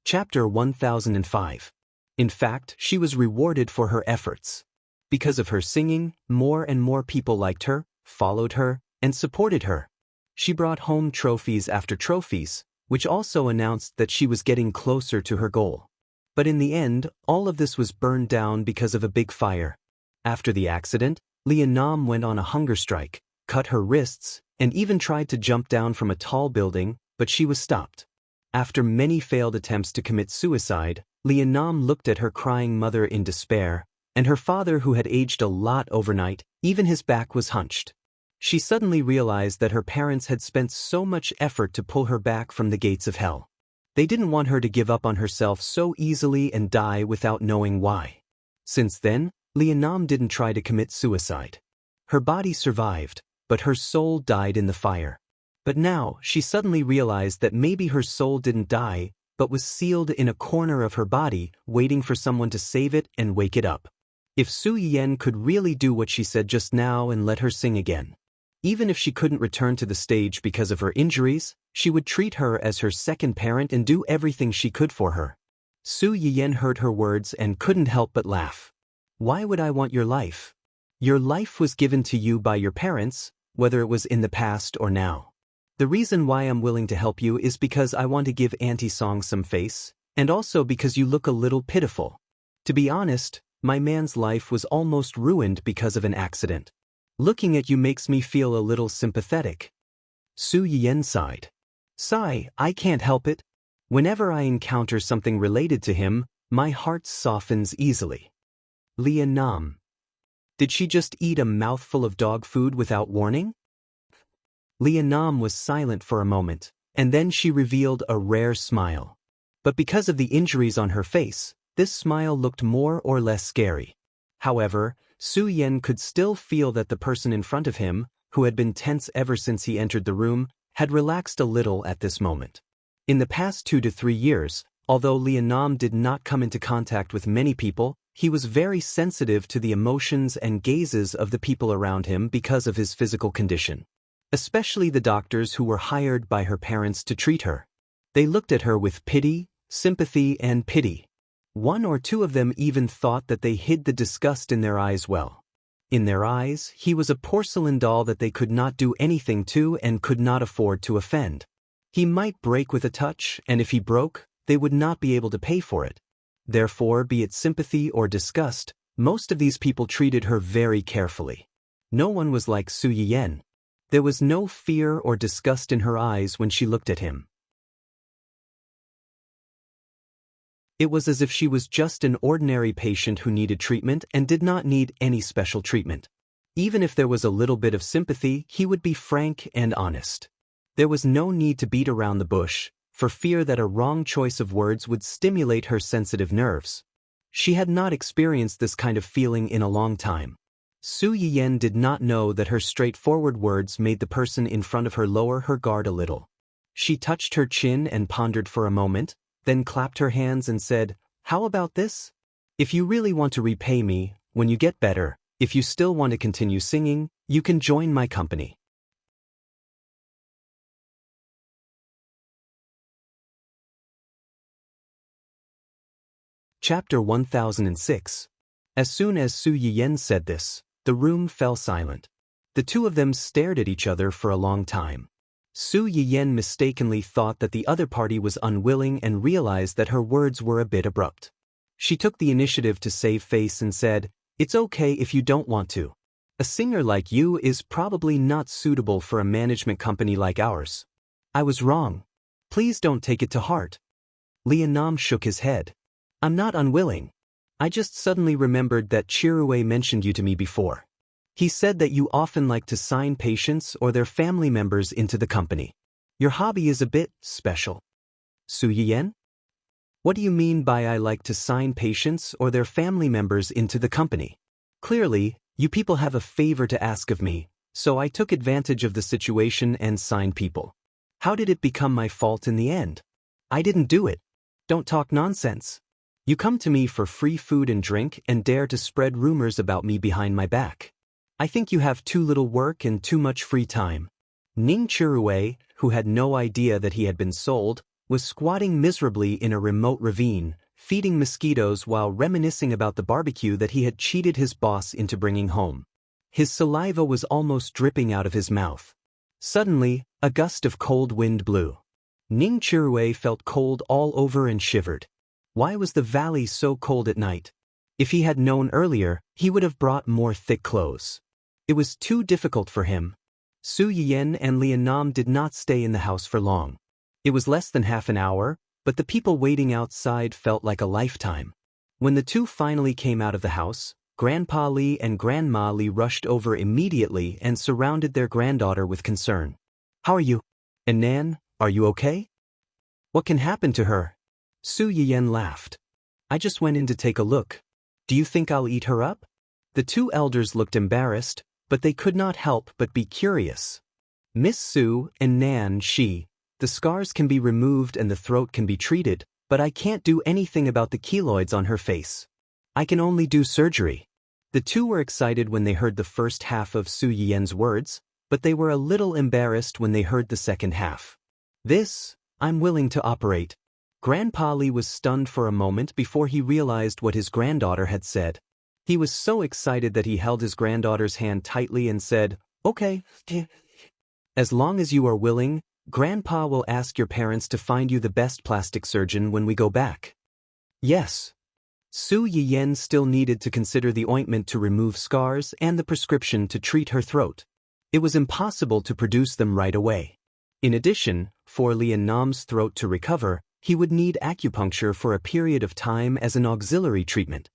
Chapter 1005. In fact, she was rewarded for her efforts. Because of her singing, more and more people liked her, followed her, and supported her. She brought home trophies after trophies, which also announced that she was getting closer to her goal. But in the end, all of this was burned down because of a big fire. After the accident, Lian Nam went on a hunger strike, cut her wrists, and even tried to jump down from a tall building, but she was stopped. After many failed attempts to commit suicide, Lian Nam looked at her crying mother in despair, and her father who had aged a lot overnight, even his back was hunched. She suddenly realized that her parents had spent so much effort to pull her back from the gates of hell. They didn't want her to give up on herself so easily and die without knowing why. Since then, Lian Nam didn't try to commit suicide. Her body survived, but her soul died in the fire. But now, she suddenly realized that maybe her soul didn't die, but was sealed in a corner of her body, waiting for someone to save it and wake it up. If Su Yiyan could really do what she said just now and let her sing again. Even if she couldn't return to the stage because of her injuries, she would treat her as her second parent and do everything she could for her. Su Yiyan heard her words and couldn't help but laugh. Why would I want your life? Your life was given to you by your parents, whether it was in the past or now. The reason why I'm willing to help you is because I want to give Auntie Song some face, and also because you look a little pitiful. To be honest, my man's life was almost ruined because of an accident. Looking at you makes me feel a little sympathetic. Su Yiyan sighed. Sigh, I can't help it. Whenever I encounter something related to him, my heart softens easily. Lian Nam. Did she just eat a mouthful of dog food without warning? Lian Nam was silent for a moment, and then she revealed a rare smile. But because of the injuries on her face, this smile looked more or less scary. However, Su Yiyan could still feel that the person in front of him, who had been tense ever since he entered the room, had relaxed a little at this moment. In the past 2 to 3 years, although Lian Nam did not come into contact with many people, he was very sensitive to the emotions and gazes of the people around him because of his physical condition. Especially the doctors who were hired by her parents to treat her. They looked at her with pity, sympathy, and pity. 1 or 2 of them even thought that they hid the disgust in their eyes well. In their eyes, he was a porcelain doll that they could not do anything to and could not afford to offend. He might break with a touch, and if he broke, they would not be able to pay for it. Therefore, be it sympathy or disgust, most of these people treated her very carefully. No one was like Su Yiyan. There was no fear or disgust in her eyes when she looked at him. It was as if she was just an ordinary patient who needed treatment and did not need any special treatment. Even if there was a little bit of sympathy, he would be frank and honest. There was no need to beat around the bush, for fear that a wrong choice of words would stimulate her sensitive nerves. She had not experienced this kind of feeling in a long time. Su Yiyan did not know that her straightforward words made the person in front of her lower her guard a little. She touched her chin and pondered for a moment, then clapped her hands and said, "How about this? If you really want to repay me, when you get better, if you still want to continue singing, you can join my company." Chapter 1006. As soon as Su Yiyan said this, the room fell silent. The two of them stared at each other for a long time. Su Yiyan mistakenly thought that the other party was unwilling and realized that her words were a bit abrupt. She took the initiative to save face and said, "It's okay if you don't want to. A singer like you is probably not suitable for a management company like ours. I was wrong. Please don't take it to heart." Lianam shook his head. "I'm not unwilling. I just suddenly remembered that Chirue mentioned you to me before. He said that you often like to sign patients or their family members into the company. Your hobby is a bit special." "Su Yiyan? What do you mean by I like to sign patients or their family members into the company? Clearly, you people have a favor to ask of me, so I took advantage of the situation and signed people. How did it become my fault in the end? I didn't do it. Don't talk nonsense. You come to me for free food and drink and dare to spread rumors about me behind my back. I think you have too little work and too much free time." Ning Chirue, who had no idea that he had been sold, was squatting miserably in a remote ravine, feeding mosquitoes while reminiscing about the barbecue that he had cheated his boss into bringing home. His saliva was almost dripping out of his mouth. Suddenly, a gust of cold wind blew. Ning Chirue felt cold all over and shivered. Why was the valley so cold at night? If he had known earlier, he would have brought more thick clothes. It was too difficult for him. Su Yiyan and Lianam did not stay in the house for long. It was less than half an hour, but the people waiting outside felt like a lifetime. When the two finally came out of the house, Grandpa Li and Grandma Li rushed over immediately and surrounded their granddaughter with concern. "How are you? And Nan, are you okay? What can happen to her?" Su Yiyan laughed. "I just went in to take a look. Do you think I'll eat her up?" The two elders looked embarrassed, but they could not help but be curious. "Miss Su and Nan, the scars can be removed and the throat can be treated, but I can't do anything about the keloids on her face. I can only do surgery." The two were excited when they heard the first half of Su Yiyan's words, but they were a little embarrassed when they heard the second half. "This, I'm willing to operate." Grandpa Li was stunned for a moment before he realized what his granddaughter had said. He was so excited that he held his granddaughter's hand tightly and said, "Okay. As long as you are willing, Grandpa will ask your parents to find you the best plastic surgeon when we go back." "Yes." Su Yiyan still needed to consider the ointment to remove scars and the prescription to treat her throat. It was impossible to produce them right away. In addition, for Lianam's throat to recover, he would need acupuncture for a period of time as an auxiliary treatment.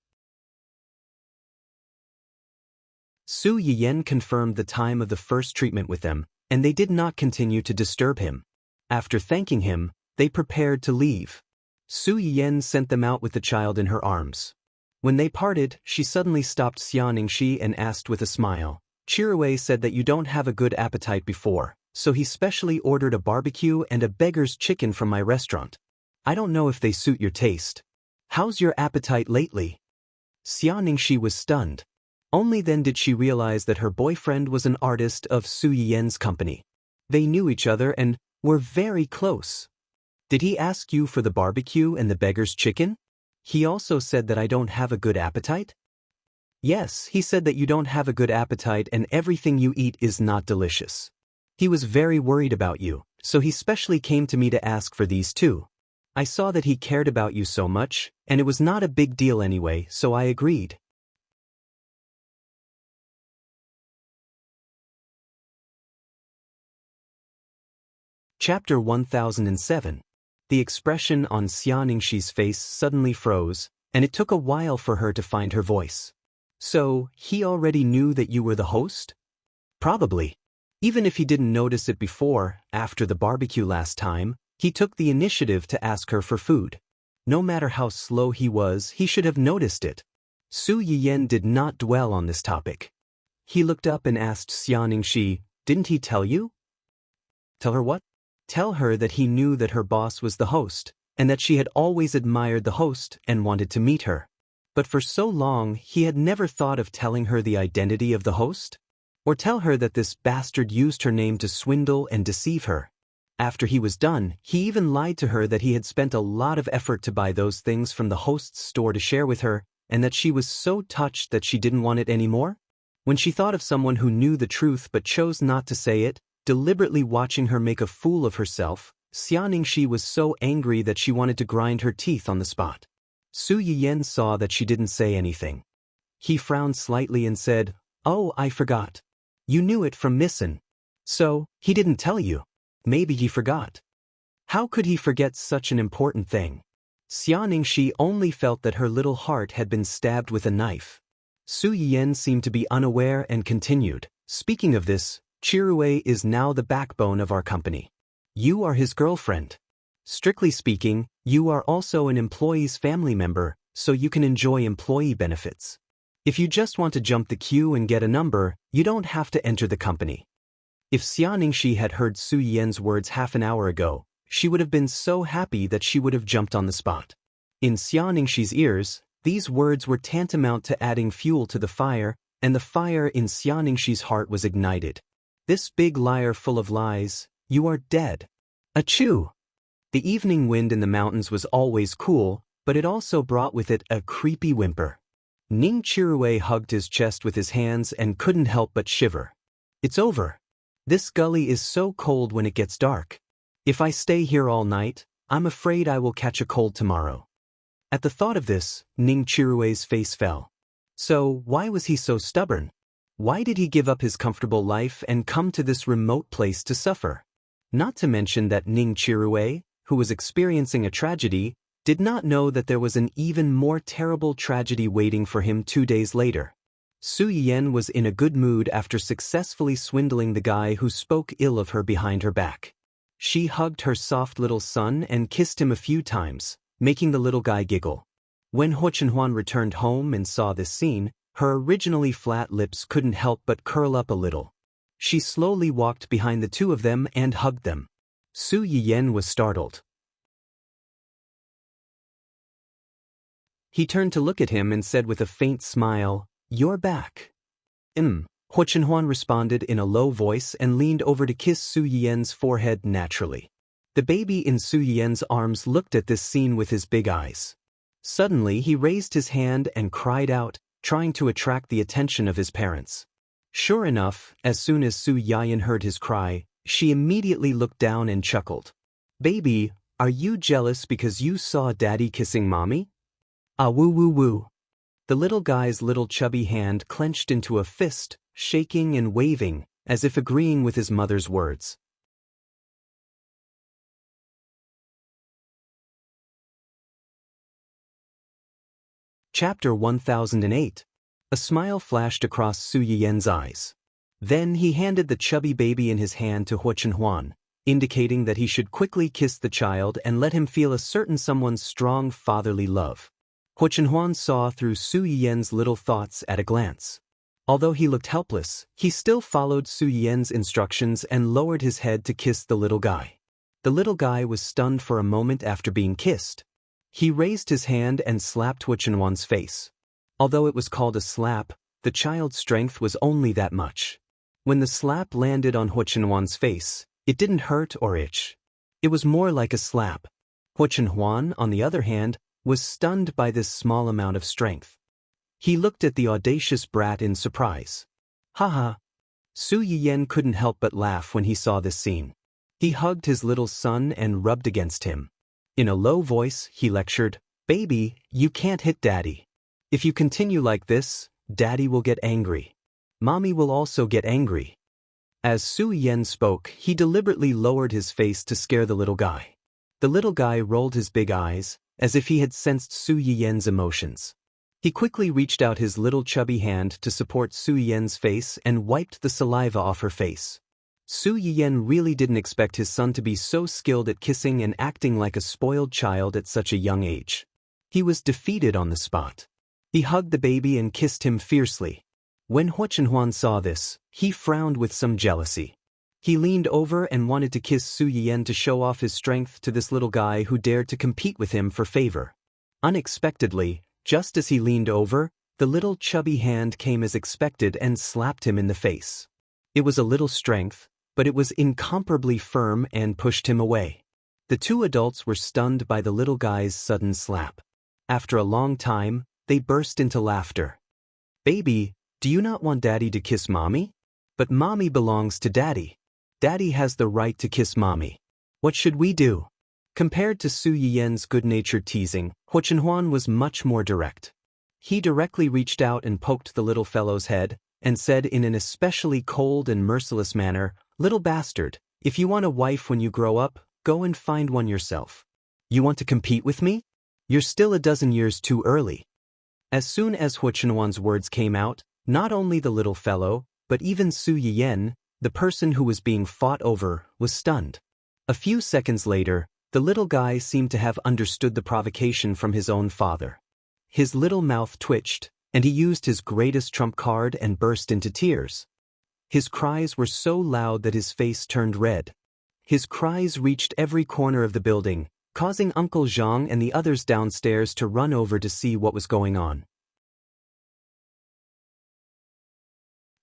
Su Yiyan confirmed the time of the first treatment with them, and they did not continue to disturb him. After thanking him, they prepared to leave. Su Yiyan sent them out with the child in her arms. When they parted, she suddenly stopped Xianingxi and asked with a smile, "Chirue said that you don't have a good appetite before, so he specially ordered a barbecue and a beggar's chicken from my restaurant. I don't know if they suit your taste. How's your appetite lately?" Xianingxi was stunned. Only then did she realize that her boyfriend was an artist of Su Yiyan's company. They knew each other and were very close. "Did he ask you for the barbecue and the beggar's chicken? He also said that I don't have a good appetite?" "Yes, he said that you don't have a good appetite and everything you eat is not delicious. He was very worried about you, so he specially came to me to ask for these too. I saw that he cared about you so much, and it was not a big deal anyway, so I agreed. Chapter 1007. The expression on Xia Ningxi's face suddenly froze, and it took a while for her to find her voice. So, he already knew that you were the host? Probably. Even if he didn't notice it before, after the barbecue last time, he took the initiative to ask her for food. No matter how slow he was, he should have noticed it. Su Yiyan did not dwell on this topic. He looked up and asked Xia Ningxi, "Didn't he tell you?" Tell her what? Tell her that he knew that her boss was the host, and that she had always admired the host and wanted to meet her. But for so long, he had never thought of telling her the identity of the host? Or tell her that this bastard used her name to swindle and deceive her. After he was done, he even lied to her that he had spent a lot of effort to buy those things from the host's store to share with her, and that she was so touched that she didn't want it anymore? When she thought of someone who knew the truth but chose not to say it, deliberately watching her make a fool of herself, Xia Ningxi was so angry that she wanted to grind her teeth on the spot. Su Yiyan saw that she didn't say anything. He frowned slightly and said, "Oh, I forgot. You knew it from Missen. So, he didn't tell you. Maybe he forgot." How could he forget such an important thing? Xia Ningxi only felt that her little heart had been stabbed with a knife. Su Yiyan seemed to be unaware and continued, "Speaking of this, Chirue is now the backbone of our company. You are his girlfriend. Strictly speaking, you are also an employee's family member, so you can enjoy employee benefits. If you just want to jump the queue and get a number, you don't have to enter the company." If Xia Ningxi had heard Su Yian's words half an hour ago, she would have been so happy that she would have jumped on the spot. In Xia Ningxi's ears, these words were tantamount to adding fuel to the fire, and the fire in Xia Ningxi's heart was ignited. This big liar full of lies, you are dead. Achoo! The evening wind in the mountains was always cool, but it also brought with it a creepy whimper. Ning Chirue hugged his chest with his hands and couldn't help but shiver. It's over. This gully is so cold when it gets dark. If I stay here all night, I'm afraid I will catch a cold tomorrow. At the thought of this, Ning Chirue's face fell. So, why was he so stubborn? Why did he give up his comfortable life and come to this remote place to suffer? Not to mention that Ning Chirue, who was experiencing a tragedy, did not know that there was an even more terrible tragedy waiting for him 2 days later. Su Yiyan was in a good mood after successfully swindling the guy who spoke ill of her behind her back. She hugged her soft little son and kissed him a few times, making the little guy giggle. When Ho Chenhuan returned home and saw this scene, her originally flat lips couldn't help but curl up a little. She slowly walked behind the two of them and hugged them. Su Yiyan was startled. He turned to look at him and said with a faint smile, "You're back." Ho Chenhuan responded in a low voice and leaned over to kiss Su Yiyan's forehead naturally. The baby in Su Yiyan's arms looked at this scene with his big eyes. Suddenly he raised his hand and cried out, trying to attract the attention of his parents. Sure enough, as soon as Su Yiyan heard his cry, she immediately looked down and chuckled. "Baby, are you jealous because you saw Daddy kissing Mommy?" Ah woo woo woo. The little guy's little chubby hand clenched into a fist, shaking and waving, as if agreeing with his mother's words. Chapter 1008. A smile flashed across Su Yiyan's eyes. Then he handed the chubby baby in his hand to Ho Chenhuan, indicating that he should quickly kiss the child and let him feel a certain someone's strong fatherly love. Ho Chenhuan saw through Su Yiyan's little thoughts at a glance. Although he looked helpless, he still followed Su Yiyan's instructions and lowered his head to kiss the little guy. The little guy was stunned for a moment after being kissed. He raised his hand and slapped Ho Chenhuan's face. Although it was called a slap, the child's strength was only that much. When the slap landed on Ho Chenhuan's face, it didn't hurt or itch. It was more like a slap. Ho Chenhuan, on the other hand, was stunned by this small amount of strength. He looked at the audacious brat in surprise. Haha. Su Yiyan couldn't help but laugh when he saw this scene. He hugged his little son and rubbed against him. In a low voice, he lectured, "Baby, you can't hit Daddy. If you continue like this, Daddy will get angry. Mommy will also get angry." As Su Yen spoke, he deliberately lowered his face to scare the little guy. The little guy rolled his big eyes, as if he had sensed Su Yen's emotions. He quickly reached out his little chubby hand to support Su Yen's face and wiped the saliva off her face. Su Yen really didn't expect his son to be so skilled at kissing and acting like a spoiled child at such a young age. He was defeated on the spot. He hugged the baby and kissed him fiercely. When Huo Chenhuan saw this, he frowned with some jealousy. He leaned over and wanted to kiss Su Yen to show off his strength to this little guy who dared to compete with him for favor. Unexpectedly, just as he leaned over, the little chubby hand came as expected and slapped him in the face. It was a little strength, but it was incomparably firm and pushed him away. The two adults were stunned by the little guy's sudden slap. After a long time, they burst into laughter. "Baby, do you not want Daddy to kiss Mommy? But Mommy belongs to Daddy. Daddy has the right to kiss Mommy. What should we do?" Compared to Su Yen's good-natured teasing, Huo Chenhuan was much more direct. He directly reached out and poked the little fellow's head, and said in an especially cold and merciless manner, "Little bastard, if you want a wife when you grow up, go and find one yourself. You want to compete with me? You're still a dozen years too early." As soon as Huo Chenhuan's words came out, not only the little fellow, but even Su Yen, the person who was being fought over, was stunned. A few seconds later, the little guy seemed to have understood the provocation from his own father. His little mouth twitched, and he used his greatest trump card and burst into tears. His cries were so loud that his face turned red. His cries reached every corner of the building, causing Uncle Zhang and the others downstairs to run over to see what was going on.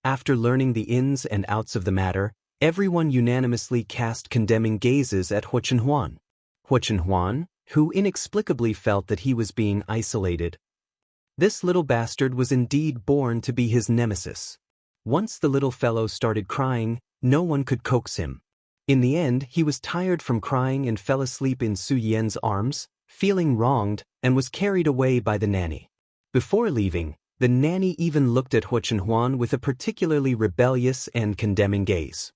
After learning the ins and outs of the matter, everyone unanimously cast condemning gazes at Huo Chenhuan. Huo Chenhuan, who inexplicably felt that he was being isolated. This little bastard was indeed born to be his nemesis. Once the little fellow started crying, no one could coax him. In the end, he was tired from crying and fell asleep in Su Yen's arms, feeling wronged, and was carried away by the nanny. Before leaving, the nanny even looked at Huo Chenhuan with a particularly rebellious and condemning gaze.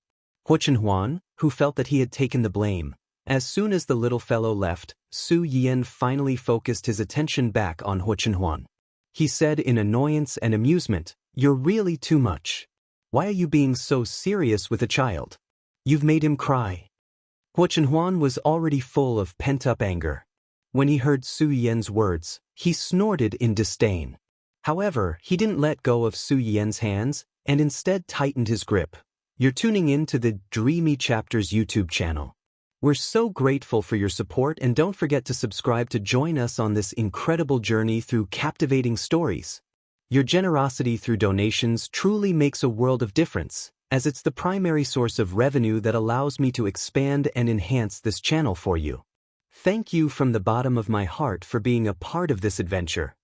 Huo Chenhuan, who felt that he had taken the blame. As soon as the little fellow left, Su Yen finally focused his attention back on Huo Chenhuan. He said in annoyance and amusement, "You're really too much. Why are you being so serious with a child? You've made him cry." Huo Chenhuan was already full of pent-up anger. When he heard Su Yen's words, he snorted in disdain. However, he didn't let go of Su Yen's hands, and instead tightened his grip. You're tuning in to the Dreamy Chapters YouTube channel. We're so grateful for your support, and don't forget to subscribe to join us on this incredible journey through captivating stories. Your generosity through donations truly makes a world of difference, as it's the primary source of revenue that allows me to expand and enhance this channel for you. Thank you from the bottom of my heart for being a part of this adventure.